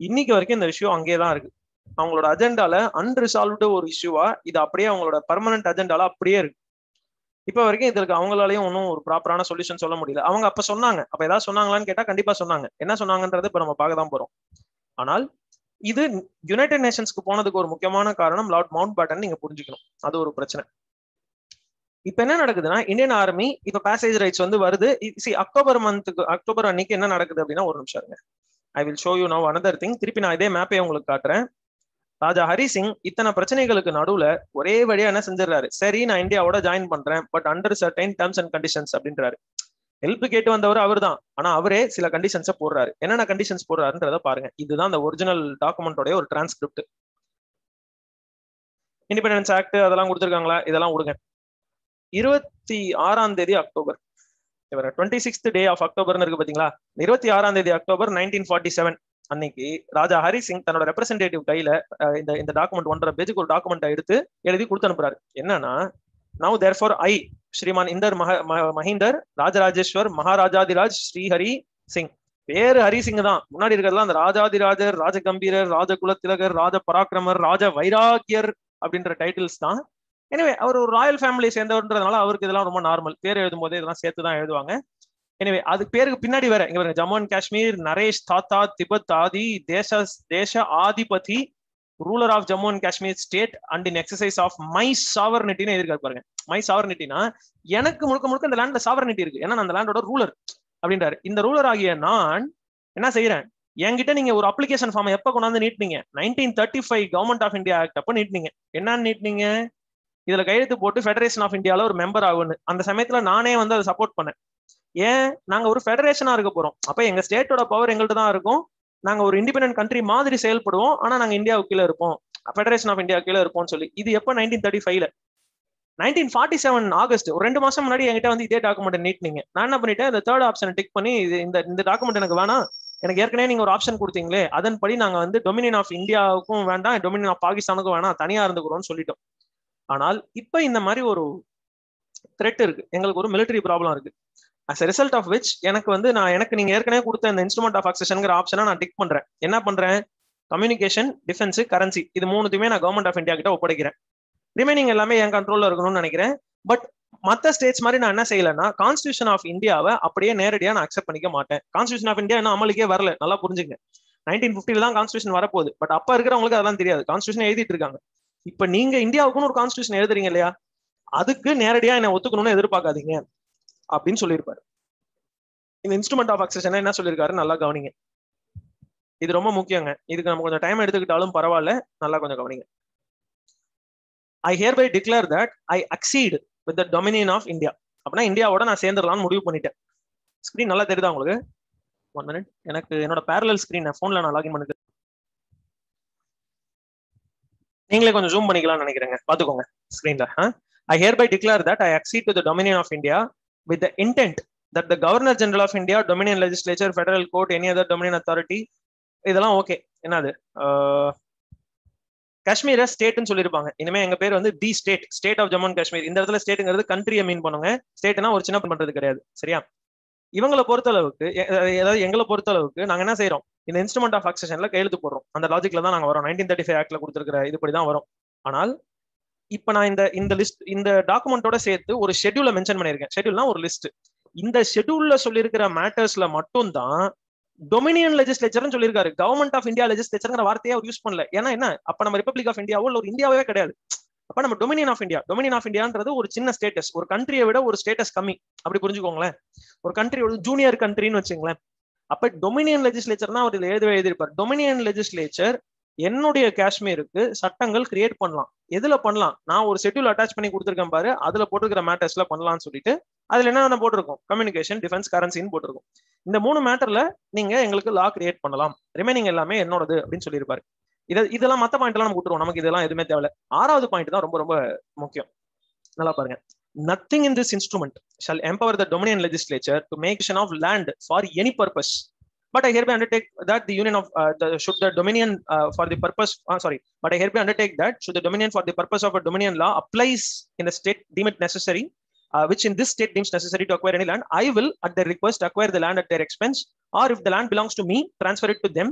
இன்னைக்கு வரைக்கும் இந்த இஷ்யூ அங்கேதான் இருக்கு. அவங்களோட அஜெண்டால அன்ரிசால்வ்டு ஒரு இஷ்யூவா இது அப்படியே அவங்களோட பெர்மனன்ட் அஜெண்டால அப்படியே இருக்கு. இப்ப வரைக்கும் இதுக்கு அவங்களாலையும் ஒன்றும் ஒரு ப்ராப்பரான சொல்யூஷன் சொல்ல முடியல. அவங்க அப்ப சொன்னாங்க, அப்ப ஏதாவது சொன்னாங்களான்னு கேட்டா கண்டிப்பா சொன்னாங்க. என்ன சொன்னாங்கன்றது இப்ப நம்ம பார்க்க தான் போறோம். ஆனால் இது யுனைடெட் நேஷன்ஸ்க்கு போனதுக்கு ஒரு முக்கியமான காரணம் லார்ட் மவுண்ட் பேட்டன், நீங்க புரிஞ்சுக்கணும். அது ஒரு பிரச்சனை. இப்ப என்ன நடக்குதுன்னா, இந்தியன் ஆர்மி இப்ப பேசேஜ் ரைட்ஸ் வந்து வருது. அக்டோபர் அன்னைக்கு என்ன நடக்குது அப்படின்னா, ஒரு நிமிஷம் இருங்க, I will show you now another thing. திருப்பி நான் இதே மேப்பை உங்களுக்கு காட்டுறேன். ராஜா ஹரிசிங் இத்தனை பிரச்சனைகளுக்கு நடுவுல ஒரே வழியா என்ன செஞ்சிடறாரு, சரி நான் இந்தியாவோட ஜாயின் பண்றேன், but under certain terms and conditions அப்படின்றாரு. ஹெல்ப் கேட்டு வந்தவர் அவர் தான், ஆனா அவரே சில கண்டிஷன்ஸை போடுறாரு. என்னென்ன கண்டிஷன்ஸ் போடுறாருன்றத பாருங்க. இதுதான் அந்த ஒரிஜினல் டாக்குமெண்டோட ஒரு டிரான்ஸ்கிரிப்ட். இண்டிபெண்டன்ஸ் ஆக்ட் அதெல்லாம் கொடுத்துருக்காங்களா, இதெல்லாம் விடுங்க. 26 அக்டோபர், 26th day of அக்டோபர்னு இருக்கு பாத்தீங்களா, 26 அக்டோபர் 1947 அன்னைக்கு ராஜா ஹரிசிங் தன்னோட ரெப்ரசன்டேட்டிவ் கையில இந்த டாக்குமெண்ட் 1.5 பேஜுக்கு ஒரு டாக்குமெண்ட் எடுத்து எழுதி கொடுத்து அனுப்புறாரு. என்னன்னா, நவ் தேர்ஃபார் ஐ ஸ்ரீமான் இந்தர் மஹிந்தர் ராஜராஜேஸ்வர் மகாராஜாதிராஜ் ஸ்ரீஹரி சிங், பேரு ஹரிசிங் தான், முன்னாடி இருக்கிறதுலாம் அந்த ராஜாதிராஜர், ராஜகம்பீரர், ராஜகுல திலகர், ராஜ பராக்கிரமர், ராஜ வைராக்கியர் அப்படின்ற டைட்டில்ஸ் தான். எனவே அவர் ஒரு ராயல் ஃபேமிலியை சேர்ந்தவர்ன்றதுனால அவருக்கு இதெல்லாம் ரொம்ப நார்மல். பேர் எழுதும் போதே இதெல்லாம் சேர்த்து தான் எழுதுவாங்க. எனவே அது பேருக்கு பின்னாடி வேற இங்க பாருங்க, ஜம்மு அண்ட் காஷ்மீர் நரேஷ் தாத்தா திபெத் ஆதி தேச ஆதிபதி ruler of Jammu and Kashmir state and in exercise of my சாவர்னிட்டின்னு எழுதிருக்காரு பாருங்க. மை சாவர்னிட்டினா எனக்கு முழுக்க இந்த லேண்ட்ல சாவர்னிட்டி இருக்கு, ஏன்னா அந்த லேண்டோட ரூலர் அப்படின்றாரு. இந்த ரூலர் ஆகிய நான் என்ன செய்யறேன், என்கிட்ட நீங்க ஒரு அப்ளிகேஷன் ஃபார்ம் எப்ப கொண்டாந்து நீட்டினீங்க, 1935 கவர்மெண்ட் ஆஃப் இந்தியா ஆக்ட் அப்ப நீட்டினீங்க. என்னன்னு நீட்டினீங்க, இதுல கையெழுத்து போட்டு ஃபெடரேஷன் ஆஃப் இந்தியால ஒரு மெம்பர் ஆகுன்னு. அந்த சமயத்துல நானே வந்து அதை சப்போர்ட் பண்ணேன். ஏன், நாங்க ஒரு ஃபெடரேஷனா இருக்க போறோம், அப்ப எங்க ஸ்டேட்டோட பவர் எங்கள்கிட்ட தான் இருக்கும், நாங்க ஒரு இண்டிபெண்டன்ட் கண்ட்ரி மாதிரி செயல்படுவோம், ஆனா நாங்க இந்தியாவுக்கு கீழே இருப்போம், ஃபெடரேஷன் ஆஃப் இந்தியா கீழே இருப்போம்னு சொல்லி. இது எப்போ, 1935. 1947 ஆகஸ்ட், ஒரு 2 மாசம் முன்னாடி என்கிட்ட வந்து இதே டாக்குமெண்ட் நீட்டினீங்க. நான் என்ன பண்ணிட்டேன், இந்த தேர்ட் ஆப்ஷன் டிக் பண்ணி இந்த டாக்குமெண்ட் எனக்கு வேணாம், எனக்கு ஏற்கனவே நீங்க ஒரு ஆப்ஷன் கொடுத்தீங்களே அதன்படி நாங்க வந்து டொமினியன் ஆஃப் இந்தியாவுக்கும் வேண்டாம், டொமினியன் ஆஃப் பாகிஸ்தானுக்கும் வேணாம், தனியா இருந்துக்கிறோம்னு சொல்லிட்டோம். ஆனால் இப்ப இந்த மாதிரி ஒரு த்ரெட் இருக்கு, எங்களுக்கு ஒரு மிலிட்டரி ப்ராப்ளம் இருக்கு. as a result of which எனக்கு வந்து எனக்கு நீங்க ஏற்கனவே கொடுத்த இந்த இன்ஸ்ட்ருமெண்ட் ஆஃப் அக்சஷன்ங்கிற ஆப்ஷனை நான் டிக் பண்றேன். என்ன பண்றேன், கம்யூனிகேஷன், டிஃபென்ஸ், கரன்சி, இது மூணுத்தையுமே நான் கவர்மெண்ட் ஆஃப் இந்தியா கிட்ட ஒப்படைக்கிறேன். ரிமைனிங் எல்லாமே என் கண்ட்ரோல்ல இருக்கணும்னு நினைக்கிறேன். பட் மற்ற ஸ்டேட்ஸ் மாதிரி நான் என்ன செய்யலைன்னா, கான்ஸ்டியூஷன் ஆஃப் இந்தியாவை அப்படியே நேரடியா நான் அக்செப்ட் பண்ணிக்க மாட்டேன். கான்ஸ்டியூஷன் ஆஃப் இந்தியா இன்னும் அமலுக்கே வரல, நல்லா புரிஞ்சுங்க. 1950 தான் கான்ஸ்டியூஷன் வரப்போகுது, பட் அப்ப இருக்கிறவங்களுக்கு அதெல்லாம் தெரியாது, கான்ஸ்டியூஷன் எழுதிட்டு இருக்காங்க. இப்ப நீங்க இந்தியாவுக்குன்னு ஒரு கான்ஸ்டியூஷன் எழுதுறீங்க இல்லையா, அதுக்கு நேரடியா என்ன ஒத்துக்கணும்னு எதிர்பார்க்காதீங்க அப்படின்னு சொல்லியிருப்பாரு. இந்த இன்ஸ்ட்ருமெண்ட் ஆஃப் அக்சஷன் என்ன சொல்லியிருக்காரு நல்லா கவனிங்க, இது ரொம்ப முக்கியங்க. இதுக்கு நம்ம கொஞ்சம் டைம் எடுத்துக்கிட்டாலும் பரவாயில்ல, நல்லா கொஞ்சம் கவனிங்க. ஐ hereby declare that I accede with the dominion of India. அப்படின்னா இந்தியாவோட நான் சேர்ந்துடலாம்னு முடிவு பண்ணிட்டேன். ஸ்கிரீன் நல்லா தெரியுதா உங்களுக்கு? 1 minute, எனக்கு என்னோட பேரலல் ஸ்கிரீன் போன்ல நான் லாகின் பண்ணிக்கிறேன். நீங்களே கொஞ்சம் ஜூம் பண்ணிக்கலாம்னு நினைக்கிறேங்க, பாத்துக்கோங்க ஸ்கிரீன்ல. I hereby declare that I accede to the dominion of India with the intent that the Governor General of India, Dominion Legislature, Federal Court, any other Dominion Authority, இதெல்லாம் ஓகே. என்னது, காஷ்மீரை ஸ்டேட்னு சொல்லியிருப்பாங்க. இனிமே எங்க பேர் வந்து the state of Jammu and Kashmir. இந்த இடத்துல ஸ்டேட்டுங்கிறது கண்ட்ரியை மீன் பண்ணுங்க, ஸ்டேட்னா ஒரு சின்ன பண்றது கிடையாது, சரியா? இவங்களை பொறுத்தளவுக்கு, அதாவது எங்களை பொறுத்தளவுக்கு நாங்க என்ன செய்யறோம், இந்த இன்ஸ்ட்ருமெண்ட் ஆஃப் அக்சஷன்ல கையெழுத்து போடுறோம். அந்த லாஜிக்ல தான் நாங்க வரோம். 1935 ஆக்ட்ல கொடுத்துருக்கிற இதுபடிதான் வரும். ஆனால் இப்ப நான் இந்த லிஸ்ட், இந்த டாக்குமெண்டோட சேர்த்து ஒரு ஷெட்யூலை மென்ஷன் பண்ணியிருக்கேன். ஷெட்யூல்னா ஒரு லிஸ்ட். இந்த ஷெட்யூல்ல சொல்லியிருக்கிற மேட்டர்ஸ்ல மட்டும் தான் டொமினியன் லெஜிஸ்லேச்சர்னு சொல்லியிருக்காரு. கவர்மெண்ட் ஆஃப் இந்தியா லெஜிஸ்லேச்சர்ங்கிற வார்த்தையை அவர் யூஸ் பண்ணல. ஏன்னா என்ன, அப்ப நம்ம ரிப்பப்ளிக் ஆஃப் இந்தியாவோ இல்ல ஒரு இந்தியாவே கிடையாது. அப்ப நம்ம டொமினியன் ஆஃப் இந்தியான்றது ஒரு சின்ன ஸ்டேட்டஸ், ஒரு கண்ட்ரியை விட ஒரு ஸ்டேட்டஸ் கம்மி அப்படி புரிஞ்சுக்கோங்களேன். ஒரு கண்ட்ரி ஒரு ஜூனியர் கண்ட்ரின்னு வச்சுங்களேன். அப்ப டொமினியன் லெஜிஸ்லேச்சர்னா அவர் எழுதியிருப்பார், டொமினியன் லெஜிஸ்லேச்சர் என்னுடைய காஷ்மீருக்கு சட்டங்கள் கிரியேட் பண்ணலாம். எதுல பண்ணலாம்? நான் ஒரு ஷெட்யூல் அட்டாச் பண்ணி கொடுத்துருக்கேன் பாரு, அதுல போட்டுருக்கிற மேட்டர்ஸ்ல பண்ணலாம்னு சொல்லிட்டு அதுல என்ன போட்டிருக்கோம், கம்யூனிகேஷன், டிஃபென்ஸ், கரன்சின்னு போட்டிருக்கோம். இந்த 3 மேட்டர்ல நீங்க எங்களுக்கு லா கிரியேட் பண்ணலாம், ரிமைனிங் எல்லாமே என்னோடது அப்படின்னு சொல்லியிருப்பாரு. இதெல்லாம் மத்த பாயிண்ட் எல்லாம் நம்ம விட்டுருவோம், நமக்கு இதெல்லாம் எதுவுமே தேவை. 6வது பாயிண்ட் தான் ரொம்ப ரொம்ப முக்கியம். நல்லா பாருங்க. Nothing in this instrument shall empower the Dominion legislature to make use of land for any purpose. But I hereby undertake that the union of should the Dominion for the purpose but I hereby undertake that should the Dominion for the purpose of a Dominion law applies in the state deem it necessary, which in this state deems necessary to acquire any land, I will at their request acquire the land at their expense, or if the land belongs to me, transfer it to them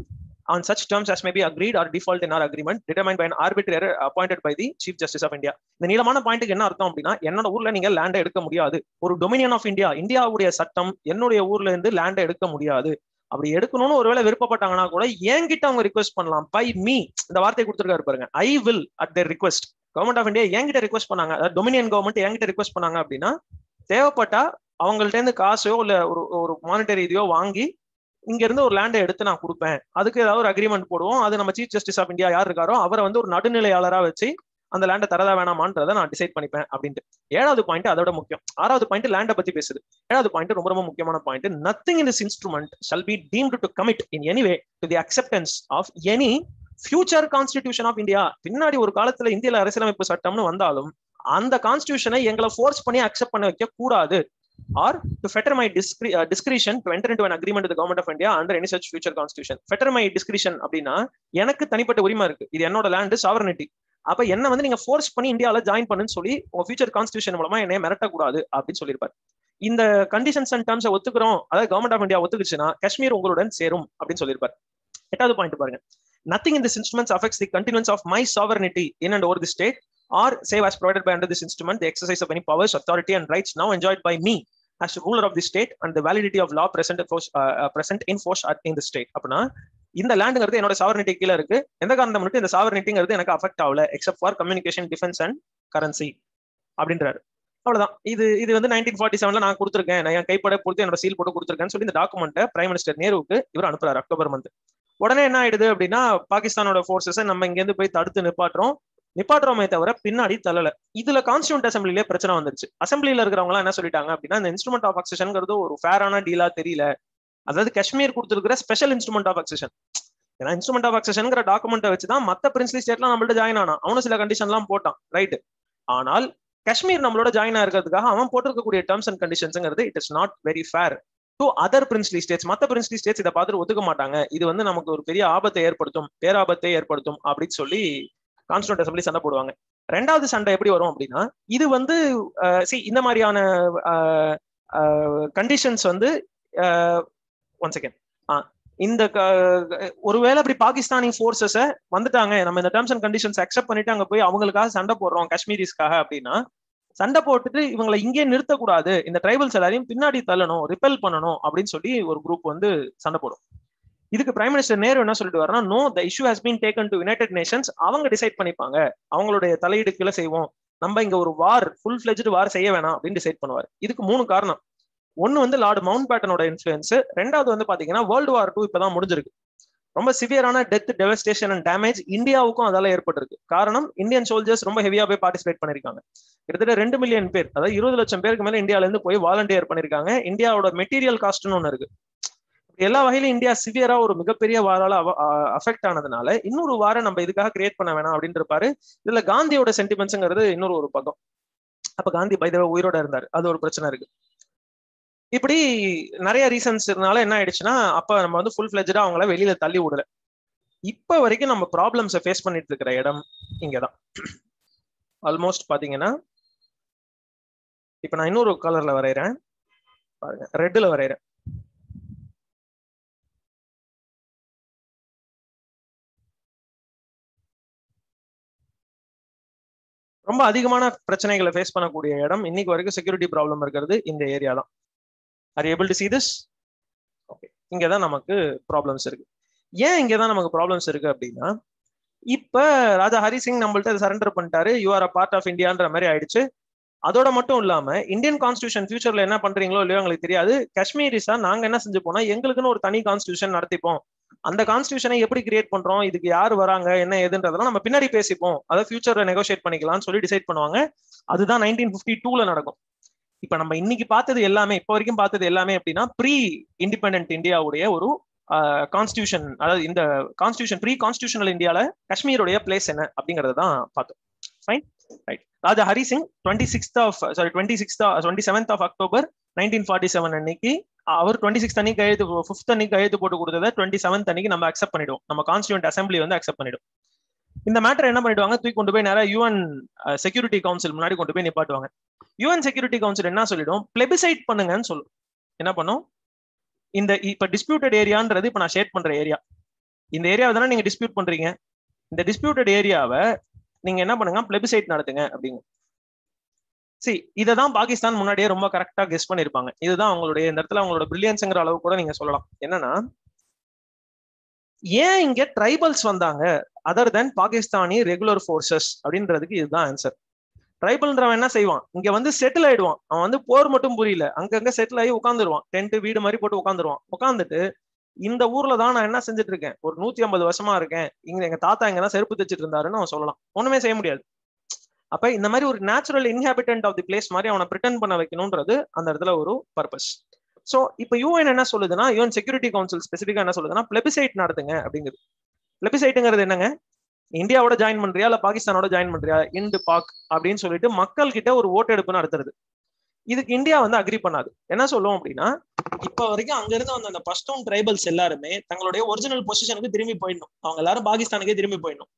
on such terms as may be agreed or default in our agreement determined by an arbitrator appointed by the Chief Justice of India. இந்த நீளமான பாயிண்ட்க்கு என்ன அர்த்தம் அப்படின்னா, என்னோட ஊர்ல நீங்க லேண்டை எடுக்க முடியாது. ஒரு டொமினியன் ஆஃப் இந்தியா, இந்தியாவுடைய சட்டம் என்னுடைய ஊர்ல இருந்து லேண்டை எடுக்க முடியாது. அப்படி எடுக்கணும்னு ஒருவேளை விருப்பப்பட்டாங்கன்னா கூட என்கிட்ட அவங்க ரிக்வெஸ்ட் பண்ணலாம். பை மீ, இந்த வார்த்தை கொடுத்துருக்காரு பாருங்க, I will at their request. Government of India என்கிட்ட ரிக்வெஸ்ட் பண்ணாங்க, டொமினியன் கவர்மெண்ட் என்கிட்ட ரிக்வெஸ்ட் பண்ணாங்க அப்படின்னா, தேவைப்பட்டா அவங்கள்ட்ட இருந்து காசோ இல்ல ஒரு மானிட்டரி இதையோ வாங்கி இங்க இருந்து ஒரு லேண்டை எடுத்து நான் கொடுப்பேன். அதுக்கு ஏதாவது ஒரு அக்ரிமெண்ட் போடுவோம். அது நம்ம சீஃப் ஜஸ்டிஸ் ஆஃப் இந்தியா யார் இருக்காரோ அவரை ஒரு நடுநிலையாளரா வச்சு அந்த லேண்டை தரதா வேணாமான்றதை நான் டிசைட் பண்ணிப்பேன் அப்படின்ட்டு. 7வது பாயிண்ட் அதோட முக்கியம். 6வது பாயிண்ட் லேண்டை பத்தி பேசுது. 7வது பாயிண்ட் ரொம்ப ரொம்ப முக்கியமான point. Nothing in this instrument shall be deemed to commit in any way to the acceptance of any future constitution of India. பின்னாடி ஒரு காலத்துல இந்தியால அரசியலமைப்பு சட்டம்னு வந்தாலும் அந்த கான்ஸ்டிடியூஷனை எங்களை ஃபோர்ஸ் பண்ணி அக்செப்ட் பண்ண வைக்க கூடாது. Or to fetter my discretion to enter into an agreement with the government of India under any such future constitution. Fetter my discretion அப்படின்னா எனக்கு தனிப்பட்ட உரிமை இருக்கு, இது என்னோட லேண்ட், சாவரனிட்டி. அப்ப என்ன நீங்க ஃபோர்ஸ் பண்ணி இந்தியாவில ஜாயின் பண்ணுன்னு சொல்லி உங்க ஃபியூச்சர் கான்ஸ்டிடியூஷன் மூலமா என்னைய மிரட்டக்கூடாது அப்படின்னு சொல்லியிருப்பாரு. இந்த கண்டிஷன்ஸ் அண்ட் டர்ம்ஸை ஒத்துக்கிறோம், அதாவது கவர்மெண்ட் ஆஃப் இந்தியா ஒத்துக்குச்சுன்னா காஷ்மீர் உங்களுடன் சேரும் அப்படின்னு சொல்லியிருப்பாரு. 8வது பாயிண்ட் பாருங்க. Nothing in this instrument affects the continuance of my sovereignty in and over the state, or save as provided by under this instrument the exercise of any powers, authority and rights now enjoyed by me as ruler of the state and the validity of law present in force in the state. அப்படின்னா இந்த லேண்டுங்கிறது என்னோட sovereignty கீழே இருக்கு, எந்த காரணம் மட்டும் இந்த சாவரனிட்டிங்கிறது எனக்கு அஃபெக்ட் ஆகல except for communication, defence and currency அப்படின்றாரு. அவ்வளவுதான். இது 1947 நான் கொடுத்துருக்கேன், நான் என் கைப்பட பொறுத்து என்னோட சீல் போட்டு கொடுத்துருக்கேன்னு சொல்லி இந்த டாக்குமெண்ட்டை பிரைம் மினிஸ்டர் நேருவுக்கு இவர் அனுப்புறாரு அக்டோபர் மந்த். உடனே என்ன ஆயிடுது அப்படின்னா, பாகிஸ்தானோட ஃபோர்ஸஸை நம்ம இங்கேருந்து போய் தடுத்து நிப்பாட்டுறோமே தவிர பின்னாடி தள்ளல. இதுல கான்ஸ்டியூண்ட் அசம்பிளிலே பிரச்சனை வந்துருச்சு. அசம்பிளில இருக்கிறவங்க எல்லாம் என்ன சொல்லிட்டாங்க அப்படின்னா, இந்த இன்ஸ்ட்ருமெண்ட் ஆஃப் அக்செஷன்ங்கிறது ஒரு ஃபேரான டீலா தெரியல. அதாவது காஷ்மீர் கொடுத்துருக்கிற ஸ்பெஷல் இன்ஸ்ட்ருமெண்ட் ஆஃப் அக்செஷன். ஏன்னா இன்ஸ்ட்ருமெண்ட் ஆஃப் அக்செஷன்ங்கிற டாக்குமெண்ட்டை வச்சுதான் மத்த பிரின்ஸ்லி ஸ்டேட்லாம் நம்மள்ட்ட ஜாயின் ஆனா, அவனும் சில கண்டிஷன் எல்லாம் போட்டான், ரைட். ஆனால் காஷ்மீர் நம்மளோட ஜாயின் ஆகிறதுக்காக அவன் போட்டிருக்கக்கூடிய டேர்ம்ஸ் அண்ட் கண்டிஷன்ஸ்ங்கிறது it is not very fair to other princely states. மத்த பிரின்ஸ்லி ஸ்டேட்ஸ் இதை பார்த்துட்டு ஒத்துக்க மாட்டாங்க, இது நமக்கு ஒரு பெரிய ஆபத்தை ஏற்படுத்தும், பேராபத்தை ஏற்படுத்தும் அப்படின்னு சொல்லி கான்ஸ்டியூண்ட் அசம்பிளி சண்டை போடுவாங்க. 2வது சண்டை எப்படி வரும் அப்படின்னா, இது இந்த மாதிரியான கண்டிஷன்ஸ் ஒன் செகண்ட், இந்த ஒருவேளை அப்படி பாகிஸ்தானி ஃபோர்ஸஸை வந்துட்டாங்க, நம்ம இந்த டேர்ம்ஸ் அண்ட் கண்டிஷன்ஸ் அக்செப்ட் பண்ணிட்டு அங்க போய் அவங்களுக்காக சண்டை போடுறோம் காஷ்மீரிஸ்க்காக அப்படின்னா, சண்டை போட்டுட்டு இவங்களை இங்கே நிறுத்தக்கூடாது, இந்த ட்ரைபல்ஸ் எல்லாரையும் பின்னாடி தள்ளணும், ரிப்பெல் பண்ணணும் அப்படின்னு சொல்லி ஒரு குரூப் சண்டை போடும். இதுக்கு பிரைம் மினிஸ்டர் நேரு என்ன சொல்லிட்டு வரனா, no, the issue has been taken to united nations, அவங்க டிசைட் பண்ணிப்பாங்க, அவங்களுடைய தலையீடு கீழே செய்வோம், நம்ம இங்க ஒரு ஃபுல் ஃபிளெஜ்டு வார் செய்ய வேணாம் அப்படின்னு டிசைட் பண்ணுவார். இதுக்கு 3 காரணம். ஒன்னு லார்ட் மவுண்ட் பேட்டனோட இன்ஃபுளுன்ஸ், 2வது பாத்தீங்கன்னா வேர்ல்டு வார் 2 இப்பதான் முடிஞ்சிருக்கு. ரொம்ப சிவியரான டெத், டெவஸ்டேஷன் அண்ட் டேமேஜ் இந்தியாவுக்கும் அதால ஏற்பட்டிருக்கு. காரணம், இந்தியன் சோல்ஜர்ஸ் ரொம்ப ஹெவியா போய் பார்ட்டிசிபேட் பண்ணிருக்காங்க. கிட்டத்தட்ட 2 மில்லியன் பேர், அதாவது 20 லட்சம் பேருக்கு மேல இந்தியால இருந்து போய் வாலண்டியர் பண்ணிருக்காங்க. இந்தியாவோட மெட்டீரியல் காஸ்ட்னு ஒண்ணு இருக்கு. எல்லா வகையிலும் இந்தியா சிவியரா ஒரு மிகப்பெரிய வாரால அஃபெக்ட் ஆனதுனால இன்னொரு வாரம் நம்ம இதுக்காக கிரியேட் பண்ண வேணாம் அப்படின்னு இருப்பாரு. இதுல காந்தியோட சென்டிமெண்ட்ஸ்ங்கிறது இன்னொரு ஒரு பக்கம். அப்ப காந்தி உயிரோட இருந்தாரு, அது ஒரு பிரச்சனை இருக்கு. இப்படி நிறைய ரீசன்ஸ் இருந்தால என்ன ஆயிடுச்சுன்னா, அப்ப நம்ம ஃபுல் ஃபிளெஜ்டா அவங்கள வெளியில தள்ளி விடல. இப்ப வரைக்கும் நம்ம ப்ராப்ளம்ஸை ஃபேஸ் பண்ணிட்டு இருக்கிற இடம் இங்கதான். ஆல்மோஸ்ட் பாத்தீங்கன்னா, இப்ப நான் இன்னொரு கலர்ல வரைகிறேன் பாருங்க, ரெட்ல வரைகிறேன். ரொம்ப அதிகமான பிரச்சனைகளை ஃபேஸ் பண்ணக்கூடிய இடம் இன்னைக்கு வரைக்கும் செக்யூரிட்டி ப்ராப்ளம் இருக்கிறது இந்த ஏரியா தான். Are you able to see this? Okay, இங்கதான் நமக்கு ப்ராப்ளம்ஸ் இருக்கு. ஏன் இங்கதான் நமக்கு ப்ராப்ளம்ஸ் இருக்கு அப்படின்னா, இப்ப ராஜா ஹரி சிங் நம்மள்ட்ட சரண்டர் பண்ணிட்டாரு, you are a part of இந்தியான்ற மாதிரி ஆயிடுச்சு. அதோட மட்டும் இல்லாம இந்தியன் கான்ஸ்டியூஷன் ஃபியூச்சர்ல என்ன பண்றீங்களோ இல்லையோ எங்களுக்கு தெரியாது, காஷ்மீரிஸா நாங்க என்ன செஞ்சு போனா எங்களுக்குன்னு ஒரு தனி கான்ஸ்டியூஷன் நடத்திப்போம், அந்த கான்ஸ்டியூஷனை எப்படி கிரியேட் பண்றோம், இதுக்கு யார் வராங்க என்ன ஏதுன்றதெல்லாம் நம்ம பின்னாடி பேசிப்போம், அதை ஃபியூச்சர்ல நெகோசியேட் பண்ணிக்கலாம்னு சொல்லி டிசைட் பண்ணுவாங்க. அதுதான் 1952ல நடக்கும். இப்ப நம்ம இன்னைக்கு பார்த்தது எல்லாமே, இப்போ வரைக்கும் பார்த்தது எல்லாமே எப்படின்னா ப்ரீ இண்டிபெண்டன்ட் இந்தியாவுடைய ஒரு கான்ஸ்டியூஷன், அதாவது இந்த கான்ஸ்டியூஷன் ப்ரீ கான்ஸ்டியூஷனல் இந்தியால காஷ்மீருடைய பிளேஸ் என்ன அப்படிங்கறத தான் பார்த்தோம். Fine, right. Raja Hari Singh 27th of October 1947 அன்னைக்கு அவர் 26th அன்னைக்கு கையெழுத்து, 5th அன்னைக்கு கையெழுத்து போட்டு கொடுத்ததை 27th அன்னைக்கு நம்ம அக்செப்ட் பண்ணிடுவோம், நம்ம கான்ஸ்டியூண்ட் அசம்பிளி வந்து அக்செப்ட் பண்ணிடும். இந்த மேட்டர் என்ன பண்ணிடுவாங்க, தூக்கி கொண்டு போய் நேரா யுஎன் செக்யூரிட்டி கவுன்சில் முன்னாடி கொண்டு போய் நிப்பாட்டுவாங்க. யுஎன் செக்யூரிட்டி கவுன்சில் என்ன சொல்லிடும், பிளெபிசைட் பண்ணுங்கன்னு சொல்லும். என்ன பண்ணும், இந்த இப்ப டிஸ்பியூட்டட் ஏரியான்றது இப்ப நான் ஷேட் பண்ற ஏரியா, இந்த ஏரியாவை தானே நீங்க டிஸ்பியூட் பண்றீங்க, இந்த டிஸ்பியூட்டட் ஏரியாவை நீங்க என்ன பண்ணுங்க, பிளெபிசைட் நடத்துங்க அப்படிங்க. சரி, இததான் பாகிஸ்தான் முன்னாடியே ரொம்ப கரெக்டா கெஸ் பண்ணிருப்பாங்க. இதுதான் அவங்களுடைய இந்த இடத்துல அவங்களோட பிரில்லியன்ஸ்ங்கிற அளவு கூட நீங்க சொல்லலாம். என்னன்னா, ஏன் இங்க ட்ரைபல்ஸ் வந்தாங்க அதர் தென் பாகிஸ்தானி ரெகுலர் ஃபோர்ஸஸ் அப்படின்றதுக்கு இதுதான் ஆன்சர். ட்ரைபல்ன்றவன் என்ன செய்வான், இங்க வந்து செட்டில் ஆயிடுவான், அவன் வந்து போர் மட்டும் புரியல, அங்கங்க செட்டில் ஆகி உட்காந்துருவான், டென்ட் வீடு மாதிரி போட்டு உட்காந்துருவான். உட்காந்துட்டு இந்த ஊர்ல தான் நான் என்ன செஞ்சுட்டு இருக்கேன், ஒரு 150 வருஷமா இருக்கேன், இங்க எங்க தாத்தா இங்கதான் செருப்பு தைச்சிட்டு இருந்தாருன்னு அவன் சொல்லலாம், ஒண்ணுமே செய்ய முடியாது. அப்ப இந்த மாதிரி ஒரு நேச்சுரல் இன்ஹாபிட்டன்ட் ஆஃப் தி பிளேஸ் மாதிரி அவனை பிரிட்டன் பண்ண வைக்கணும்ன்றது அந்த இடத்துல ஒரு பர்பஸ். சோ இப்ப யூஎன் என்ன சொல்லுதுன்னா, யூஎன் செக்யூரிட்டி கவுன்சில் ஸ்பெசிபிக்கா என்ன சொல்லுதுன்னா, பிளெபிசைட் நடத்துங்க அப்படிங்கிறது. பிளெபிசைட்டுங்கிறது என்னங்க, இந்தியாவோட ஜாயின் பண்றியா இல்ல பாகிஸ்தானோட ஜாயின் பண்றியா, இந்து பாக் அப்படின்னு சொல்லிட்டு மக்கள் கிட்ட ஒரு ஓட்டு எடுப்பு நடத்துறது. இதுக்கு இந்தியா வந்து அக்ரி பண்ணாது. என்ன சொல்லும் அப்படின்னா, இப்ப வரைக்கும் அங்க இருந்து வந்த அந்த பஷ்டூன் ட்ரைபல்ஸ் எல்லாருமே தங்களுடைய ஒரிஜினல் பொசிஷனுக்கு திரும்பி போயிடணும், அவங்க எல்லாரும் பாகிஸ்தானுக்கே திரும்பி போயிடணும்.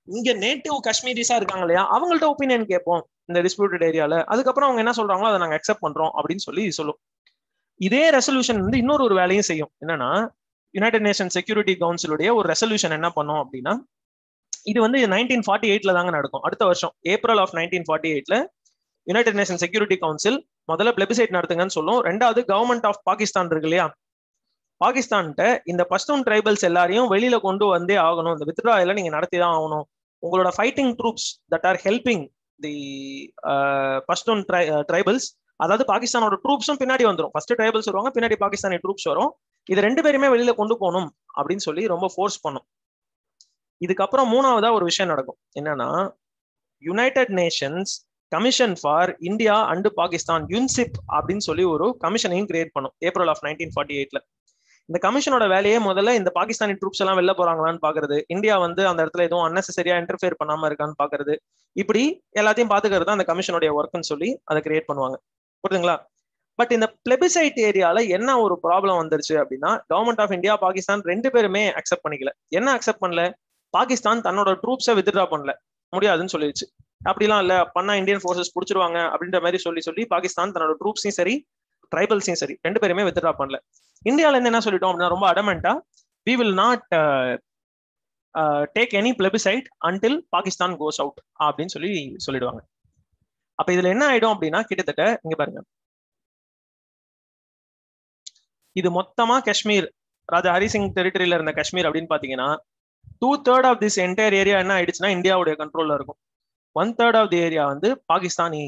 இங்க நேட்டிவ் காஷ்மீரிஸா இருக்காங்க இல்லையா, அவங்கள்ட்ட ஒப்பீனியன் கேட்போம் இந்த டிஸ்பியூட்டட் ஏரியால, அதுக்கப்புறம் அவங்க என்ன சொல்றாங்களோ அதை நாங்க அக்செப்ட் பண்றோம் அப்படின்னு சொல்லி சொல்லும். இதே ரெசல்யூஷன் வந்து இன்னொரு வேலையும் செய்யும். என்னன்னா, யுனைடெட் நேஷன் செக்யூரிட்டி கவுன்சிலுடைய ஒரு ரெசல்யூஷன் என்ன பண்ணும் அப்படின்னா, இது வந்து 1948ல தாங்க நடக்கும். அடுத்த வருஷம் ஏப்ரல் ஆஃப் 1948ல யுனைடெட் நேஷன் செக்யூரிட்டி கவுன்சில் முதல்ல பிளெபிசைட் நடத்துங்கன்னு சொல்லும். ரெண்டாவது, கவர்மெண்ட் ஆஃப் பாகிஸ்தான் இருக்கு இல்லையா, பாகிஸ்தான்கிட்ட இந்த பஷ்டூன் ட்ரைபல்ஸ் எல்லாரையும் வெளியில கொண்டு வந்தே ஆகணும், இந்த வித்ட்ராயல நீங்க நடத்தி தான் ஆகணும், உங்களோட fighting troops that are helping the Pashtun tribals, அதாவது பாகிஸ்தானோட ட்ரூப்ஸும் பின்னாடி வந்துடும், ஃபர்ஸ்ட் ட்ரைபல்ஸ் வருவாங்க, பின்னாடி பாகிஸ்தானி ட்ரூப்ஸ் வரும், இது ரெண்டு பேருமே வெளியில கொண்டு போகணும் அப்படின்னு சொல்லி ரொம்ப ஃபோர்ஸ் பண்ணும். இதுக்கப்புறம் மூணாவதா ஒரு விஷயம் நடக்கும். என்னன்னா, united nations commission for India and Pakistan, UNCIP அப்படின்னு சொல்லி ஒரு கமிஷனையும் கிரியேட் பண்ணும் ஏப்ரல் ஆஃப் 1948ல. இந்த கமிஷனோட வேலையே முதல்ல இந்த பாகிஸ்தானி ட்ரூப்ஸ் எல்லாம் வெளில போறாங்களான்னு பாக்குறது, இந்தியா வந்து அந்த இடத்துல எதுவும் அன்னெசரியா இன்டர்ஃபியர் பண்ணாம இருக்கான்னு பாக்குறது, இப்படி எல்லாத்தையும் பாத்துக்கிறது தான் அந்த கமிஷனுடைய ஒர்க்னு சொல்லி அதை கிரியேட் பண்ணுவாங்க. புரியுதுங்களா? பட் இந்த பிளெபிசைட் ஏரியால என்ன ஒரு ப்ராப்ளம் வந்துருச்சு அப்படின்னா, கவர்மெண்ட் ஆஃப் இந்தியா பாகிஸ்தான் ரெண்டு பேருமே அக்செப்ட் பண்ணிக்கல. என்ன அக்செப்ட் பண்ணல, பாகிஸ்தான் தன்னோட ட்ரூப்ஸை வித்ட்ரா பண்ணல, முடியாதுன்னு சொல்லிடுச்சு. அப்படிலாம் இல்ல, பண்ணா இந்தியன் ஃபோர்ஸஸ் புடிச்சிருவாங்க அப்படின்ற மாதிரி சொல்லி பாகிஸ்தான் தன்னோட ட்ரூப்ஸையும் சரி ட்ரைபல்ஸையும் சரி ரெண்டு பேருமே வித்ட்ரா பண்ணல. இந்தியால இருந்து என்ன சொல்லிட்டோம் அப்படின்னா, ரொம்ப அடமெண்டா, we will not take any plebiscite until Pakistan goes out அப்படின்னு சொல்லிடுவாங்க. அப்ப இதுல என்ன ஆயிடும் அப்படின்னா, கிட்டத்தட்ட இங்க பாருங்க, இது மொத்தமா காஷ்மீர், ராஜா ஹரிசிங் டெரிட்டரியில இருந்த காஷ்மீர் அப்படின்னு பாத்தீங்கன்னா, 2/3 ஆஃப் திஸ் என்டையர் ஏரியா என்ன ஆயிடுச்சுன்னா இந்தியாவுடைய கண்ட்ரோல்ல இருக்கும். 1/3 ஆஃப் தி ஏரியா வந்து பாகிஸ்தானி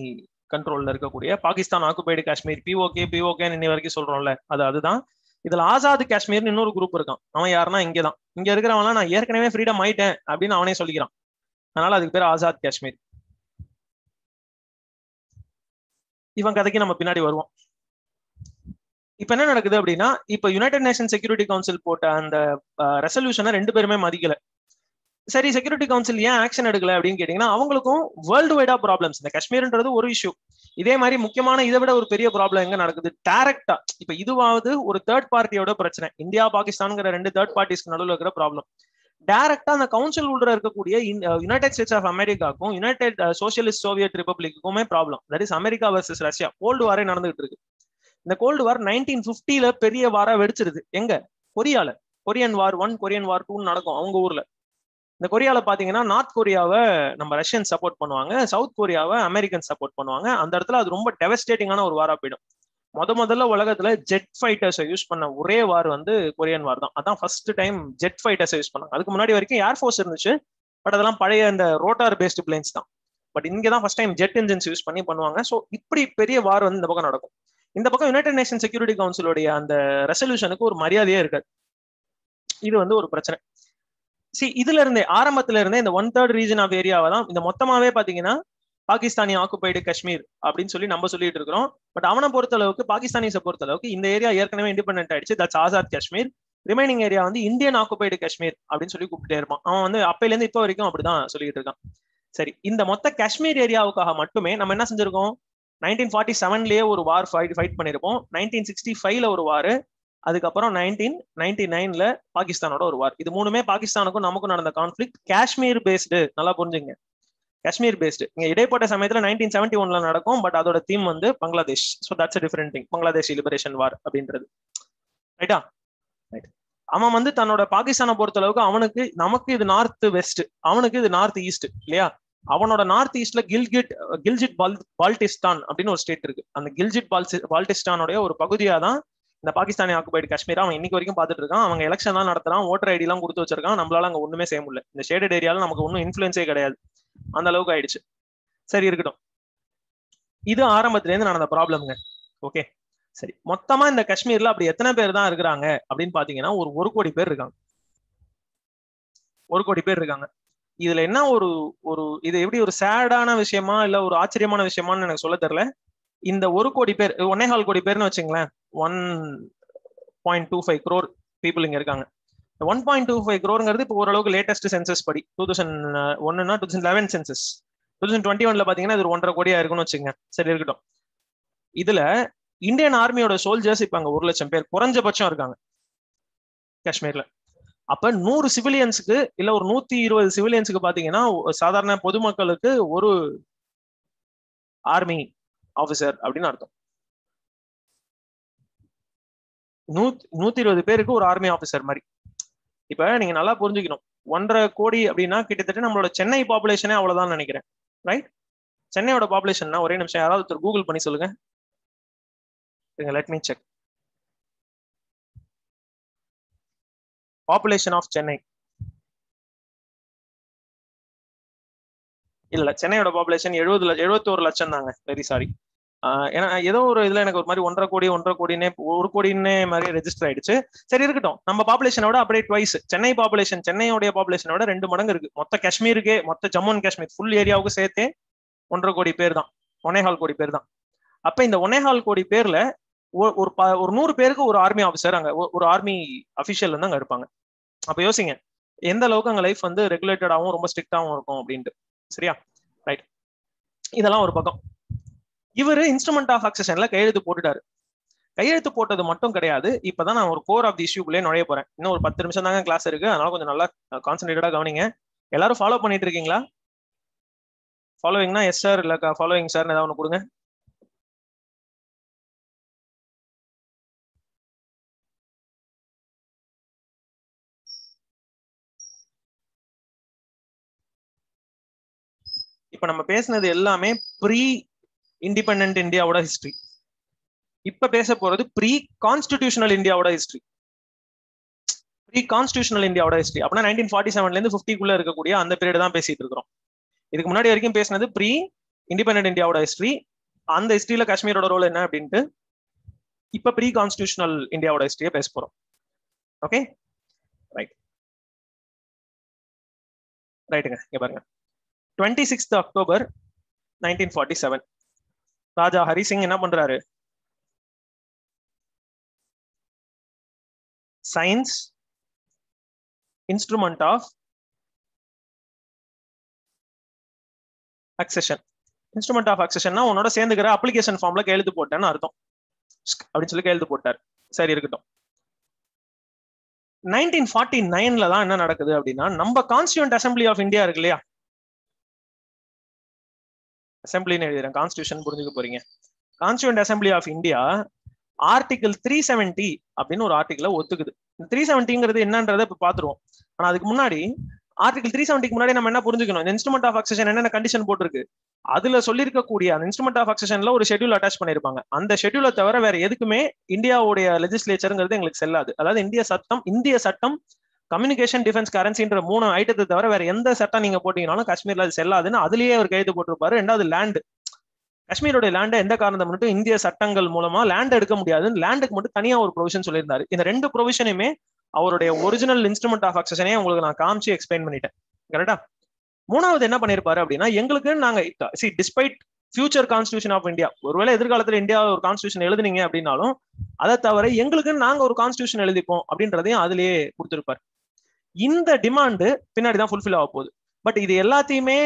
கண்ட்ரோல்ல இருக்கக்கூடிய பாகிஸ்தான் ஆக்குபைடு காஷ்மீர், பிஓகே இன்னி வரைக்கும் சொல்றோம்ல, அதுதான். இதுல ஆசாத் காஷ்மீர்னு இன்னொரு குரூப் இருக்கான். அவன் யாருன்னா இங்கதான், இங்க இருக்கிறவன்லாம் நான் ஏற்கனவே ஃப்ரீடம் ஆயிட்டேன் அப்படின்னு அவனே சொல்லிக்கிறான், அதனால அதுக்கு பேர் ஆசாத் காஷ்மீர். இவன் கதைக்கு நம்ம பின்னாடி வருவோம். இப்ப என்ன நடக்குது அப்படின்னா, இப்ப யுனைடெட் நேஷன் செக்யூரிட்டி கவுன்சில் போட்ட அந்த ரெசல்யூஷனை ரெண்டு பேருமே மதிக்கல. சரி, செக்யூரிட்டி கவுன்சில் ஏன் ஆக்ஷன் எடுக்கல அப்படின்னு கேட்டீங்கன்னா, அவங்களுக்கும் வேர்ல்டு வைடா ப்ராப்ளம்ஸ். இந்த காஷ்மீர்ன்றது ஒரு இஷ்யூ. இதே மாதிரி முக்கியமான இதை விட ஒரு பெரிய ப்ராப்ளம் எங்க நடக்குது, டைரக்டா. இப்ப இதுவாவது ஒரு தேர்ட் பார்ட்டியோட பிரச்சனை, இந்தியா பாகிஸ்தான்ங்கிற ரெண்டு தேர்ட் பார்ட்டிஸ்க்கு நடுவில் இருக்கிற ப்ராப்ளம். டைரக்டா அந்த கவுன்சில் உள்ள இருக்கக்கூடிய யுனைடெட் ஸ்டேட்ஸ் ஆஃப் அமெரிக்காக்கும் யுனைடெட் சோசியலிஸ்ட் சோவியட் ரிபப்ளிக்குமே problem. That is America versus Russia. Cold வாரே நடந்துகிட்டு இருக்கு. இந்த கோல்டு வார் 1950ல பெரிய வாரா வெடிச்சிருது. எங்க? கொரியால. கொரியன் வார் 1, கொரியன் வார் 2 நடக்கும் அவங்க ஊர்ல. இந்த கொரியால பாத்தீங்கன்னா, நார்த் கொரியாவை நம்ம ரஷ்யன் சப்போர்ட் பண்ணுவாங்க, சவுத் கொரியாவை அமெரிக்கன் சப்போர்ட் பண்ணுவாங்க. அந்த இடத்துல அது ரொம்ப டெவஸ்டேட்டிங்கான ஒரு வாரா போயிடும். முதல்ல உலகத்துல ஜெட் ஃபைட்டர்ஸை யூஸ் பண்ண ஒரே வார் வந்து கொரியன் வார் தான். அதான் ஃபர்ஸ்ட் டைம் ஜெட் ஃபைட்டர்ஸை யூஸ் பண்ணாங்க. அதுக்கு முன்னாடி வரைக்கும் ஏர்ஃபோர்ஸ் இருந்துச்சு, பட் அதெல்லாம் பழைய இந்த ரோட்டார் பேஸ்டு பிளேன்ஸ் தான். பட் இங்கே தான் first time jet engines use பண்ணி பண்ணுவாங்க. ஸோ இப்படி பெரிய வார் வந்து இந்த பக்கம் நடக்கும். இந்த பக்கம் யுனைடெட் நேஷன் செக்யூரிட்டி கவுன்சிலுடைய அந்த ரெசல்யூஷனுக்கு ஒரு மரியாதையே இருக்காது. இது வந்து ஒரு பிரச்சனை. இதுல இருந்தே ஆரம்பத்துல இருந்தே இந்த 1/3 ரீஜன் ஆஃப் ஏரியாவை தான் இந்த மொத்தமாவே பாத்தீங்கன்னா பாகிஸ்தானி ஆக்குபைடு காஷ்மீர் அப்படின்னு சொல்லி நம்ம சொல்லிட்டு இருக்கிறோம். பட் அவனை பொறுத்த அளவுக்கு, பாகிஸ்தானிஸை பொறுத்த அளவுக்கு இந்த ஏரியா ஏற்கனவே இண்டிபெண்டன்ட் ஆயிடுச்சு, that's Azad Kashmir. Remaining area வந்து இந்தியன் ஆக்குபைடு காஷ்மீர் அப்படின்னு சொல்லி கூப்பிட்டே இருப்பான். அவன் வந்து அப்பையில இருந்து இப்போ வரைக்கும் அப்படிதான் சொல்லிட்டு இருக்கான். சரி, இந்த மொத்த காஷ்மீர் ஏரியாவுக்காக மட்டுமே நம்ம என்ன செஞ்சிருக்கோம், 1947லயே ஒரு வார் ஃபைட் பண்ணிருப்போம், 1965ல ஒரு வார், அதுக்கப்புறம் 1999ல பாகிஸ்தானோட ஒரு வார். இது மூணுமே பாகிஸ்தானுக்கும் நமக்கும் நடந்த கான்ஃபிளிக்ட், காஷ்மீர் பேஸ்டு. நல்லா புரிஞ்சுங்க, காஷ்மீர் பேஸ்டு. இங்க இடைப்பட்ட சமயத்துல 1971ல நடக்கும், பட் அதோட தீம் வந்து Bangladesh. So that's different thing, Bangladesh liberation war அப்படின்றது. ரைட்டா? ரைட். அவன் வந்து தன்னோட பாகிஸ்தானை பொறுத்த அளவுக்கு அவனுக்கு, நமக்கு இது நார்த் வெஸ்ட், அவனுக்கு இது நார்த் ஈஸ்ட் இல்லையா? அவனோட நார்த் ஈஸ்ட்ல கில்ஜிட் பால்டிஸ்தான் அப்படின்னு ஒரு ஸ்டேட் இருக்கு. அந்த கில்ஜிட் பால்டிஸ்தானோடைய ஒரு பகுதியா தான் இந்த பாகிஸ்தானி ஆக்குபைடு காஷ்மீர் அவன் இன்னைக்கு வரைக்கும் பார்த்துட்டு இருக்கான். அவங்க எலெக்ஷன் தான் நடத்துறான், ஓட்டர் ஐடி எல்லாம் கொடுத்து வச்சிருக்கான். நம்மளால அங்க ஒண்ணுமே செய்ய முடியல. இந்த ஷேடட் ஏரியால நமக்கு ஒன்றும் இன்ஃபுளுன்ஸே கிடையாது, அந்த அளவுக்கு ஆயிடுச்சு. சரி, இருக்கட்டும். இது ஆரம்பத்துல இருந்து நடந்த ப்ராப்ளம்ங்க. ஓகே, சரி. மொத்தமா இந்த காஷ்மீர்ல அப்படி எத்தனை பேர் தான் இருக்கிறாங்க அப்படின்னு பாத்தீங்கன்னா ஒரு 1 கோடி பேர் இருக்காங்க. 1 கோடி பேர் இருக்காங்க. இதுல என்ன ஒரு இது எப்படி ஒரு சேடான விஷயமா இல்ல ஒரு ஆச்சரியமான விஷயமான்னு எனக்கு சொல்ல தெரியல. இந்த 1 கோடி பேர், 1.25 கோடி பேர்னு வச்சுங்களேன், 1.25 crore பீப்புள் இங்க இருக்காங்க. 1.25 crore இப்போ ஓரளவுக்கு லேட்டஸ்ட் சென்சஸ் படி 2011 சென்சஸ், 2021ல பாத்தீங்கன்னா இது 1.5 கோடியா இருக்குன்னு வச்சுங்க. சரி, இருக்கட்டும். இதுல இந்தியன் ஆர்மியோட சோல்ஜர்ஸ் இப்ப அங்க 1 லட்சம் பேர் குறைஞ்சபட்சம் இருக்காங்க காஷ்மீர்ல. அப்ப 100 சிவிலியன்ஸுக்கு இல்ல ஒரு 120 சிவிலியன்ஸுக்கு பாத்தீங்கன்னா சாதாரண பொதுமக்களுக்கு ஒரு ஆர்மி ஆபீசர் அப்படின்னு அர்த்தம். 120 பேருக்கு ஒரு ஆர்மி ஆபீசர் மாதிரி. இப்ப நீங்க நல்லா புரிஞ்சுக்கணும், 1.5 கோடி அப்படின்னா கிட்டத்தட்ட நம்மளோட சென்னை பாப்புலேஷனே அவ்வளவுதான் நினைக்கிறேன். ரைட்? சென்னையோட பாப்புலேஷன்னா ஒரே நிமிஷம் யாராவது கூகுள் பண்ணி சொல்லுங்க. Let me check. Population of Chennai. இல்ல, சென்னையோட பாப்புலேஷன் 71 லட்சம் தாங்க. Very sorry. ஏன்னா ஏதோ ஒரு இதுல எனக்கு ஒரு மாதிரி 1.5 கோடினே மாதிரி ரெஜிஸ்டர் ஆயிடுச்சு. சரி, இருக்கட்டும். நம்ம பாப்புலேஷனோட அப்படியே ட்வைஸ் சென்னை பாப்புலேஷன், சென்னையோட பாப்புலேஷனோட 2 மடங்கு இருக்கு. மொத்த காஷ்மீருக்கே, மொத்த ஜம்மு அண்ட் காஷ்மீர் ஃபுல் ஏரியாவுக்கு சேர்த்தே 1.5 கோடி பேர் தான், 1.25 கோடி பேர் தான். அப்ப இந்த 1.25 கோடி பேர்ல ஒரு 100 பேருக்கு ஒரு ஆர்மி ஆஃபீஸர், அங்க ஒரு ஆர்மி அபிஷியல் வந்து அங்க இருப்பாங்க. அப்ப யோசிங்க எந்த அளவுக்கு அங்க லைஃப் வந்து ரெகுலேட்டடாகவும் ரொம்ப ஸ்ட்ரிக்டாகவும் இருக்கும் அப்படின்ட்டு. சரியா? ரைட். இதெல்லாம் ஒரு பக்கம். இவரு இன்ஸ்ட்ருமெண்ட் ஆஃப் அக்சஷன்ல கையெழுத்து போட்டுட்டாரு. கையெழுத்து போட்டது மட்டும் கிடையாது, இப்பதான் நான் ஒரு கோர் ஆஃப் தி இஷ்யூக்குள்ளே நுழைய போறேன். இன்னும் ஒரு 10 நிமிஷம் தாங்க கிளாஸ் இருக்கு, அதனால கொஞ்சம் நல்லா கான்சென்ட்ரேட்டடா கவனிங்க. எல்லாரும் ஃபாலோ பண்ணிட்டு இருக்கீங்களா? ஃபாலோவிங்னா எஸ் சார் இல்ல ஃபாலோவிங் சார் ஏதாவது ஒன்று கொடுங்க. இப்ப நம்ம பேசினது எல்லாமே ப்ரீ இண்டிபெண்டன்ட் இந்தியாவோட ஹிஸ்டரி. இப்ப பேச போறது ப்ரீ கான்ஸ்டிடியூஷனல் இந்தியாவோட ஹிஸ்டரி. ப்ரீ கான்ஸ்டிடியூஷனல் இந்தியாவோட ஹிஸ்டரி அப்படின்னா 1947ல இருந்து 50க்குள்ள இருக்கக்கூடிய அந்த பீரியட் தான் பேசிட்டு இருக்கிறோம். இதுக்கு முன்னாடி வரைக்கும் பேசினது ப்ரீ இண்டிபெண்டன்ட் இந்தியாவோட ஹிஸ்டரி. அந்த ஹிஸ்டரியில காஷ்மீரோட ரோல் என்ன அப்படின்ட்டு இப்ப ப்ரீ கான்ஸ்டிடியூஷனல் இந்தியாவோட ஹிஸ்டரியை பேச போறோம். Okay, right. ரைட்டுங்க, இங்க பாருங்க. 26th October 1947 ராஜா ஹரிசிங் என்ன பண்றாரு? Science instrument of அக்சஷன். Instrument of அக்சஷன்னா உன்னோட சேர்ந்துக்கிற அப்ளிகேஷன் ஃபார்ம்ல கையெழுத்து போட்டேன்னு அர்த்தம் அப்படின்னு சொல்லி கையெழுத்து போட்டார். சரி, இருக்கட்டும். 1949ல தான் என்ன நடக்குது அப்படின்னா, நம்ம கான்ஸ்டிடியூண்ட் அசம்பிளி ஆஃப் இந்தியா இருக்கு இல்லையா, அசம்பிளின்னு எழுதுறேன், கான்ஸ்டிடியூஷன் புரிஞ்சுக்க போறீங்க. Constituent assembly of India article 370 அப்படின்னு ஒரு ஆர்டிகலை ஒத்துக்குது. 370ங்கிறது என்னன்றதை இப்ப பாத்துருவோம். ஆனா அதுக்கு முன்னாடி ஆர்டிகல் 370க்கு முன்னாடி நம்ம என்ன புரிஞ்சுக்கணும், இன்ஸ்ட்ருமெண்ட் ஆஃப் அக்சஷன் என்னென்ன கண்டிஷன் போட்டிருக்கு, அதுல சொல்லியிருக்கக்கூடிய அந்த இன்ஸ்ட்ருமெண்ட் ஆஃப் அக்சஷன்ல ஒரு ஷெட்யூல் அட்டாச் பண்ணிருப்பாங்க. அந்த ஷெட்யூலை தவிர வேற எதுக்குமே இந்தியாவுடைய லெஜிஸ்லேச்சருங்கிறது எங்களுக்கு செல்லாது. அதாவது இந்திய சட்டம் கம்யூனிகேஷன், டிஃபென்ஸ், கரன்சின்ற 3 ஐட்டத்தை தவிர வேற எந்த சட்டம் நீங்க போட்டீங்கன்னாலும் காஷ்மீர்ல அது செல்லாதுன்னு அதுலயே அவர் கைது போட்டிருப்பாரு. ரெண்டாவது லேண்ட், காஷ்மீரோட லேண்டை எந்த காரணத்தை மட்டும் இந்திய சட்டங்கள் மூலமா லேண்ட் எடுக்க முடியாதுன்னு லேண்டுக்கு மட்டும் தனியா ஒரு ப்ரொவிஷன் சொல்லியிருந்தாரு. இந்த 2 ப்ரொவிஷனுமே அவருடைய ஒரிஜினல் இன்ஸ்ட்ருமெண்ட் ஆஃப் அக்சஷனே உங்களுக்கு நான் காமிச்சு எக்ஸ்பிளைன் பண்ணிட்டேன். கரெக்டா? 3வது என்ன பண்ணிருப்பாரு அப்படின்னா, எங்களுக்கு நாங்க despite future constitution of India, ஒருவேளை எதிர்காலத்துல இந்தியா ஒரு கான்ஸ்டியூஷன் எழுதுனீங்க அப்படின்னாலும் அதை தவிர எங்களுக்கு நாங்க ஒரு கான்ஸ்டியூஷன் எழுதிப்போம் அப்படின்றதையும் அதுலயே கொடுத்திருப்பாரு. இந்த டிமாண்டு பின்னாடிதான் ஃபுல்ஃபில் ஆக போகுது. பட் இது எல்லாத்தையுமே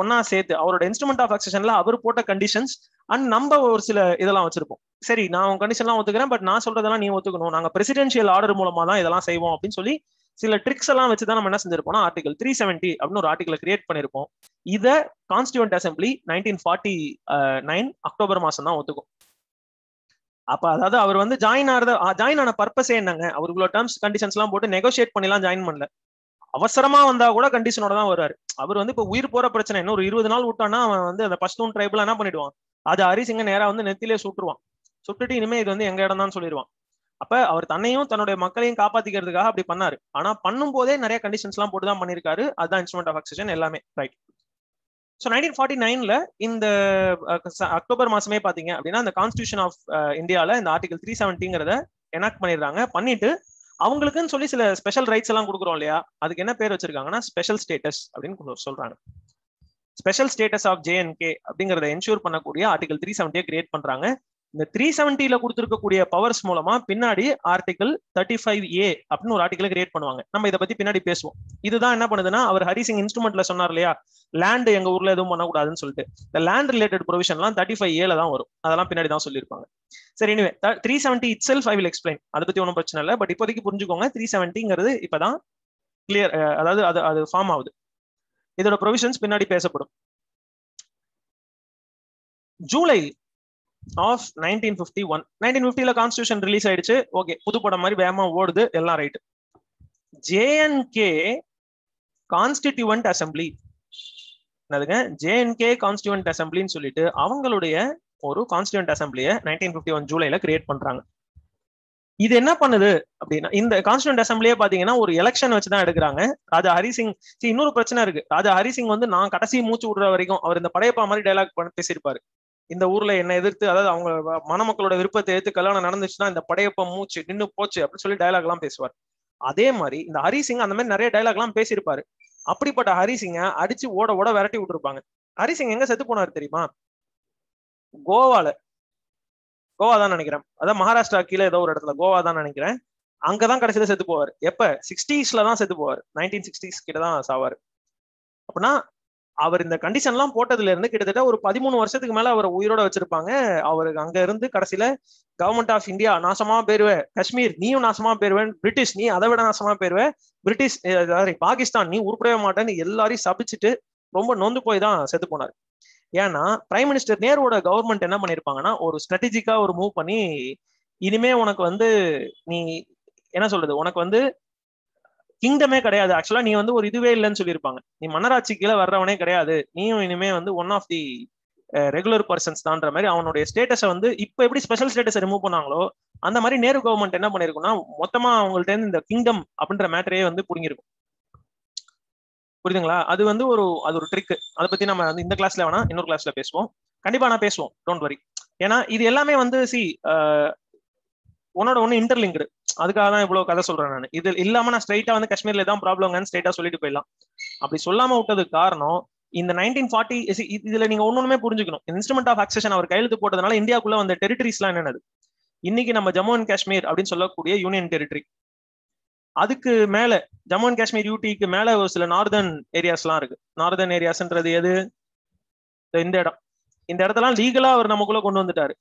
ஒன்னா சேர்த்து அவரோட இன்ஸ்ட்ருமெண்ட் ஆஃப் அக்சஷன்ல அவர் போட்ட கண்டிஷன்ஸ் அண்ட் நம்ம ஒரு சில இதெல்லாம் வச்சிருப்போம். சரி, நான் உங்க கண்டிஷன்லாம் ஒத்துக்கிறேன், பட் நான் சொல்றதெல்லாம் நீ ஒத்துக்கணும், நாங்க பிரசிடென்ஷியல் ஆர்டர் மூலமா தான் இதெல்லாம் செய்வோம் அப்படின்னு சொல்லி சில ட்ரிக்ஸ் எல்லாம் வச்சுதான் நம்ம என்ன செஞ்சிருப்போம்னா ஆர்டிகல் 370 அப்படின்னு ஒரு ஆர்டிகல் கிரியேட் பண்ணிருப்போம். இத கான்ஸ்டியூண்ட் அசம்பிளி 1949 அக்டோபர் மாசம் தான் ஒத்துக்கும். அப்ப அதாவது அவர் வந்து ஜாயின் ஆன பர்பஸே என்னங்க, அவர்களோட டேர்ம்ஸ் கண்டிஷன்ஸ் எல்லாம் போட்டு நெகோசியேட் பண்ணிலாம் ஜாயின் பண்ணல. அவசரமா வந்தா கூட கண்டிஷனோட தான் வருவாரு. அவர் வந்து இப்ப உயிர் போற பிரச்சனை இன்னும் ஒரு 20 நாள் விட்டானா அவன் வந்து அந்த பஷ்தூன் ட்ரைப்ல என்ன பண்ணிடுவான், ராஜா ஹரிசிங்க நேரா வந்து நெத்திலே சுட்டுருவான். சுட்டுட்டு இனிமே இது வந்து எங்க இடம் தான் சொல்லிடுவான். அப்ப அவர் தன்னையும் தன்னுடைய மக்களையும் காப்பாத்திக்கிறதுக்காக அப்படி பண்ணாரு. ஆனா பண்ணும் போதே நிறைய கண்டிஷன்ஸ் எல்லாம் போட்டுதான் பண்ணிருக்காரு. அதுதான் இன்ஸ்ட்ருமெண்ட் ஆஃப் அக்சஷன் எல்லாமே. ரைட். ஸோ 1949ல இந்த அக்டோபர் மாசமே பாத்தீங்க அப்படின்னா இந்த கான்ஸ்டியூஷன் ஆஃப் இந்தியால இந்த ஆர்டிகல் 370ங்கிறத எனாக்ட் பண்ணிடுறாங்க. பண்ணிட்டு அவங்களுக்குன்னு சொல்லி சில ஸ்பெஷல் ரைட்ஸ் எல்லாம் கொடுக்குறோம் இல்லையா, அதுக்கு என்ன பேர் வச்சிருக்காங்கன்னா ஸ்பெஷல் ஸ்டேட்டஸ் அப்படின்னு சொல்றாங்க. ஸ்பெஷல் ஸ்டேட்டஸ் ஆஃப் JNK அப்படிங்கறத என்ஷூர் பண்ணக்கூடிய ஆர்டிகல் 370 கிரியேட் பண்றாங்க. இந்த 370ல கொடுத்திருக்கக்கூடிய பவர்ஸ் மூலமா பின்னாடி ஆர்டிகல் 35A அப்படின்னு ஒரு ஆர்டிகல் கிரியேட் பண்ணுவாங்க. நம்ம இதை பத்தி பின்னாடி பேசுவோம். இதுதான் என்ன பண்ணுதுன்னா, அவர் ஹரிசிங் இன்ஸ்ட்ருமெண்ட்ல சொன்னார் இல்லையா, லேண்ட் எங்க ஊர்ல எதுவும் பண்ணக்கூடாதுன்னு சொல்லிட்டு, இந்த லேண்ட் ரிலேட்டட் ப்ரொவிஷன்லாம் 35A தான் வரும். அதெல்லாம் பின்னாடி தான் சொல்லியிருப்பாங்க. சரி, anyway 370 itself I will explain. அதை பத்தி ஒன்றும் பிரச்சனை இல்லை. பட் இப்போதைக்கு புரிஞ்சுக்கோங்க, 370ங்கிறது இப்பதான் கிளியர், அதாவது அது ஃபார்ம் ஆகுது. இதோட ப்ரொவிஷன்ஸ் பின்னாடி பேசப்படும். ஜூலை ஆஃப் 1951, 1950ல கான்ஸ்டியூஷன் ரிலீஸ் ஆயிடுச்சு. ஓகே, புது படம் மாதிரி வேகமா ஓடுது, எல்லாம் ரைட். JNK கான்ஸ்டிடியூவன்ட் அசம்பிளி, என்னதுங்க JNK கான்ஸ்டிடியூவன்ட் அசம்பிளின்னு சொல்லிட்டு அவங்களுடைய ஒரு கான்ஸ்டிடியூவன்ட் அசம்பிளியை 1951 ஜூலைல கிரியேட் பண்றாங்க. இது என்ன பண்ணுது அப்படின்னா, இந்த கான்ஸ்டிடியூவன்ட் அசம்பிளியே பாத்தீங்கன்னா ஒரு எலெக்ஷன் வச்சுதான் எடுக்கிறாங்க. ராஜா ஹரிசிங், இன்னொரு பிரச்சனை இருக்கு. ராஜா ஹரிசிங் வந்து நான் கடைசி மூச்சு விடுற வரைக்கும் அவர் இந்த படையப்பா மாதிரி டைலாக் பேசியிருப்பாரு. இந்த ஊர்ல என்ன எதிர்த்து, அதாவது அவங்க மணமக்களோட விருப்பத்தை எடுத்து கல்யாணம் நடந்துச்சுன்னா இந்த படையப்ப மூச்சு நின்னு போச்சு அப்படின்னு சொல்லி டைலாக் எல்லாம் பேசுவார். அதே மாதிரி இந்த ஹரிசிங் அந்த மாதிரி நிறைய டைலாக் எல்லாம் பேசியிருப்பாரு. அப்படிப்பட்ட ஹரிசிங்க அடிச்சு ஓட ஓட விரட்டி விட்டுருப்பாங்க. ஹரிசிங் எங்க செத்து போனாரு தெரியுமா? கோவா தான் நினைக்கிறேன், அதான் மகாராஷ்டிரா கீழே ஏதோ ஒரு இடத்துல, கோவா தான் நினைக்கிறேன். அங்கதான் கடைசியில செத்து போவார். எப்ப 60ஸ்ல தான் செத்து போவார். 1960s கிட்ட தான் சாவாரு. அப்படின்னா அவர் இந்த கண்டிஷன் எல்லாம் போட்டதுல இருந்து கிட்டத்தட்ட ஒரு 13 வருஷத்துக்கு மேல அவர் உயிரோட வச்சிருப்பாங்க. அவருக்கு அங்க இருந்து கடைசியில கவர்மெண்ட் ஆஃப் இந்தியா நாசமா போயிருவ, காஷ்மீர் நீயும் நாசமா போயிருவேன், பிரிட்டிஷ் நீ அதை விட நாசமா போயிருவ, பிரிட்டிஷ் பாகிஸ்தான் நீ உருப்படவே மாட்டேன்னு எல்லாரையும் சபிச்சுட்டு ரொம்ப நொந்து போய் தான் செத்து போனார். ஏன்னா பிரைம் மினிஸ்டர் நேருவோட கவர்மெண்ட் என்ன பண்ணிருப்பாங்கன்னா, ஒரு ஸ்ட்ராட்டஜிக்கா ஒரு மூவ் பண்ணி, இனிமே உனக்கு வந்து நீ என்ன சொல்றது, உனக்கு வந்து கிங்டமே கிடையாது, ஆக்சுவலா நீ வந்து ஒரு இதுவே இல்லைன்னு சொல்லியிருப்பாங்க. நீ மன்னராட்சி கீழே வர்றவனே கிடையாது, நீயும் இனிமே வந்து one of the regular persons தான்ற மாதிரி அவனுடைய ஸ்டேட்டஸை வந்து இப்ப எப்படி ஸ்பெஷல் ஸ்டேட்டஸை ரிமூவ் பண்ணாங்களோ அந்த மாதிரி நேரு கவர்மெண்ட் என்ன பண்ணிருக்கும்னா மொத்தமா அவங்கள்ட்ட இருந்து இந்த கிங்டம் அப்படின்ற மேட்டரே வந்து புரிஞ்சிருக்கும். புரியுதுங்களா? அது வந்து அது ஒரு ட்ரிக். அதை பத்தி நம்ம வந்து இந்த கிளாஸ்ல வேணா இன்னொரு கிளாஸ்ல பேசுவோம். கண்டிப்பா நான் பேசுவோம், டோன்ட் வரி. ஏன்னா இது எல்லாமே வந்து உன்னோட ஒண்ணு இன்டர்லிங்க்டு. அதுக்காக தான் இவ்வளவு கதை சொல்றேன் நான். இது இல்லாம நான் ஸ்ட்ரைட்டா வந்து காஷ்மீர்ல தான் ப்ராப்ளம்னு ஸ்ட்ரைட்டா சொல்லிட்டு போயிடலாம். அப்படி சொல்லாம விட்டதுக்கு காரணம் இந்த 1940 இதுல நீங்க ஒண்ணுமே புரிஞ்சுக்கணும். இன்ஸ்ட்ருமெண்ட் ஆஃப் அக்சஷன் அவர் கையெழுத்து போட்டதுனால இந்தியாவுக்குள்ள வந்த டெரிட்டரிஸ் எல்லாம் என்னது, இன்னைக்கு நம்ம ஜம்மு அண்ட் காஷ்மீர் அப்படின்னு சொல்லக்கூடிய யூனியன் டெரிட்டரி, அதுக்கு மேல ஜம்மு அண்ட் காஷ்மீர் யூடிக்கு மேல ஒரு சில நார்தர்ன் ஏரியாஸ் எல்லாம் இருக்கு. நார்தர்ன் ஏரியாஸ்ன்றது எது? இந்த இடத்தெல்லாம் லீகலா அவர் நமக்குள்ள கொண்டு வந்துட்டாரு.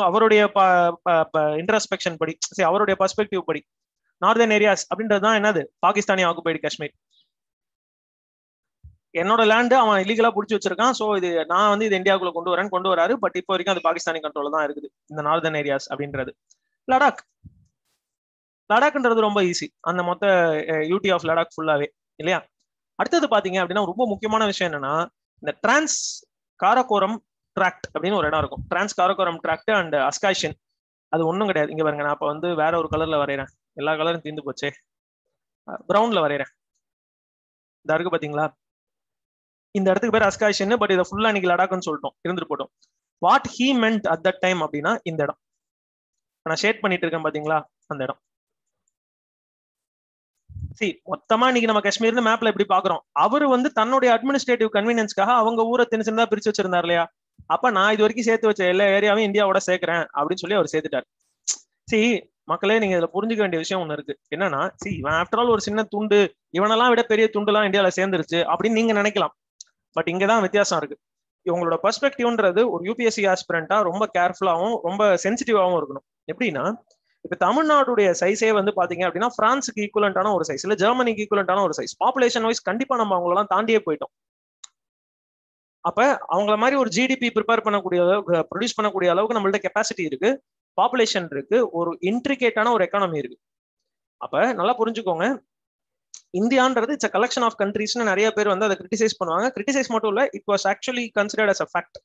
அவருடைய இன்ட்ரஸ்பெக்ஷன் படி, அவருடைய பர்ஸ்பெக்டிவ் படி நார்தர்ன் ஏரியாஸ் அப்படின்றதுதான் என்னது, பாகிஸ்தானி ஆக்குபைடு காஷ்மீர். என்னோட லேண்டு அவன் இல்லீகலா புடிச்சு வச்சிருக்கான். சோ இது நான் வந்து இது இந்தியாவுக்குள்ள கொண்டு வராரு. பட் இப்போ வரைக்கும் அது பாகிஸ்தானி கண்ட்ரோல தான் இருக்குது இந்த நார்தர்ன் ஏரியாஸ் அப்படின்றது. லடாக்ன்றது ரொம்ப ஈஸி, அந்த மொத்த யூடி ஆஃப் லடாக் ஃபுல்லாவே இல்லையா. அடுத்தது பாத்தீங்க அப்படின்னா ரொம்ப முக்கியமான விஷயம் என்னன்னா, இந்த டிரான்ஸ் காரகோரம் டிராக்ட் அப்படின்னு ஒரு இடம் இருக்கும். டிரான்ஸ் காரகோரம் டிராக்ட் அண்ட் அஸ்காஷன், அது ஒன்றும் கிடையாது. இங்க பாருங்க, நான் இப்ப வந்து வேற ஒரு கலர்ல வரைகிறேன், எல்லா கலரும் தீர்ந்து போச்சே. பிரவுன்ல வரைகிறேன். இந்த இருக்கு பாத்தீங்களா, இந்த இடத்துக்கு பேர் அஸ்காஷன், பட் இதை ஃபுல்லா இன்னைக்கு லடாக்னு சொல்லிட்டோம், இருந்துட்டு போட்டோம். What he meant at that time அப்படின்னா இந்த இடம் நான் ஷேட் பண்ணிட்டு இருக்கேன் பாத்தீங்களா, அந்த இடம். மொத்தமா இன்னைக்கு நம்ம காஷ்மீர்னு மேப்ல எப்படி பாக்குறோம், அவரு வந்து தன்னுடைய அட்மினிஸ்ட்ரேட்டிவ் கன்வீனியன்ஸ்க்காக அவங்க ஊரை சின்னதா பிரிச்சு வச்சிருந்தார் இல்லையா. அப்ப நான் இது வரைக்கும் சேர்த்து வச்ச எல்லா ஏரியாவையும் இந்தியாவோட சேர்க்கிறேன் அப்படின்னு சொல்லி அவர் சேர்த்துட்டாரு. மக்களே, நீங்க இதுல புரிஞ்சுக்க வேண்டிய விஷயம் ஒண்ணு இருக்கு. என்னன்னா, இவன் ஆஃப்டர் ஆல் ஒரு சின்ன துண்டு, இவனெல்லாம் விட பெரிய துண்டு எல்லாம் இந்தியாவில சேர்ந்துருச்சு அப்படின்னு நீங்க நினைக்கலாம். பட் இங்கதான் வித்தியாசம் இருக்கு. உங்களோட பெர்ஸ்பெக்டிவ்ன்றது ஒரு யூபிஎஸ்சி ஆஸ்பிரண்டா ரொம்ப கேர்ஃபுல்லாவும் ரொம்ப சென்சிட்டிவாவும் இருக்கணும். எப்படின்னா, இப்ப தமிழ்நாடுடைய சைஸே வந்து பாத்தீங்க அப்படின்னா பிரான்ஸுக்கு ஈக்குவலண்டான ஒரு சைஸ், இல்ல ஜெர்மனிக்கு ஈக்குவலண்டான ஒரு சைஸ். பாப்புலேஷன் வைஸ் கண்டிப்பா நம்ம அவங்களெல்லாம் தாண்டியே போயிட்டோம். அப்ப அவங்கள மாதிரி ஒரு ஜிடிபி ப்ரிப்பேர் பண்ணக்கூடிய அளவுக்கு, ப்ரொடியூஸ் பண்ணக்கூடிய அளவுக்கு நம்மள்ட்ட கெப்பாசிட்டி இருக்கு, பாப்புலேஷன் இருக்கு, ஒரு இன்ட்ரிகேட்டான ஒரு எக்கானமி இருக்கு. அப்ப நல்லா புரிஞ்சுக்கோங்க, இந்தியான்றது இட்ஸ் கலெக்ஷன் ஆஃப் கண்ட்ரீஸ்னு நிறைய பேர் வந்து அதை கிரிட்டிசைஸ் பண்ணுவாங்க. கிரிட்டிசைஸ் மட்டும் இல்ல, it was actually considered as a fact.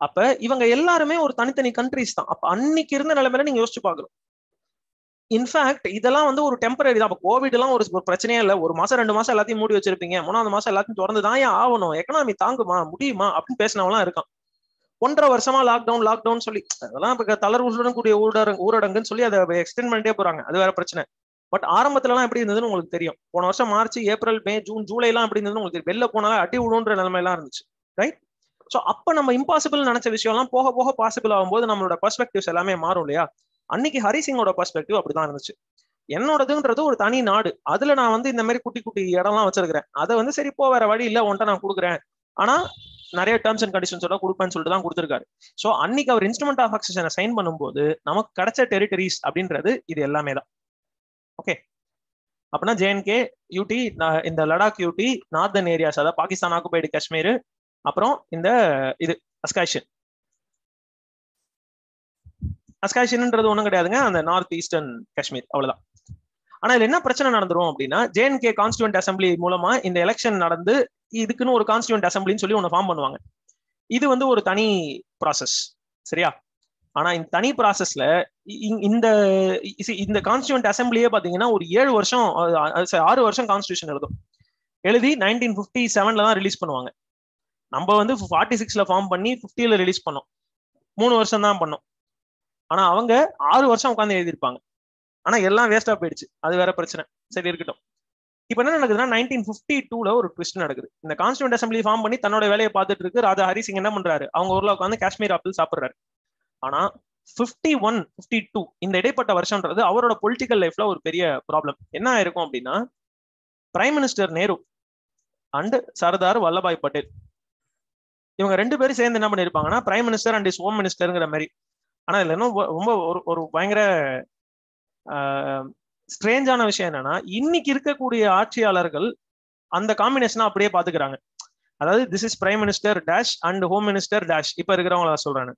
அப்ப இவங்க எல்லாருமே ஒரு தனித்தனி கண்ட்ரீஸ் தான். அப்ப அன்னைக்கு இருந்த நிலைமையில நீங்க யோசிச்சு பார்க்கணும். இன்ஃபேக்ட் இதெல்லாம் வந்து ஒரு டெம்பரரி தான். கோவிட் எல்லாம் ஒரு பிரச்சனையே இல்லை. ஒரு மாசம் 2 மாசம் எல்லாத்தையும் மூடி வச்சிருப்பீங்க, 3வது மாசம் எல்லாத்தையும் திறந்துதான் ஆகணும், எக்கனாமி தாங்குமா முடியுமா அப்படின்னு பேசினவெல்லாம் இருக்கான். 1.5 வருஷமா லாக்டவுன் சொல்லி அதெல்லாம் தளர்வுடன் கூடிய ஊரடங்குன்னு சொல்லி அதை எக்ஸ்டெண்ட் பண்ணிட்டே போறாங்க. அது வேற பிரச்சனை. பட் ஆரம்பத்துல எல்லாம் எப்படி இருந்ததுன்னு உங்களுக்கு தெரியும். போன வருஷம் மார்ச், ஏப்ரல், மே, ஜூன், ஜூலை எல்லாம் எப்படி இருந்ததுன்னு உங்களுக்கு வெளில போனாலும் அடி விடுன்ற நிலைமை எல்லாம் இருந்துச்சு, ரைட்? ஸோ அப்ப நம்ம இம்பாசிபிள் நினைச்ச விஷயம் எல்லாம் போக போக பாசிபிள் ஆகும்போது நம்மளோட பெர்ஸ்பெக்டிவ்ஸ் எல்லாமே மாறும் இல்லையா. அன்னைக்கு ஹரிசிங்கோட பெர்ஸ்பெக்டிவ் அப்படிதான் இருந்துச்சு. என்னோடதுன்றது ஒரு தனி நாடு, அதுல நான் வந்து இந்த மாதிரி குட்டி குட்டி இடம்லாம் வச்சிருக்கிறேன், அதை வந்து சரி போ வேற வழி இல்ல உன்ட்ட நான் கொடுக்குறேன், ஆனா நிறைய டேர்ம்ஸ் அண்ட் கண்டிஷன்ஸோட கொடுப்பேன்னு சொல்லிட்டு தான் கொடுத்துருக்காரு. ஸோ அன்னைக்கு அவர் இன்ஸ்ட்ருமெண்ட் ஆஃப் அக்சஷனை சைன் பண்ணும்போது நமக்கு கிடைச்ச டெரிட்டரிஸ் அப்படின்றது இது எல்லாமே தான். ஓகே, அப்படின்னா ஜேஎன்கே, யூடி, இந்த லடாக் யூடி, நார்தர்ன் ஏரியாஸ், அதாவது பாகிஸ்தான் ஆக்குபைடு காஷ்மீர், அப்புறம் இந்த இது அஸ்காஷன். அஸ்காஷன்ன்றது ஒன்றும் கிடையாதுங்க, அந்த நார்த் ஈஸ்டர்ன் காஷ்மீர், அவ்வளவுதான். ஆனா இதுல என்ன பிரச்சனை நடந்துரும் அப்படின்னா, ஜேஎன்கே கான்ஸ்டியூண்ட் அசம்பிளி மூலமா இந்த எலெக்ஷன் நடந்து இதுக்குன்னு ஒரு கான்ஸ்டியூண்ட் அசம்பிளின்னு சொல்லி ஒன்று ஃபார்ம் பண்ணுவாங்க. இது வந்து ஒரு தனி ப்ராசஸ், சரியா? ஆனா இந்த தனி ப்ராசஸ்ல இந்த கான்ஸ்டியூண்ட் அசம்பிளியே பாத்தீங்கன்னா ஒரு 6 வருஷம் கான்ஸ்டியூஷன் எழுதி 1957 தான் ரிலீஸ் பண்ணுவாங்க. நம்ம வந்து 46ல ஃபார்ம் பண்ணி 50ல ரிலீஸ் பண்ணோம், 3 வருஷம் தான் பண்ணோம். ஆனா அவங்க 6 வருஷம் உட்காந்து எழுதியிருப்பாங்க. ஆனா எல்லாம் வேஸ்டா போயிடுச்சு, அது வேற பிரச்சனை. சரி, இருக்கட்டும். இப்ப என்ன நடக்குதுன்னா 1952ல ஒரு ட்விஸ்ட் நடக்குது. இந்த கான்ஸ்டியூண்ட் அசம்பிளி ஃபார்ம் பண்ணி தன்னோட வேலையை பார்த்துட்டு இருக்கு ராஜா ஹரிசிங். என்ன பண்றாரு, அவங்க ஊர்ல உட்காந்து காஷ்மீர் ஆப்பிள் சாப்பிடுறாரு. ஆனா 51, 52 இந்த இடைப்பட்ட வருஷம்ன்றது அவரோட பொலிட்டிக்கல் லைஃப்ல ஒரு பெரிய ப்ராப்ளம். என்ன ஆயிருக்கும் அப்படின்னா, prime minister Nehru and Sardar Vallabhbhai Patel இவங்க 2 பேரும் சேர்ந்து என்ன பண்ணிருப்பாங்கன்னா prime minister and is home மினிஸ்டருங்கிற மாதிரி. ஆனா இதுல இன்னும் ரொம்ப ஒரு பயங்கர ஸ்ட்ரேஞ்சான விஷயம் என்னன்னா, இன்னைக்கு இருக்கக்கூடிய ஆட்சியாளர்கள் அந்த காம்பினேஷனை அப்படியே பாத்துக்கிறாங்க. அதாவது this is prime minister dash and home minister dash. இப்ப இருக்கிறவங்கள சொல்றாங்க,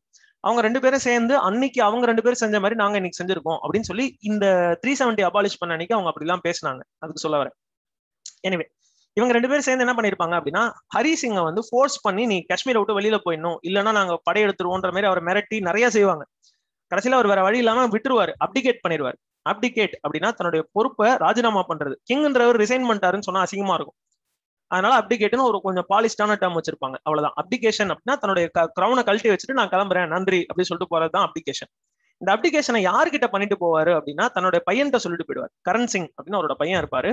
அவங்க 2 பேரும் சேர்ந்து அன்னைக்கு அவங்க 2 பேரும் செஞ்ச மாதிரி நாங்க இன்னைக்கு செஞ்சிருக்கோம் அப்படின்னு சொல்லி இந்த 370 அபாலிஷ் பண்ண அன்னைக்கு அவங்க அப்படிலாம் பேசினாங்க. அதுக்கு சொல்ல வரேன். எனிவே, இவங்க 2 பேரும் சேர்ந்து என்ன பண்ணிருப்பாங்க அப்படின்னா, ஹரிசிங்கை வந்து ஃபோர்ஸ் பண்ணி நீ காஷ்மீரை விட்டு வெளியில போயிடணும், இல்லைன்னா நாங்க படையெடுத்துருவோன்ற மாதிரி அவர் மிரட்டி நிறைய செய்வாங்க. கடைசியில அவர் வேற வழி இல்லாம விட்டுருவாரு, அப்டிகேட் பண்ணிடுவார். அப்டிகேட் அப்படின்னா தன்னுடைய பொறுப்பை ராஜினாமா பண்றது. கிங்ன்றவர் ரிசைன் பண்ணிட்டாருன்னு சொன்னா அசிங்கமா இருக்கும், அதனால அப்டிகேட்னு ஒரு கொஞ்சம் பாலிஷ்டான டேர்ம் வச்சிருப்பாங்க, அவ்வளவுதான். அப்டிகேஷன் அப்படின்னா தன்னுடைய கிரௌனை கழட்டி வச்சுட்டு நான் கிளம்புறேன் நன்றி அப்படின்னு சொல்லிட்டு போறதுதான் அப்டிகேஷன். இந்த அப்டிகேஷனை யார்கிட்ட பண்ணிட்டு போவாரு அப்படின்னா தன்னுடைய பையன்கிட்ட சொல்லிட்டு போயிடுவார். கரண் சிங் அப்படின்னு அவரோட பையன் இருப்பாரு.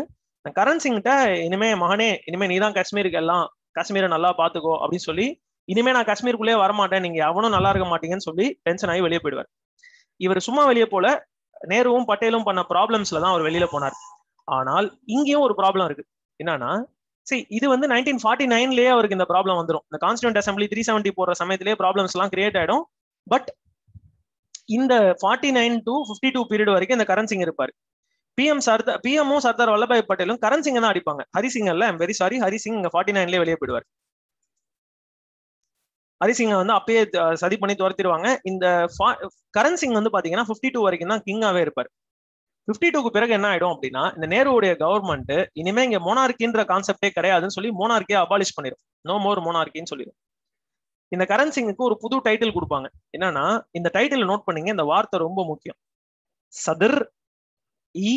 கரண் சிங்கிட்ட இனிமே மகனே, இனிமே நீதான் காஷ்மீருக்கு எல்லாம், காஷ்மீரை நல்லா பாத்துக்கோ அப்படின்னு சொல்லி, இனிமே நான் காஷ்மீருக்குள்ளே வரமாட்டேன், நீங்க எவனும் நல்லா இருக்க மாட்டீங்கன்னு சொல்லி டென்ஷன் ஆகி வெளியே போயிடுவார். இவர் சும்மா வெளியே போல, நேருவும் பட்டேலும் பண்ண ப்ராப்ளம்ஸ்ல தான் அவர் வெளியில போனார். ஆனால் இங்கேயும் ஒரு ப்ராப்ளம் இருக்கு. என்னன்னா, இது வந்து 1949லயே அவருக்கு இந்த ப்ராப்ளம் வந்துடும். இந்த கான்ஸ்டியூண்ட் அசம்பிளி 370 போடுற சமயத்திலேயே ப்ராப்ளம்ஸ் எல்லாம் கிரியேட் ஆயிடும். பட் இந்த 49 to 52 பீரியட் வரைக்கும் இந்த கரண் சிங் இருப்பாரு. பிஎம்மும் சர்தார் வல்லபாய் பட்டேலும் கரண் சிங் தான் அடிப்பாங்க. ஹரிசிங் அல்ல, ஐம் வெரி சாரி, ஹரிசிங் இங்க 49லயே வெளியே போயிடுவார். ஹரிசிங்கை வந்து அப்பயே சதி பண்ணி துரத்திடுவாங்க. இந்த கரண் சிங் வந்து பாத்தீங்கன்னா 52 வரைக்கும் தான் கிங்காவே இருப்பார். 52க்கு பிறகு என்ன ஆயிடும் அப்படின்னா, இந்த நேருடைய கவர்மெண்ட் இனிமே இங்க மோனார்கின்ற கான்செப்டே கிடையாதுன்னு சொல்லி மோனார்கியை அபாலிஷ் பண்ணிடும். நோ மோர் மோனார்கின்னு சொல்லிடும். இந்த கரண் சிங்குக்கு ஒரு புது டைட்டில் கொடுப்பாங்க. என்னன்னா, இந்த டைட்டில் நோட் பண்ணீங்க, இந்த வார்த்தை ரொம்ப முக்கியம். சதர் இ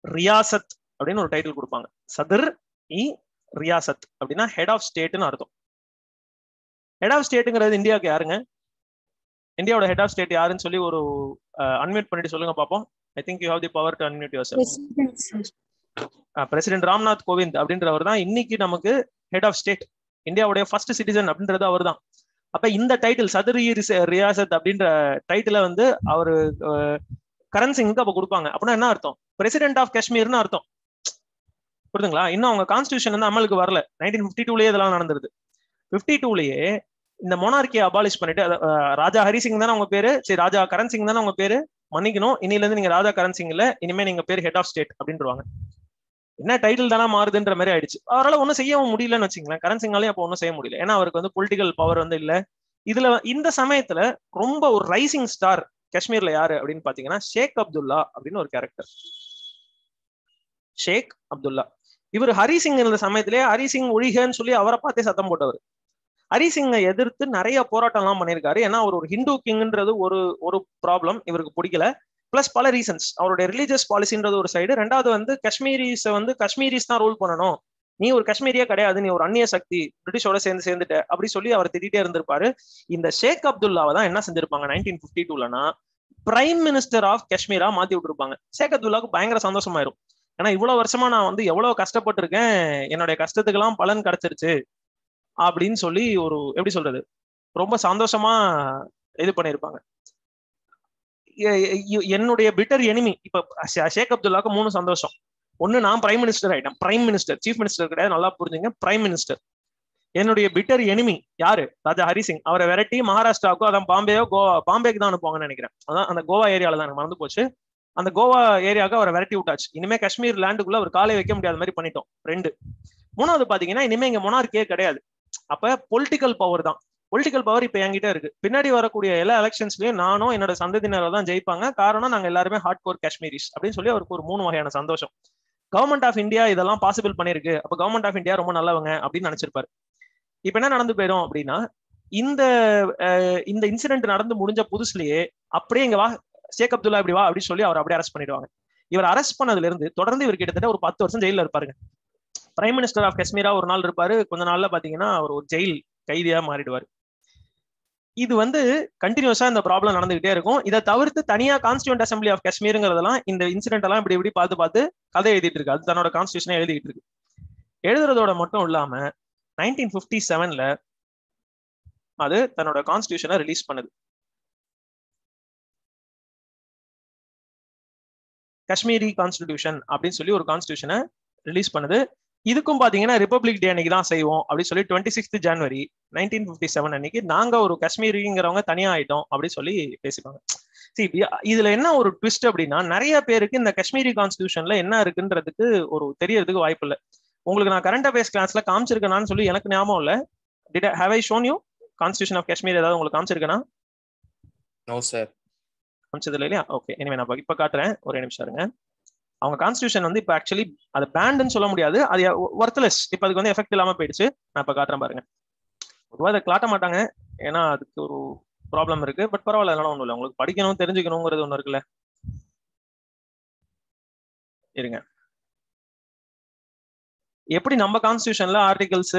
ரியாசத் அப்படின்னு ஒரு டைட்டில் கொடுப்பாங்க. சதர் இ ரியாசத் அப்படின்னா ஹெட் ஆஃப் ஸ்டேட்னு அர்த்தம். ஹெட் ஆஃப் ஸ்டேட்டுங்கிறது இந்தியாவுக்கு யாருங்க? இந்தியாவோட ஹெட் ஆஃப் ஸ்டேட் யாருன்னு சொல்லி ஒரு அன்மியூட் பண்ணிட்டு சொல்லுங்க பாப்போம். I think you have the power to unmute yourself. President Ramnath Kovind அப்படின்றவர் தான் இன்னைக்கு நமக்கு ஹெட் ஆஃப் ஸ்டேட். இந்தியாவுடைய ஃபர்ஸ்ட் சிட்டிசன் அப்படின்றது அவர் தான். அப்ப இந்த டைட்டில் சதர் இ ரியாசத் அப்படின்ற டைட்டில வந்து அவரு கரண் சிங்க்கு அப்ப கொடுப்பாங்க. அப்படின்னா என்ன அர்த்தம்? பிரசிடென்ட் ஆஃப் காஷ்மீர்னு அர்த்தம். புரியுதுங்களா? இன்னும் அவங்க கான்ஸ்டியூஷன் வந்து அமலுக்கு வரல. 1952லயே இதெல்லாம் நடந்துருது. 52லயே இந்த மொனார்கியை அபாலிஷ் பண்ணிட்டு, ராஜா ஹரிசிங் தானே அவங்க பேரு, சரி ராஜா கரண் சிங் தானே அவங்க பேரு, மன்னிக்கணும் இனில இருந்து நீங்க ராஜா கரண் சிங் இல்ல, இனிமே நீங்க பேர் ஹெட் ஆஃப் ஸ்டேட் அப்படின்றாங்க. என்ன டைட்டில் தானே மாறுதுன்ற மாதிரி ஆயிடுச்சு. அவரால் ஒன்றும் செய்யவும் முடியலன்னு வச்சுங்களேன். கரண் சிங்காலையும் அப்போ ஒன்றும் செய்ய முடியல. ஏன்னா அவருக்கு வந்து பொலிட்டிக்கல் பவர் வந்து இல்ல. இதுல இந்த சமயத்துல ரொம்ப ஒரு ரைசிங் ஸ்டார் காஷ்மீர்ல யாரு அப்படின்னு பாத்தீங்கன்னா ஷேக் அப்துல்லா அப்படின்னு ஒரு கேரக்டர். ஷேக் அப்துல்லா இவர் ஹரிசிங் இருந்த சமயத்திலேயே ஹரிசிங் ஒழிகன்னு சொல்லி அவரை பார்த்தே சத்தம் போட்டவர். ஹரிசிங்கை எதிர்த்து நிறைய போராட்டம் எல்லாம் பண்ணியிருக்காரு. ஏன்னா அவர் ஒரு ஹிந்து கிங்ன்றது ஒரு ப்ராப்ளம் இவருக்கு பிடிக்கல. பிளஸ் பல ரீசன்ஸ். அவருடைய ரிலீஜியஸ் பாலிசின்றது ஒரு சைடு. ரெண்டாவது வந்து காஷ்மீரிஸை வந்து காஷ்மீரிஸ் தான் ரூல் பண்ணணும், நீ ஒரு காஷ்மீரியா கிடையாது, நீ ஒரு அந்நிய சக்தி, பிரிட்டிஷோட சேர்ந்துட்ட அப்படி சொல்லி அவர் திட்டிகிட்டே இருந்திருப்பாரு. இந்த ஷேக் அப்துல்லாவை தான் என்ன செஞ்சிருப்பாங்க 1952லனா பிரைம் மினிஸ்டர் ஆஃப் காஷ்மீரா மாத்தி விட்டுருப்பாங்க. ஷேக் அப்துல்லாவுக்கு பயங்கர சந்தோஷமாயிரும். ஏன்னா இவ்வளவு வருஷமா நான் வந்து எவ்வளவு கஷ்டப்பட்டிருக்கேன், என்னுடைய கஷ்டத்துக்கெல்லாம் பலன் கிடைச்சிருச்சு அப்படின்னு சொல்லி ஒரு எப்படி சொல்றது ரொம்ப சந்தோஷமா இது பண்ணிருப்பாங்க. என்னுடைய பிட்டர் எனிமி இப்ப ஷேக் அப்துல்லாவுக்கு 3 சந்தோஷம். ஒண்ணு, நான் பிரைம் மினிஸ்டர் ஆயிட்டேன். பிரைம் மினிஸ்டர், சீஃப் மினிஸ்டர் கிடையாது, நல்லா புரிஞ்சுங்க, பிரைம் மினிஸ்டர். என்னுடைய பிட்டர் எனிமி யாரு? ராஜா ஹரிசிங். அவரை விரட்டி மகாராஷ்டிராவுக்கோ, அதான் பாம்பேயோ பாம்பேக்கு தான் அனுப்புவாங்கன்னு நினைக்கிறேன். அதான் அந்த கோவா ஏரியால தான் எனக்கு மறந்து போச்சு. அந்த கோவா ஏரியாவுக்கு அவரை விரட்டி விட்டாச்சு. இனிமே காஷ்மீர் லேண்டுக்குள்ள அவர் காலை வைக்க முடியாத மாதிரி பண்ணிட்டோம். 2. 3வது பாத்தீங்கன்னா இனிமே இங்க மொனார்கியே கிடையாது. அப்ப பொலிட்டிக்கல் பவர் தான். பொலிட்டிக்கல் பவர் இப்ப என்கிட்ட இருக்கு. பின்னாடி வரக்கூடிய எல்லா எலெக்ஷன்ஸ்லயும் நானும் என்னோட சந்ததியினர் தான் ஜெயிப்பாங்க. காரணம் நாங்க எல்லாருமே ஹார்ட் கோர் காஷ்மீரிஸ் அப்படின்னு சொல்லி அவருக்கு ஒரு 3 வகையான சந்தோஷம். கவர்மெண்ட் ஆஃப் இந்தியா இதெல்லாம் பாசிபிள் பண்ணிருக்கு, அப்ப கவர்மெண்ட் ஆஃப் இந்தியா ரொம்ப நல்லவங்க அப்படின்னு நினைச்சிருப்பாரு. இப்ப என்ன நடந்து போயிடும் அப்படின்னா, இந்த இன்சிடென்ட் நடந்து முடிஞ்ச புதுசுலயே அப்படியே இங்க வா ஷேக் அப்துல்லா இப்படி வா அப்படின்னு சொல்லி அவர் அப்படியே அரெஸ்ட் பண்ணிடுவாங்க. இவர் அரெஸ்ட் பண்ணதுல இருந்து தொடர்ந்து இவர் கிட்டத்தட்ட ஒரு 10 வருஷம் ஜெயில இருப்பாருங்க. பிரைம் மினிஸ்டர் ஆஃப் காஷ்மீரா ஒரு நாள் இருப்பாரு, கொஞ்ச நாள்ல பாத்தீங்கன்னா அவர் ஒரு ஜெயில் கைதியா மாறிடுவார். இது வந்து கண்டினியூஸா இந்த ப்ராப்ளம் நடந்துகிட்டே இருக்கும். இதை தவிர்த்து தனியா கான்ஸ்டியூண்ட் அசம்பிளி ஆஃப் காஷ்மீருங்கிறதெல்லாம் இந்த இன்சிடென்ட் எல்லாம் இப்படி பார்த்து கதை எழுதிட்டு இருக்கு. அது தன்னோட கான்ஸ்டியூஷனை எழுதிட்டு இருக்கு. எழுதுறதோட மட்டும் இல்லாம 1957ல அது தன்னோட கான்ஸ்டியூஷனை ரிலீஸ் பண்ணுது. காஷ்மீரி கான்ஸ்டிடியூஷன் அப்படின்னு சொல்லி ஒரு கான்ஸ்டியூஷனை ரிலீஸ் பண்ணுது. இதுக்கும் பாத்தீங்கன்னா ரிபப்ளிக் டே அன்னைக்கு தான் செய்வோம் அப்படின்னு சொல்லி 26 ஜனவரி 1957 அன்னைக்கு நாங்க ஒரு காஷ்மீரிங்கிறவங்க தனியா ஆயிட்டோம் அப்படின்னு சொல்லி பேசிப்பாங்க. இதுல என்ன ஒரு ட்விஸ்ட் அப்படின்னா, நிறைய பேருக்கு இந்த காஷ்மீரி கான்ஸ்டியூஷன்ல என்ன இருக்குன்றதுக்கு ஒரு தெரியறதுக்கு வாய்ப்பு இல்லை. உங்களுக்கு நான் கரண்ட் அஃபேர்ஸ் கிளாஸ்ல காமிச்சிருக்கேனான்னு சொல்லி எனக்கு ஞாபகம் இல்லை. Have I shown you constitution of Kashmir? ஏதாவது உங்களுக்கு காமிச்சிருக்கேனா? நோ சார், காமிச்சது இல்லை இல்லையா? ஓகே, இனிமே நான் இப்ப காட்டுறேன், ஒரே நிமிஷம் இருங்க. அவங்க கான்ஸ்டியூஷன் வந்து இப்ப ஆக்சுவலி அது பேண்டுன்னு சொல்ல முடியாது, அது ஒர்த்லெஸ். இப்ப அதுக்கு வந்து எஃபெக்ட் இல்லாம போயிடுச்சு. நான் இப்ப காட்டுறேன் பாருங்க. பொதுவாக அதை காட்ட மாட்டாங்க, ஏன்னா அதுக்கு ஒரு ப்ராப்ளம் இருக்கு. பட் பரவாயில்ல, அதெல்லாம் ஒன்றும் இல்லை. உங்களுக்கு படிக்கணும் தெரிஞ்சுக்கணுங்கிறது ஒண்ணு இருக்குல்ல. இருங்க, எப்படி நம்ம கான்ஸ்டியூஷன்ல ஆர்டிகல்ஸ்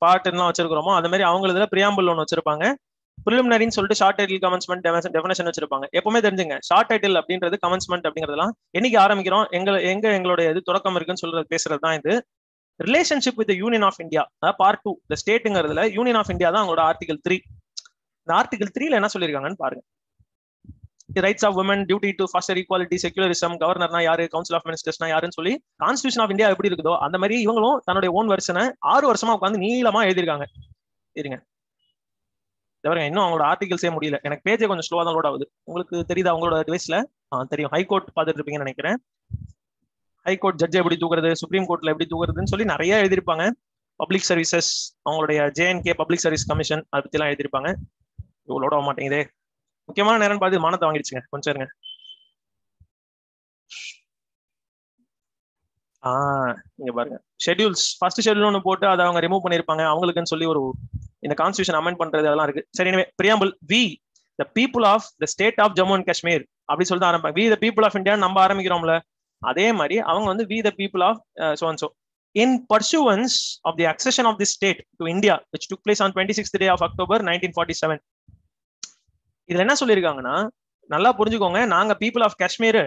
பார்ட் எல்லாம் வச்சிருக்கிறோமோ அது மாதிரி அவங்க இதுல பிரியாம்பிள் ஒன்று வச்சிருப்பாங்க. ப்ரிலிமினரின்னு சொல்லிட்டு ஷார்ட் டைட்டில், கமென்ஸ்மெண்ட், டெஃபினேஷன் வச்சிருப்பாங்க. எப்பவுமே தெரிஞ்சுங்க, ஷார்ட் டைட்டில் அப்படின்றது கமென்ஸ்மெண்ட் அப்படிங்கிறதுலாம் என்னைக்கு ஆரம்பிக்கிறோம், எங்களுடைய இது தொடக்கம் இருக்குன்னு சொல்றது பேசுறது தான் இது. Relationship with union of India, part 2 இந்த ஸ்டேட்டுங்கிறதுல யூனியன் ஆஃப் இந்தியா தான் அவங்களோட ஆர்டிகல் 3. இந்த ஆர்டிகல் 3ல என்ன சொல்லியிருக்காங்கன்னு பாருங்க. Rights of women, duty to foster equality, secularism, கவர்னர்னா யாரு, கவுன்சில் ஆஃப் மினிஸ்டர்ஸ்னா யாருன்னு சொல்லி கான்ஸ்டியூஷன் ஆஃப் இந்தியா எப்படி இருக்குதோ அந்த மாதிரி இவங்களும் தன்னுடைய ஓன் வெர்ஷனை 6 வருஷமா உட்காந்து நீளமா எழுதியிருக்காங்க. இருங்க, இன்னும் அவங்களோட ஆர்டிகல்ஸே முடியல. எனக்கு பேஜே கொஞ்சம் ஸ்லோவா தான் லோட் ஆகுது. உங்களுக்கு தெரியுதா உங்களோட டிவைஸ்ல? தெரியும், ஹைகோர்ட் பார்த்துட்டு இருப்பீங்கன்னு நினைக்கிறேன். ஹைகோர்ட் ஜட்ஜ் எப்படி தூக்குறது, சுப்ரீம் கோர்ட்ல எப்படி தூக்குறதுன்னு சொல்லி நிறைய எழுதியிருப்பாங்க. பப்ளிக் சர்வீசஸ், அவங்களுடைய JNK பப்ளிக் சர்வீஸ் கமிஷன், அதை பத்தி எல்லாம் எழுதியிருப்பாங்க. லோட் ஆக மாட்டேங்குதே. முக்கியமான நேரம் பார்த்து மானத்தை வாங்கிடுச்சுங்க, கொஞ்சம் இருங்க. இங்க பாருங்க, ஷெட்யூல்ஸ், ஃபர்ஸ்ட் ஷெட்யூல் ஒன்று போட்டு அதை அவங்க ரிமூவ் பண்ணிருப்பாங்க. அவங்களுக்குன்னு சொல்லி ஒரு இந்த கான்ஸ்டியூஷன் அமெண்ட் பண்றது அதெல்லாம் இருக்கு. சரி, எனவே preamble, we the people of the state of Jammu and Kashmir அப்படி சொல்லிட்டு ஆரம்பிப்பாங்க. We the people of India நம்ம ஆரம்பிக்கிறோம்ல, அதே மாதிரி அவங்க வந்து we the people of so and so in pursuance of the accession of this state to India which took place on 26th day of October 1947. இதுல என்ன சொல்லியிருக்காங்கன்னா, நல்லா புரிஞ்சுக்கோங்க, நாங்க பீப்புள் ஆஃப் காஷ்மீர்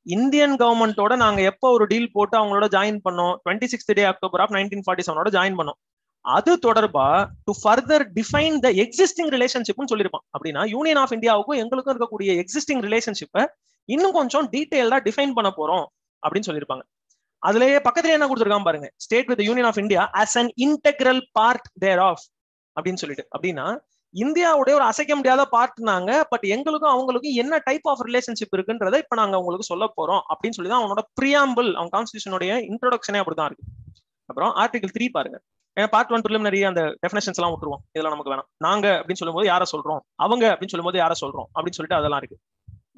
இந்தியன் கவர்மெண்டோட நாங்க எப்போ ஒரு டீல் போட்டு அவங்களோட ஜாயின் பண்ணோம், 26th day October of 1947 join பண்ணோம். அது தொடர்பா to further define the existing ரிலேஷன்ஷிப்னு சொல்லியிருப்பான். அப்படின்னா யூனியன் ஆஃப் இந்தியாவுக்கும் எங்களுக்கும் இருக்கக்கூடிய எக்ஸிஸ்டிங் ரிலேஷன்ஷிப்பை இன்னும் கொஞ்சம் டீடைல்டா டிஃபைன் பண்ண போறோம் அப்படின்னு சொல்லியிருப்பாங்க. அதுலயே பக்கத்துல என்ன கொடுத்துருக்கான் பாருங்க, state with union of India as an integral part thereof அப்படின்னு சொல்லிட்டு. அப்படின்னா இந்தியாவுடைய ஒரு அசைக்க முடியாத பார்ட்னாங்க, பட் எங்களுக்கும் அவங்களுக்கும் என்ன டைப் ஆஃப் ரிலேஷன்ஷிப் இருக்குன்றதை இப்ப நாங்க உங்களுக்கு சொல்ல போறோம் அப்படின்னு சொல்லி தான் அவனோட பிரியாம்பிள், அவன் கான்ஸ்டிடியூஷனுடைய இன்ட்ரோடக்ஷனே அப்படிதான் இருக்கு. அப்புறம் ஆர்டிகல் 3 பாருங்க. பார்ட் 1 ப்ரிலிமினரி அந்த டெஃபினேஷன்ஸ் எல்லாம் விட்டுருவோம், இதெல்லாம் நமக்கு வேணாம். நாங்க அப்படின்னு சொல்லும்போது யாரை சொல்றோம், அவங்க அப்படின்னு சொல்லும்போது யாரை சொல்றோம் அப்படின்னு சொல்லிட்டு அதெல்லாம் இருக்கு.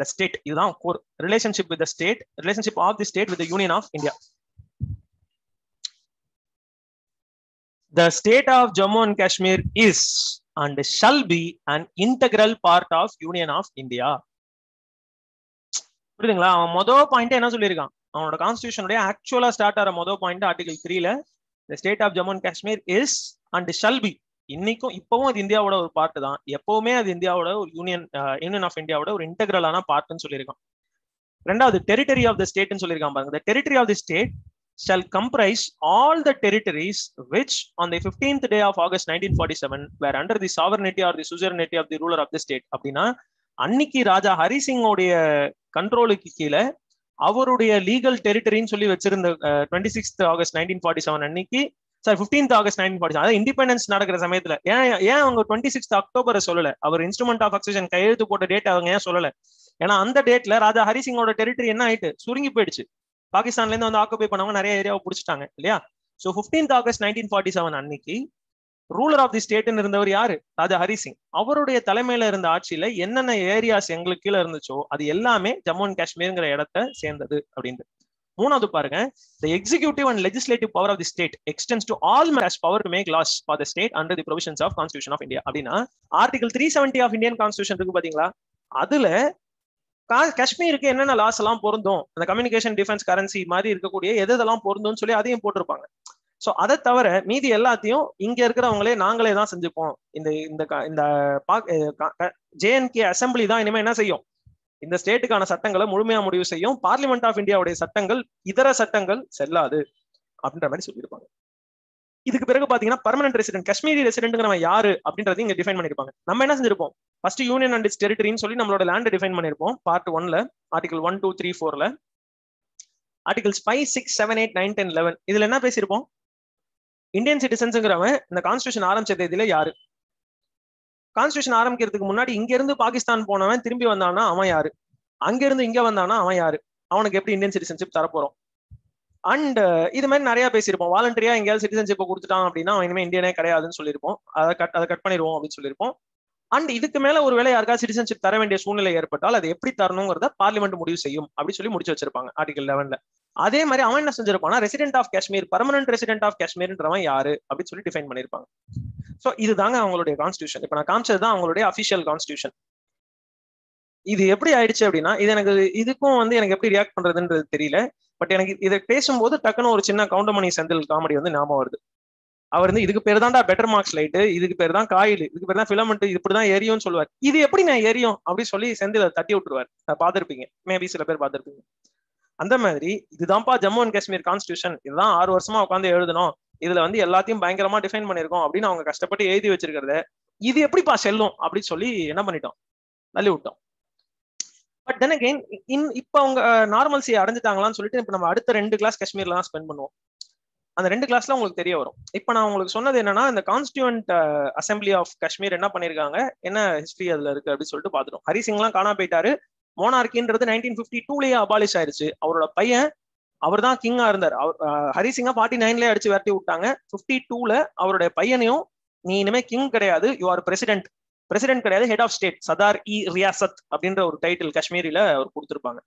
The state, இதுதான் core. Relationship with the state, relationship of the state with the union of India. The state of Jammu and Kashmir is and shall be an integral part of Union of India. புரியுதுங்களா? அவன் மொதல் point என்ன சொல்லியிருக்கான், அவனோட கான்ஸ்டிடியூஷனுடைய ஆக்சுவலா start ஆகிற மொதல் point article 3ல the state of Jammu and Kashmir is and shall be. இன்னைக்கும் இப்பவும் அது இந்தியாவோட ஒரு பார்ட் தான், எப்பவுமே அது இந்தியாவோட ஒரு யூனியன் ஆஃப் இந்தியாவோட ஒரு இன்டெகிரலான பார்ட்னு சொல்லியிருக்கான். ரெண்டாவது டெரிட்டரி ஆஃப் த ஸ்டேட்னு சொல்லியிருக்கான் பாருங்க. The territory of the state shall comprise all the territories which on the 15th day of August 1947 were under the sovereignty or the suzerainty of the ruler of the state. அப்படின்னா அன்னைக்கு ராஜா ஹரிசிங்கோடைய கண்ட்ரோலுக்கு கீழே அவருடைய legal டெரிட்டரின்னு சொல்லி வச்சிருந்த 26th August 1947 அன்னைக்கு, sorry 15th August 1947, அதாவது independence நடக்கிற சமயத்துல ஏன் அவங்க 26th October சொல்லல, அவர் இன்ஸ்ட்ருமெண்ட் ஆஃப் அக்செஷன் கையெழுத்து போட்ட டேட் அவங்க ஏன் சொல்லல? ஏன்னா அந்த டேட்ல ராஜா ஹரிசிங்கோட டெரிட்டரி என்ன ஆயிட்டு, சுருங்கி போயிடுச்சு. பாகிஸ்தான்ல இருந்து வந்து ஆக்குபை பண்ணவங்க நிறைய ஏரியாவை பிடிச்சிட்டாங்க இல்லையா? சோ 15th August 1947 அன்னைக்கு ரூலர் ஆஃப் தி ஸ்டேட்னு இருந்தவர் யாரு, ராஜா ஹரிசிங். அவருடைய தலைமையில இருந்த ஆட்சியில என்னென்ன ஏரியாஸ் எங்களுக்கு கீழே இருந்துச்சோ அது எல்லாமே ஜம்மு அண்ட் காஷ்மீர்ங்கிற இடத்த சேர்ந்தது அப்படின்னு. மூணாவது பாருங்க, the executive and legislative power of the state extends to all has power to make laws for the state under the provisions of Constitution of India. அப்படின்னா ஆர்டிகல் 370 ஆஃப் இந்தியன் கான்ஸ்டிடியூஷன் இருக்கு பாத்தீங்களா, அதுல காஷ்மீருக்கு என்னென்ன லாஸ் எல்லாம் பொருந்தும், அந்த communication defence currency மாதிரி இருக்கக்கூடிய எதெல்லாம் பொருந்தும்னு சொல்லி அதையும் போட்டிருப்பாங்க. சோ அதை தவிர மீதி எல்லாத்தையும் இங்க இருக்கிறவங்களே நாங்களே தான் செஞ்சுப்போம். இந்த ஜேஎன்கே அசம்பிளி தான் இனிமே என்ன செய்யும், இந்த ஸ்டேட்டுக்கான சட்டங்களை முழுமையா முடிவு செய்யும். பார்லிமெண்ட் ஆஃப் இந்தியாவுடைய சட்டங்கள், இதர சட்டங்கள் செல்லாது அப்படின்ற மாதிரி சொல்லியிருப்பாங்க. இதுக்கு பிறகு பாத்தீங்கன்னா பர்மனன்ட் ரெசிடென்ட், காஷ்மீரி ரெசிடென்ட்ங்கிற நம்ம யாரு அப்படின்றது இங்க டிஃபைன் பண்ணிருப்பாங்க. நம்ம என்ன செஞ்சிருப்போம், ஃபர்ஸ்ட் யூனியன் அண்ட் இட்ஸ் டெரிட்டரின்னு சொல்லி நம்மளோட லேண்ட் டிஃபைன் பண்ணிருப்போம் பார்ட் 1ல, ஆர்டிகல் 1, 2, 3, 4ல. ஆர்டிகல்ஸ் 5, 6, 7, 8, 9, 10, 11 இதுல என்ன பேசியிருப்போம், இந்தியன் சிட்டிசன்ஸ்ங்கிறவன் இந்த கான்ஸ்டிடியூஷன் ஆரம்பிச்ச தேதியில யாரு, கான்ஸ்டிடியூஷன் ஆரம்பிக்கிறதுக்கு முன்னாடி இங்க இருந்து பாகிஸ்தான் போனவன் திரும்பி வந்தானா அவன் யாரு, அங்க இருந்து இங்க வந்தானா அவன் யாரு, அவனுக்கு எப்படி இந்தியன் சிட்டிசன்ஷிப் தரப்போறோம். அண்ட் இது மாதிரி நிறைய பேசியிருப்போம். வாலண்டரியா எங்கேயாவது சிட்டிசன்ஷிப் கொடுத்துட்டான் அப்படின்னா அவன் இனிமே இந்தியனே கிடையாதுன்னு சொல்லியிருப்போம், அதை கட் பண்ணிடுவோம் அப்படின்னு சொல்லியிருப்போம். அண்ட் இதுக்கு மேல ஒரு வேளை யாருக்காவது சிட்டிசன்ஷிப் தர வேண்டிய சூழ்நிலை ஏற்பட்டால் அது எப்படி தரணுங்கிறத பார்லிமெண்ட் முடிவு செய்யும் அப்படி சொல்லி முடிச்சு வச்சிருப்பாங்க ஆர்டிகல் 11ல. அதே மாதிரி அவன் என்ன செஞ்சிருப்பானா, resident of Kashmir, permanent resident of காஷ்மீர்ன்றவன் யாரு அப்படின்னு சொல்லி டிஃபைன் பண்ணிருப்பாங்க. சோ இதுதாங்க அவங்களுடைய கான்ஸ்டிடியூஷன். இப்ப நான் காமிச்சதுதான் அவங்களுடைய அபிஷியல் கான்ஸ்டிடியூஷன். இது எப்படி ஆயிடுச்சு அப்படின்னா, இது எனக்கு இதுக்கும் வந்து எனக்கு எப்படி ரியாக்ட் பண்றதுன்றது தெரியல. பட் எனக்கு இதை பேசும்போது டக்குன்னு ஒரு சின்ன கவுண்டமணி செந்தில் காமெடி வந்து ஞாபகம் வருது. அவர் வந்து இதுக்கு பேர் தான்டா பெட்டர் மார்க்ஸ் லைட், இதுக்கு பேர் தான் காயில், இதுக்கு பேர் தான் ஃபிலமெண்ட், இப்படிதான் எரியும்னு சொல்லுவார். இது எப்படி நான் எரியும் அப்படி சொல்லி செந்தில் தட்டி விட்டுருவார். பார்த்திருப்பீங்க, மேபி சில பேர் பார்த்திருப்பீங்க. அந்த மாதிரி இதுதான்ப்பா ஜம்மு அண்ட் காஷ்மீர் கான்ஸ்டிடியூஷன், இதுதான் 6 வருஷமா உட்காந்து எழுதணும், இதுல வந்து எல்லாத்தையும் பயங்கரமா டிஃபைன் பண்ணிருக்கோம் அப்படின்னு அவங்க கஷ்டப்பட்டு எழுதி வச்சிருக்கிறத இது எப்படிப்பா செல்லும் அப்படின்னு சொல்லி என்ன பண்ணிட்டோம், தள்ளி விட்டோம். பட் தென் அகைன் இப்ப அவங்க நார்மல்சி அடைஞ்சிட்டாங்களான்னு சொல்லிட்டு இப்ப நம்ம அடுத்த 2 கிளாஸ் காஷ்மீர்ல தான் ஸ்பெண்ட் பண்ணுவோம். அந்த 2 கிளாஸ்ல உங்களுக்கு தெரிய வரும். இப்ப நான் உங்களுக்கு சொன்னது என்னன்னா, இந்த கான்ஸ்டியூவன்ட் அசம்பிளி ஆஃப் காஷ்மீர் என்ன பண்ணிருக்காங்க, என்ன ஹிஸ்டரி அதுல இருக்கு அப்படின்னு சொல்லிட்டு பாத்துட்டோம். ஹரிசிங் எல்லாம் காணா போயிட்டாரு. மோனார்கின்றது 1952லயே அபாலிஷ் ஆயிருச்சு. அவரோட பையன் அவர் தான் கிங்கா இருந்தார். ஹரிசிங்கா 49லயே அடிச்சு விரட்டி விட்டாங்க. 52ல அவருடைய பையனையும் நீ இனிமே கிங் கிடையாது, யூ ஆர் பிரசிடென்ட் கிடையாது, ஹெட் ஆஃப் ஸ்டேட், சதார் இ ரியாசத் அப்படின்ற ஒரு டைட்டில் காஷ்மீரில அவர் கொடுத்திருப்பாங்க.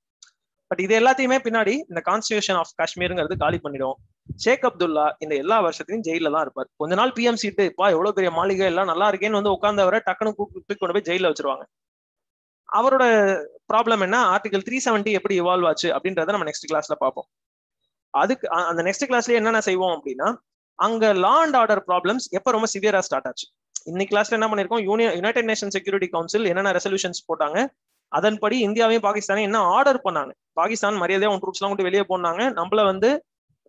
பட் இது எல்லாத்தையுமே பின்னாடி இந்த கான்ஸ்டிடியூஷன் ஆஃப் காஷ்மீருங்கிறது காலி பண்ணிடும். ஷேக் அப்துல்லா இந்த எல்லா வருஷத்தையும் ஜெயில தான் இருப்பார். கொஞ்ச நாள் பிஎம் சீட்டு, இப்பா எவ்வளவு பெரிய மாளிகை எல்லாம் நல்லா இருக்கேன்னு வந்து உட்கார்ந்தவரை டக்குனு தூக்கி கொண்டு போய் ஜெயில வச்சிருவாங்க. அவரோட ப்ராப்ளம் என்ன, ஆர்டிகல் 370 எப்படி இவால்வ் ஆச்சு அப்படின்றத நம்ம நெக்ஸ்ட் கிளாஸ்ல பார்ப்போம். அதுக்கு அந்த நெக்ஸ்ட் கிளாஸ்ல என்னென்ன செய்வோம் அப்படின்னா, அங்க லா அண்ட் ஆர்டர் ப்ராப்ளம்ஸ் எப்ப ரொம்ப சிவியரா ஸ்டார்ட் ஆச்சு. இன்னைக்கு கிளாஸ்ல என்ன பண்ணிருக்கோம், யுனைடெட் நேஷன் செக்யூரிட்டி கவுன்சில் என்னென்ன ரெசல்யூஷன்ஸ் போட்டாங்க, அதன்படி இந்தியாவையும் பாகிஸ்தானையும் என்ன ஆர்டர் பண்ணாங்க. பாகிஸ்தான் மரியாதையா உன் ட்ரூப்ஸ் எல்லாம் கொண்டு வெளியே போனாங்க, நம்மள வந்து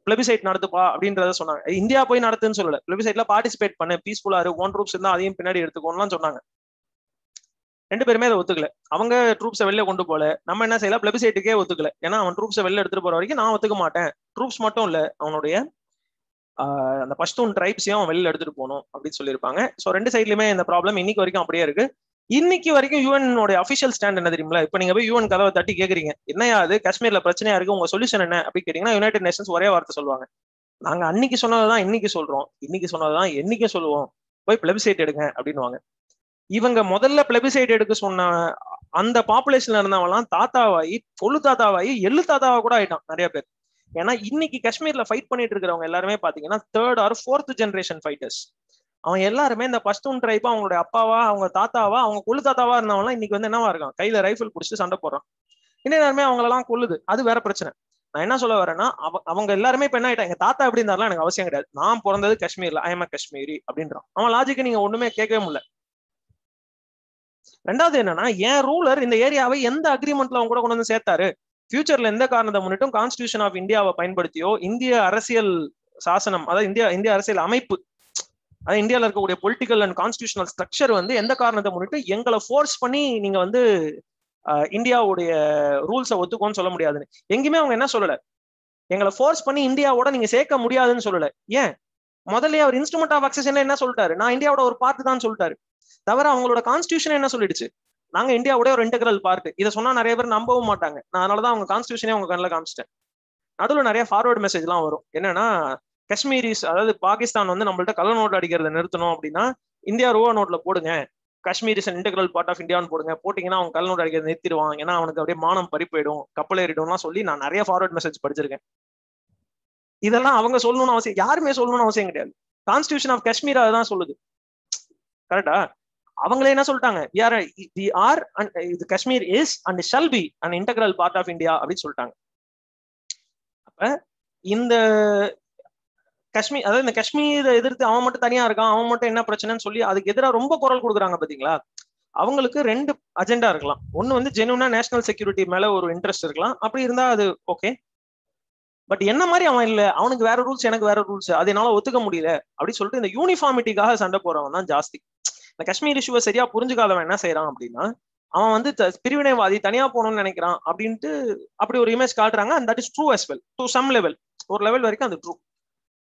பிளபிசைட் நடத்துப்பா அப்படின்றத சொன்னாங்க. இந்தியா போய் நடத்துன்னு சொல்லல, பிளபிசைட்ல பார்ட்டிசிபேட் பண்ணு, பீஸ்ஃபுல்லா இரு, ஒன் ட்ரூப்ஸ் இருந்தா அதையும் பின்னாடி எடுத்துக்கோன்னு சொன்னாங்க. ரெண்டு பேருமே அதை ஒத்துக்கல. அவங்க ட்ரூப்ஸை வெளில கொண்டு போல, நம்ம என்ன செய்யலாம், பிளபிசைட்டுக்கே ஒத்துக்கல. ஏன்னா அவன் ட்ரூப்ஸை வெளில எடுத்துட்டு போற வரைக்கும் நான் ஒத்துக்க மாட்டேன். ட்ரூப்ஸ் மட்டும் இல்ல, அவனுடைய அந்த பஷ்தூன் ட்ரைப்ஸையும் அவன் வெளில எடுத்துட்டு போகணும் அப்படின்னு சொல்லியிருப்பாங்க. ஸோ ரெண்டு சைட்லயுமே இந்த ப்ராப்ளம் இன்னைக்கு வரைக்கும் அப்படியே இருக்கு. இன்னைக்கு வரைக்கும் யூஎன் அஃபிஷியல் ஸ்டாண்ட் என்ன தெரியுங்களா? இப்ப நீங்க போய் யூஎன் கதவை தட்டி கேக்குறீங்க, என்னையா அது காஷ்மீர்ல பிரச்சனையா இருக்கு, உங்க சொல்யூஷன் என்ன அப்படின்னு கேட்டீங்கன்னா, யுனைடெட் நேஷன்ஸ் ஒரே வார்த்தை சொல்லுவாங்க, நாங்க அன்னைக்கு சொன்னதுதான் இன்னைக்கு சொல்றோம், இன்னைக்கு சொன்னதுதான் என்னைக்கும் சொல்லுவோம், போய் பிளபிசைட் எடுங்க அப்படின்னுவாங்க. இவங்க முதல்ல பிளபிசைட் எடுக்க சொன்ன அந்த பாப்புலேஷன்ல இருந்தவங்கலாம் தாத்தாவாயி, கொள்ளு தாத்தாவாயி, எள்ளு தாத்தாவா கூட ஆயிட்டான் நிறைய பேர். ஏன்னா இன்னைக்கு காஷ்மீர்ல ஃபைட் பண்ணிட்டு இருக்கிறவங்க எல்லாருமே பாத்தீங்கன்னா 3rd or 4th generation fighters. அவங்க எல்லாருமே இந்த பஷ்தூன் ட்ரைப்பா அவங்களுடைய அப்பாவா, அவங்க தாத்தாவா, அவங்க கொள்ளு தாத்தாவா இருந்தவங்கலாம் இன்னைக்கு வந்து என்னவா இருக்கான், கையில ரைஃபிள் பிடிச்சிட்டு சண்டை போடுறான். இன்னுமே அவங்களெல்லாம் கொல்லுது, அது வேற பிரச்சனை. நான் என்ன சொல்ல வரேன்னா, அவங்க எல்லாருமே இப்ப என்ன ஆயிட்டாங்க, எங்க தாத்தா எப்படி இருந்தாலும் எனக்கு அவசியம் கிடையாது, நான் பிறந்தது காஷ்மீர்ல, ஐ எம் காஷ்மீரி அப்படின்றான். அவன் லாஜிக்கு நீங்க ஒண்ணுமே கேட்கவே முடியல. ரெண்டாவது என்னன்னா, ஏன் ரூலர் இந்த ஏரியாவை எந்த அக்ரிமெண்ட்ல அவங்க கூட கொண்டு வந்து சேர்த்தாரு, ஃபியூச்சர்ல எந்த காரணத்தை முன்னிட்டும் கான்ஸ்டிடியூஷன் ஆஃப் இந்தியாவை பயன்படுத்தியோ, இந்திய அரசியல் சாசனம், அதாவது இந்திய அரசியல் அமைப்பு, அதாவது இந்தியாவில் இருக்கக்கூடிய பொலிட்டிக்கல் அண்ட் கான்ஸ்டிடியூஷனல் ஸ்ட்ரக்சர் வந்து எந்த காரணத்தை முன்னிட்டு எங்களை ஃபோர்ஸ் பண்ணி நீங்க வந்து இந்தியாவுடைய ரூல்ஸை ஒத்துக்கோன்னு சொல்ல முடியாதுன்னு எங்கேயுமே அவங்க என்ன சொல்லல. எங்களை ஃபோர்ஸ் பண்ணி இந்தியாவோட நீங்க சேர்க்க முடியாதுன்னு சொல்லல. ஏன், முதல்ல அவர் இன்ஸ்ட்ருமெண்ட் ஆஃப் அக்சஷன் என்ன சொல்லிட்டாரு, நான் இந்தியாவோட ஒரு பார்ட் தான் சொல்லிட்டாரு. தவிர அவங்களோட கான்ஸ்டிடியூஷன் என்ன சொல்லிடுச்சு, நாங்க இந்தியாவோட ஒரு இன்டெகிரல் பார்ட். இதை சொன்னா நிறைய பேர் நம்பவும் மாட்டாங்க. நான் அதனாலதான் அவங்க கான்ஸ்டிடியூஷனே அவங்க கண்ணில் காமிச்சிட்டேன். நடுவில் நிறைய ஃபார்வர்ட் மெசேஜ் எல்லாம் வரும். என்னன்னா, காஷ்மீரிஸ், அதாவது பாகிஸ்தான் வந்து நம்மள்ட்ட கள்ள நோட்டு அடிக்கிறத நிறுத்தணும் அப்படின்னா இந்தியா ரூபா நோட்ல போடுங்க, Kashmir is integral part of இந்தியான்னு போடுங்க, போட்டீங்கன்னா அவங்க கள்ள நோட்டு அடிக்கிறத நிறுத்திடுவான், ஏன்னா அவனுக்கு அப்படியே மானம் பறிப்போயிடும், கப்பல் ஏறிடும்லாம் சொல்லி நான் நிறைய ஃபார்வர்ட் மெசேஜ் படிச்சிருக்கேன். இதெல்லாம் அவங்க சொல்லணும்னு அவசியம், யாருமே சொல்லணும்னு அவசியம் கிடையாது. கான்ஸ்டிடியூஷன் ஆஃப் காஷ்மீர் அதுதான் சொல்லுது. கரெக்டா? அவங்களே என்ன சொல்லிட்டாங்க, Kashmir is and shall be an integral part of India அப்படின்னு சொல்லிட்டாங்க. அப்ப இந்த காஷ்மீர், அதாவது இந்த காஷ்மீரை எதிர்த்து அவன் மட்டும் தனியா இருக்கான், அவன் மட்டும் என்ன பிரச்சனைன்னு சொல்லி அதுக்கு எதிராக ரொம்ப குரல் கொடுக்குறாங்க பாத்தீங்களா. அவங்களுக்கு ரெண்டு அஜெண்டா இருக்கலாம். ஒன்னு வந்து ஜெனுவனா நேஷனல் செக்யூரிட்டி மேல ஒரு இன்ட்ரெஸ்ட் இருக்கலாம், அப்படி இருந்தா அது ஓகே. பட் என்ன மாதிரி அவன் இல்ல, அவனுக்கு வேற ரூல்ஸ், எனக்கு வேற ரூல்ஸ், அது என்னால ஒத்துக்க முடியல அப்படின்னு சொல்லிட்டு இந்த யூனிஃபார்மிட்டிக்காக சண்டை போறவன் தான் ஜாஸ்தி. இந்த காஷ்மீர் இஷ்யூவை சரியா புரிஞ்சுக்காதவன் என்ன செய்யறான் அப்படின்னா, அவன் வந்து பிரிவினைவாதி, தனியா போகணும்னு நினைக்கிறான் அப்படின்ட்டு அப்படி ஒரு இமேஜ் காட்டுறாங்க. And that is true as well to some level, ஒரு லெவல் வரைக்கும் அது ட்ரூ.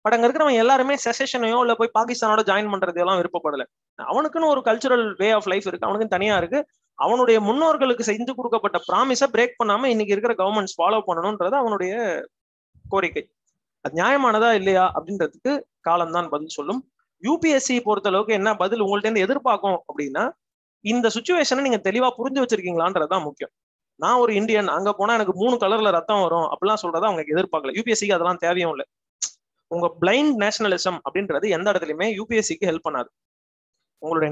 பட் அங்க இருக்கிறவன் எல்லாருமே செசேஷனையோ இல்ல போய் பாகிஸ்தானோட ஜாயின் பண்றதையெல்லாம் விருப்பப்படல. அவனுக்குன்னு ஒரு கல்ச்சுரல் வே ஆஃப் லைஃப் இருக்கு, அவனுக்கு தனியா இருக்கு. அவனுடைய முன்னோர்களுக்கு செஞ்சு கொடுக்கப்பட்ட ப்ராமிஸை பிரேக் பண்ணாம இன்னைக்கு இருக்கிற கவர்மெண்ட்ஸ் ஃபாலோ பண்ணணும்ன்றது அவனுடைய கோரிக்கை. அது நியாயமானதா இல்லையா அப்படின்றதுக்கு காலம்தான் பதில் சொல்லும். யூபிஎஸ்சி பொறுத்த அளவுக்கு என்ன பதில் உங்கள்ட்ட இருந்து எதிர்பார்க்கும் அப்படின்னா, இந்த சுச்சுவேஷனை நீங்க தெளிவா புரிஞ்சு வச்சிருக்கீங்களான்றதுதான் முக்கியம். நான் ஒரு இந்தியன், அங்க போனா எனக்கு 3 கலர்ல ரத்தம் வரும் அப்படிலாம் சொல்றதை அவங்க எதிர்பார்க்கல. யூபிஎஸ்சிக்கு அதெல்லாம் தேவையும் இல்லை. உங்க பிளைண்ட் நேஷனலிசம் அப்படின்றது எந்த இடத்துலயுமே யூபிஎஸ்சிக்கு ஹெல்ப் பண்ணாது. உங்களுடைய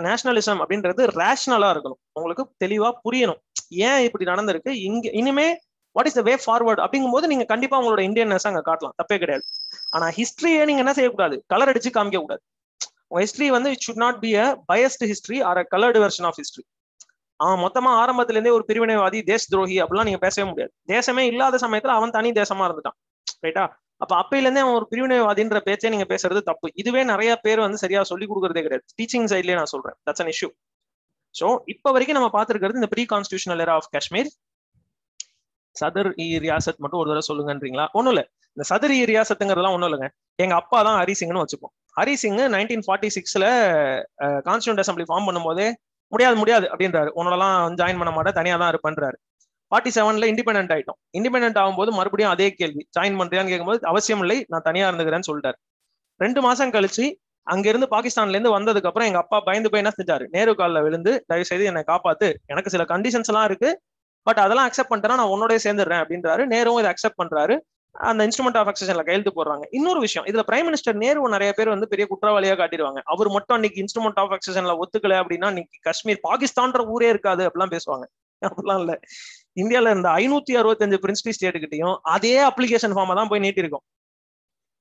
நேஷனலிசம் அப்படின்றது ரேஷனலா இருக்கணும், உங்களுக்கு தெளிவா புரியணும் ஏன் இப்படி நடந்திருக்கு, இங்க இனிமே what is the way forward அப்படிங்கும்போது நீங்க கண்டிப்பா உங்களோட இந்தியன்னஸ் அங்க காட்டலாம், தப்பே கிடையாது. ஆனா ஹிஸ்டரியே நீங்க என்ன செய்யக்கூடாது, கலர் அடிச்சு காமிக்க கூடாது. உங்க ஹிஸ்டரி வந்து it should not be a biased history or a coloured version of history. அவன் மொத்தமா ஆரம்பத்துல இருந்தே ஒரு பிரிவினைவாதி, தேச துரோகி அப்படிலாம் நீங்க பேசவே முடியாது. தேசமே இல்லாத சமயத்துல அவன் தனி தேசமா இருந்துட்டான், ரைட்டா? அப்ப அப்பையில இருந்தே அவன் ஒரு பிரிவினைவாதின்ற பேச்சே நீங்க பேசுறது தப்பு. இதுவே நிறைய பேர் வந்து சரியா சொல்லி கொடுக்கறதே கிடையாது. டீச்சிங் சைட்லயே நான் சொல்றேன், தட்ஸ் an issue. சோ இப்ப வரைக்கும் நம்ம பாத்துருக்கிறது இந்த pre constitutional era of Kashmir. Sadar i Riyasat மட்டும் ஒரு தடவை சொல்லுங்கன்றீங்களா? ஒண்ணும் இல்ல, இந்த சதர் இ ரியாசத்துங்கிறதுலாம் ஒண்ணும் இல்லைங்க. எங்க அப்பா தான் ஹரிசிங்னு வச்சுப்போம். ஹரிசிங் 1946 கான்ஸ்டிடியூண்ட் அசம்பிளி ஃபார்ம் பண்ணும்போதே முடியாது அப்படின்றாரு, உன்னோடலாம் ஜாயின் பண்ண மாட்டேன், தனியா தான் இருப்பேன்றாரு. 47 இண்டிபெண்டன்ட் ஆயிட்டோம். இண்டிபெண்டன்ட் ஆகும்போது மறுபடியும் அதே கேள்வி, ஜாயின் பண்றியான்னு கேட்கும்போது அவசியம் இல்லை, நான் தனியா இருந்துக்கிறேன்னு சொல்லிட்டாரு. 2 மாசம் கழிச்சு அங்க இருந்து பாகிஸ்தான்ல இருந்து வந்ததுக்கு அப்புறம் எங்க அப்பா பயந்து போய் என்ன செஞ்சாரு, நேரு காலில் விழுந்து தயவு செய்து என்னை காப்பாத்து, எனக்கு சில கண்டிஷன்ஸ் எல்லாம் இருக்கு, பட் அதெல்லாம் அக்செப்ட் பண்ணிட்டேன்னா நான் உன்னோட சேர்ந்துடுறேன் அப்படின்றாரு. நேருவும் இதை அக்செப்ட் பண்றாரு. அந்த இன்ஸ்ட்ருமெண்ட் ஆஃப் அக்சஷன்ல கையெழுத்து போடுறாங்க. இன்னொரு விஷயம், இதுல பிரைம் மினிஸ்டர் நேரு நிறைய பேர் வந்து பெரிய குற்றவாளியா காட்டிடுவாங்க. அவர் மட்டும் அன்னைக்கு இன்ஸ்ட்ருமெண்ட் ஆஃப் அக்சஷன்ல ஒத்துக்கல அப்படின்னா இன்னைக்கு காஷ்மீர் பாகிஸ்தான்ற ஊரே இருக்காது அப்படிலாம் பேசுவாங்க. அப்படிலாம் இல்ல. இந்தியால இருந்த 565 பிரின்சிபல் ஸ்டேட்டுக்கிட்டையும் அதே அப்ளிகேஷன் ஃபார்மை தான் போய் நீட்டிருக்கும்.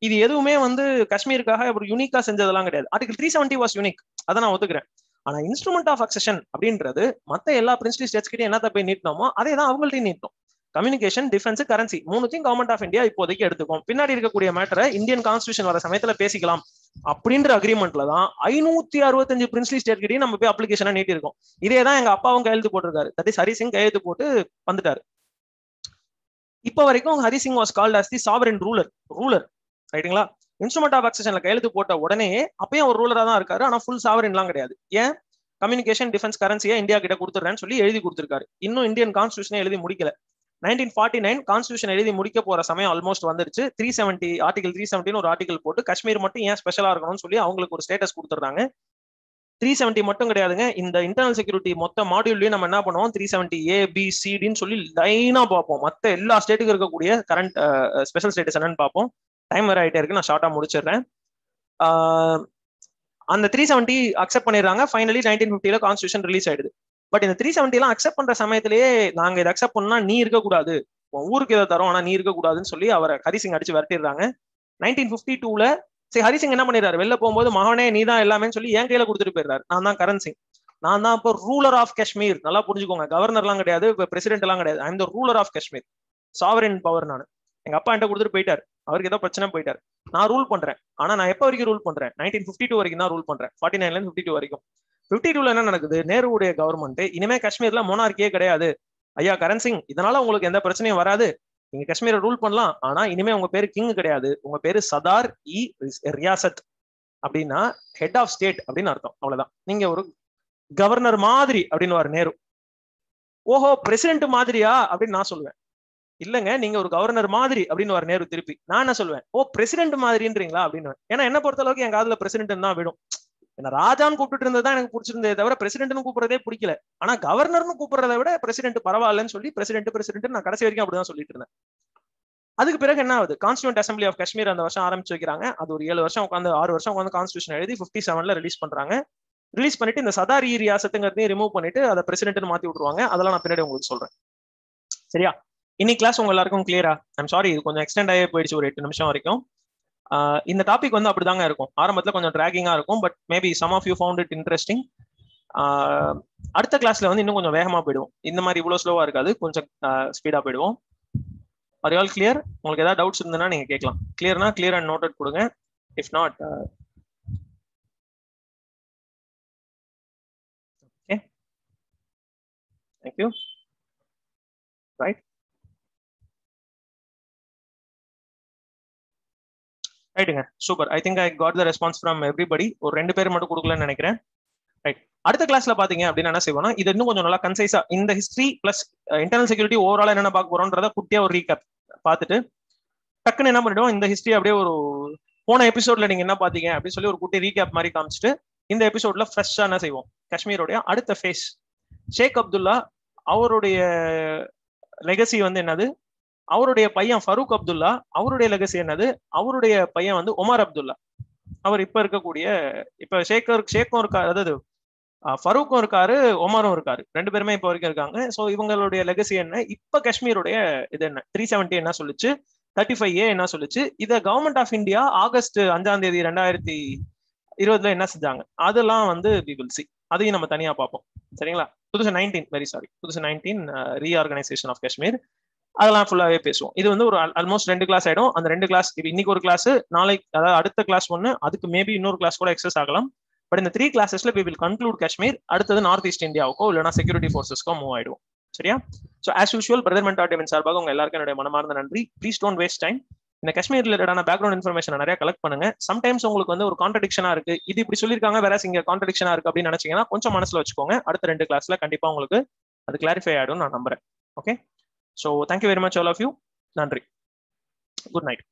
இது எதுவுமே வந்து காஷ்மீருக்காக ஒரு யூனிக்கா செஞ்சதெல்லாம் கிடையாது. ஆர்டிகல் 370 வாஸ் யூனிக், அதை நான் ஒத்துக்கிறேன். ஆனா இன்ஸ்ட்ருமெண்ட் ஆஃப் அக்சஷன் அப்படின்றது மத்த எல்லா பிரின்சிபல் ஸ்டேட்ஸ் கிட்டே என்னத்த போய் நீட்டினோமோ அதே தான் அவங்கள்ட்டையும் நீட்டோம். கம்யூனிகேஷன், டிஃபென்ஸ், கரன்சி மூணுத்தையும் கவர்மெண்ட் ஆஃப் இந்தியா இப்போதைக்கு எடுத்துக்கும். பின்னாடி இருக்கக்கூடிய மேட்டரை இந்தியன் கான்ஸ்டியூஷன் வர சமயத்துல பேசிக்கலாம் அப்படின்ற அக்ரிமெண்ட்ல தான் 565 பிரின்சிபல் ஸ்டேட் கிட்டையும் நம்ம போய் அப்ளிகேஷனா நீட்டி இருக்கோம். இதே தான் எங்க அப்பாவும் கையெழுத்து போட்டிருக்காரு. தட் இஸ் ஹரி சிங் கையெழுத்து போட்டு வந்துட்டாரு. இப்போ வரைக்கும் Hari Singh was called as the sovereign ruler, ரைட்டுங்களா? இன்ஸ்ட்ருமெண்ட் ஆஃப் அக்சஷன்ல கையெழுத்து போட்ட உடனே அப்பயும் ஒரு ரூலரா தான் இருக்காரு. ஆனா ஃபுல் சாவரின்லாம் கிடையாது. ஏன்? கம்யூனிகேஷன், டிஃபென்ஸ், கரன்சியை இந்தியா கிட்ட கொடுத்துறேன்னு சொல்லி எழுதி கொடுத்திருக்காரு. இன்னும் இந்தியன் கான்ஸ்டியூஷனை எழுதி முடிக்கல. 1949 கான்ஸ்டியூஷன் எழுதி முடிக்க போற சமயம் ஆல்மோஸ்ட் வந்துருச்சு. 370 ஆர்டிகல் 370 ஒரு ஆர்டிகல் போட்டு காஷ்மீர் மட்டும் ஏன் ஸ்பெஷலா இருக்கணும்னு சொல்லி அவங்களுக்கு ஒரு ஸ்டேட்டஸ் கொடுத்துறாங்க. 370 மட்டும் கிடையாதுங்க, இந்த இன்டர்னல் செக்யூரிட்டி மொத்த மாடியூல்லையும் நம்ம என்ன பண்ணுவோம், 370A B C Dன்னு சொல்லி லைனா பார்ப்போம். மற்ற எல்லா ஸ்டேட்டுக்கு இருக்கக்கூடிய கரண்ட் ஸ்பெஷல் ஸ்டேட்டஸ் என்னன்னு பார்ப்போம். டைம் வேற ஆயிட்டே இருக்கு, நான் ஷார்ட்டா முடிச்சிடுறேன். அந்த 370 அக்செப்ட் பண்ணிடுறாங்க. ஃபைனலி 1950 கான்ஸ்டியூஷன் ரிலீஸ் ஆயிடுது. பட் இந்த 370 அக்செப்ட் பண்ற சமயத்திலேயே நாங்க இதை அக்செப்ட் பண்ணா நீ இருக்கக்கூடாது, ஊருக்கு இதை தரோம் ஆனா நீ இருக்கக்கூடாதுன்னு சொல்லி அவரை ஹரிசிங் அடிச்சு விரட்டிடுறாங்க. 1952 சரி ஹரிசிங் என்ன பண்ணிடுறாரு, வெளில போகும்போது மகனே நீ தான் எல்லாமே சொல்லி என் கையில கொடுத்துட்டு போயிடுறாரு. நான் தான் கரண் சிங், நான் தான் இப்போ ரூலர் ஆஃப் காஷ்மீர். நல்லா புரிஞ்சுக்கோங்க, கவர்னர்லாம் கிடையாது, இப்போ பிரசிடென்ட் எல்லாம் கிடையாது. I'm the ruler of Kashmir, sovereign power. நான் எங்க அப்பா என்கிட்ட கொடுத்துட்டு போயிட்டாரு, அவருக்கு ஏதோ பிரச்சனை போயிட்டாரு. நான் ரூல் பண்றேன். ஆனா நான் எப்போ வரைக்கும் ரூல் பண்றேன், 1952 வரைக்கும் தான் ரூல் பண்றேன். 49 52 வரைக்கும். 52 என்ன நடக்குது, நேருடைய கவர்மெண்ட் இனிமே காஷ்மீர்ல மொனார்க்கியே கிடையாது. ஐயா கரண் சிங், இதனால உங்களுக்கு எந்த பிரச்சனையும் வராது, நீங்க காஷ்மீரை ரூல் பண்ணலாம். ஆனா இனிமே உங்க பேரு கிங் கிடையாது, உங்க பேரு சதார் இ ரியாசத். அப்படின்னா ஹெட் ஆஃப் ஸ்டேட் அப்படின்னு அர்த்தம். அவ்வளவுதான். நீங்க ஒரு கவர்னர் மாதிரி அப்படின்னு நேரு. ஓஹோ பிரசிடென்ட் மாதிரியா அப்படின்னு நான் சொல்லுவேன். இல்லங்க நீங்க ஒரு கவர்னர் மாதிரி அப்படின்னு நேரு திருப்பி. நான் என்ன சொல்லுவேன், ஓ பிரசிடென்ட் மாதிரின்றீங்களா அப்படின்னு. ஏன்னா என்ன பொறுத்த அளவுக்கு என் காதுல பிரசிடென்ட் தான் விடும். என்ன ராஜான்னு கூப்பிட்டு இருந்ததுதான் எனக்கு பிடிச்சிருந்தே தவிர பிரசிடென்ட்னு கூப்பிடுறதே பிடிக்கல. ஆனா கவர்னர்னு கூப்பிடுறதை விட பிரசிடென்ட் பரவாயில்லன்னு சொல்லி பிரசிடென்ட் நான் கடைசி வரைக்கும் அப்படிதான் சொல்லிட்டு இருந்தேன். அதுக்கு பிறகு என்ன ஆகுது, கான்ஸ்டியூண்ட் அசம்பிளி ஆஃப் காஷ்மீர் அந்த வருஷம் ஆரம்பிச்சு வைக்கிறாங்க. அது ஒரு 7 வருஷம் உட்காந்து 6 வருஷம் உட்காந்து கான்ஸ்டியூஷன் எழுதி 57 ரிலீஸ் பண்றாங்க. ரிலீஸ் பண்ணிட்டு இந்த சதார் இ ரியாசத்துங்கிறதையும் ரிமூவ் பண்ணிட்டு அதை பிரசிடென்ட்னு மாத்தி விட்டுருவாங்க. அதெல்லாம் நான் பின்னாடி உங்களுக்கு சொல்றேன். சரியா? இன்னைக்கு கிளாஸ் உங்க எல்லாருக்கும் கிளியரா? ஐம் சாரி, இது கொஞ்சம் எக்ஸ்டெண்ட் ஆகி போயிடுச்சு ஒரு 8 நிமிஷம் வரைக்கும். இந்த டாபிக் வந்து அப்படிதாங்க இருக்கும். ஆரம்பத்துல கொஞ்சம் டிராகிங்கா இருக்கும், but maybe some of you found it interesting. அடுத்த கிளாஸ்ல வந்து இன்னும் கொஞ்சம் வேகமா போயிடுவோம். இந்த மாதிரி இவ்வளவு ஸ்லோவா இருக்காது, கொஞ்சம் ஸ்பீடா போயிடுவோம். Are you all clear? உங்களுக்கு ஏதாவது டவுட்ஸ் இருந்ததுன்னா நீங்க கேட்கலாம். கிளியர்னா கிளியர் அண்ட் நோட்டட் கொடுங்க. If not okay, thank you. Right, ரைட்டுங்க, super. I think I got the response from everybody. ஒரு 2 பேர் மட்டும் கொடுக்கலன்னு நினைக்கிறேன். ரைட், அடுத்த கிளாஸ்ல பாத்தீங்க அப்படின்னா என்ன செய்வோம்னா, இது இன்னும் கொஞ்சம் நல்லா கன்சைஸா இந்த history plus internal security overall என்னென்ன பார்க்க போறோம்ன்றத குட்டியா ஒரு ரீகேப் பார்த்துட்டு டக்குன்னு என்ன பண்ணிடுவோம், இந்த ஹிஸ்டரி அப்படியே ஒரு போன எபிசோட்ல நீங்க என்ன பாத்தீங்க அப்படின்னு சொல்லி ஒரு குட்டி ரீகேப் மாதிரி காமிச்சிட்டு இந்த எபிசோட்ல ஃப்ரெஷ்ஷா என்ன செய்வோம், காஷ்மீரோடைய அடுத்த ஃபேஸ் ஷேக் அப்துல்லா, அவருடைய லெகசி வந்து என்னது, அவருடைய பையன் ஃபரூக் அப்துல்லா, அவருடைய லெகசி என்னது, அவருடைய பையன் வந்து ஒமர் அப்துல்லா. அவர் இப்ப இருக்கக்கூடிய இப்ப ஷேக்கும் இருக்காரு, அதாவது ஃபரூக்கும் இருக்காரு, ஒமரும் இருக்காரு, 2 பேருமே இப்ப வரைக்கும் இருக்காங்க. ஸோ இவங்களுடைய லெகசி என்ன, இப்ப காஷ்மீருடைய இது என்ன, 370 என்ன சொல்லுச்சு, 35A என்ன சொல்லுச்சு, இதை கவர்மெண்ட் ஆஃப் இந்தியா ஆகஸ்ட் 5ஆம் தேதி 2020 என்ன செஞ்சாங்க, அதெல்லாம் வந்து we will see. அதையும் நம்ம தனியா பார்ப்போம். சரிங்களா? 2019 ரீஆர்கனைசேஷன் ஆஃப் காஷ்மீர், அதெல்லாம் ஃபுல்லாவே பேசுவோம். இது வந்து ஒரு ஆல்மோஸ்ட் 2 கிளாஸ் ஆயிடும். அந்த 2 கிளாஸ் இன்னைக்கு ஒரு கிளாஸ், நாளைக்கு அதாவது அடுத்த கிளாஸ் 1, அதுக்கு மேபி இன்னொரு கிளாஸ் கூட எக்ஸஸ் ஆகலாம். பட் இந்த 3 கிளாஸஸ்ல we will conclude காஷ்மீர். அடுத்தது நார்த் ஈஸ்ட் இந்தியாவுக்கோ இல்லைனா செக்யூரிட்டி ஃபோர்ஸஸ்க்கோ மூவ் ஆயிடும். சரியா? ஸோ ஆஸ் யூஷுவல் பிரதர் மென்டார்டிவன் சார்பாக உங்க எல்லாருக்கும் என்னுடைய மனமார்ந்த நன்றி. Please don't waste time. இந்த காஷ்மீர் ரிலேட்டடான பேக்ரவுண்ட் இன்ஃபர்மேஷன் நிறைய கலெக்ட் பண்ணுங்க. சம்டைம்ஸ் உங்களுக்கு வந்து ஒரு கான்ட்ரடிக்ஷனா இருக்கு, இது இப்படி சொல்லியிருக்காங்க வேற இங்க கான்ட்ரடிக்ஷனா இருக்கு அப்படின்னு நினைச்சீங்கன்னா கொஞ்சம் மனசுல வச்சுக்கோங்க. அடுத்த 2 கிளாஸ்ல கண்டிப்பா உங்களுக்கு அது கிளாரிஃபை ஆயிடும் நான் நம்புறேன். Okay, so thank you very much all of you. நன்றி. Good night.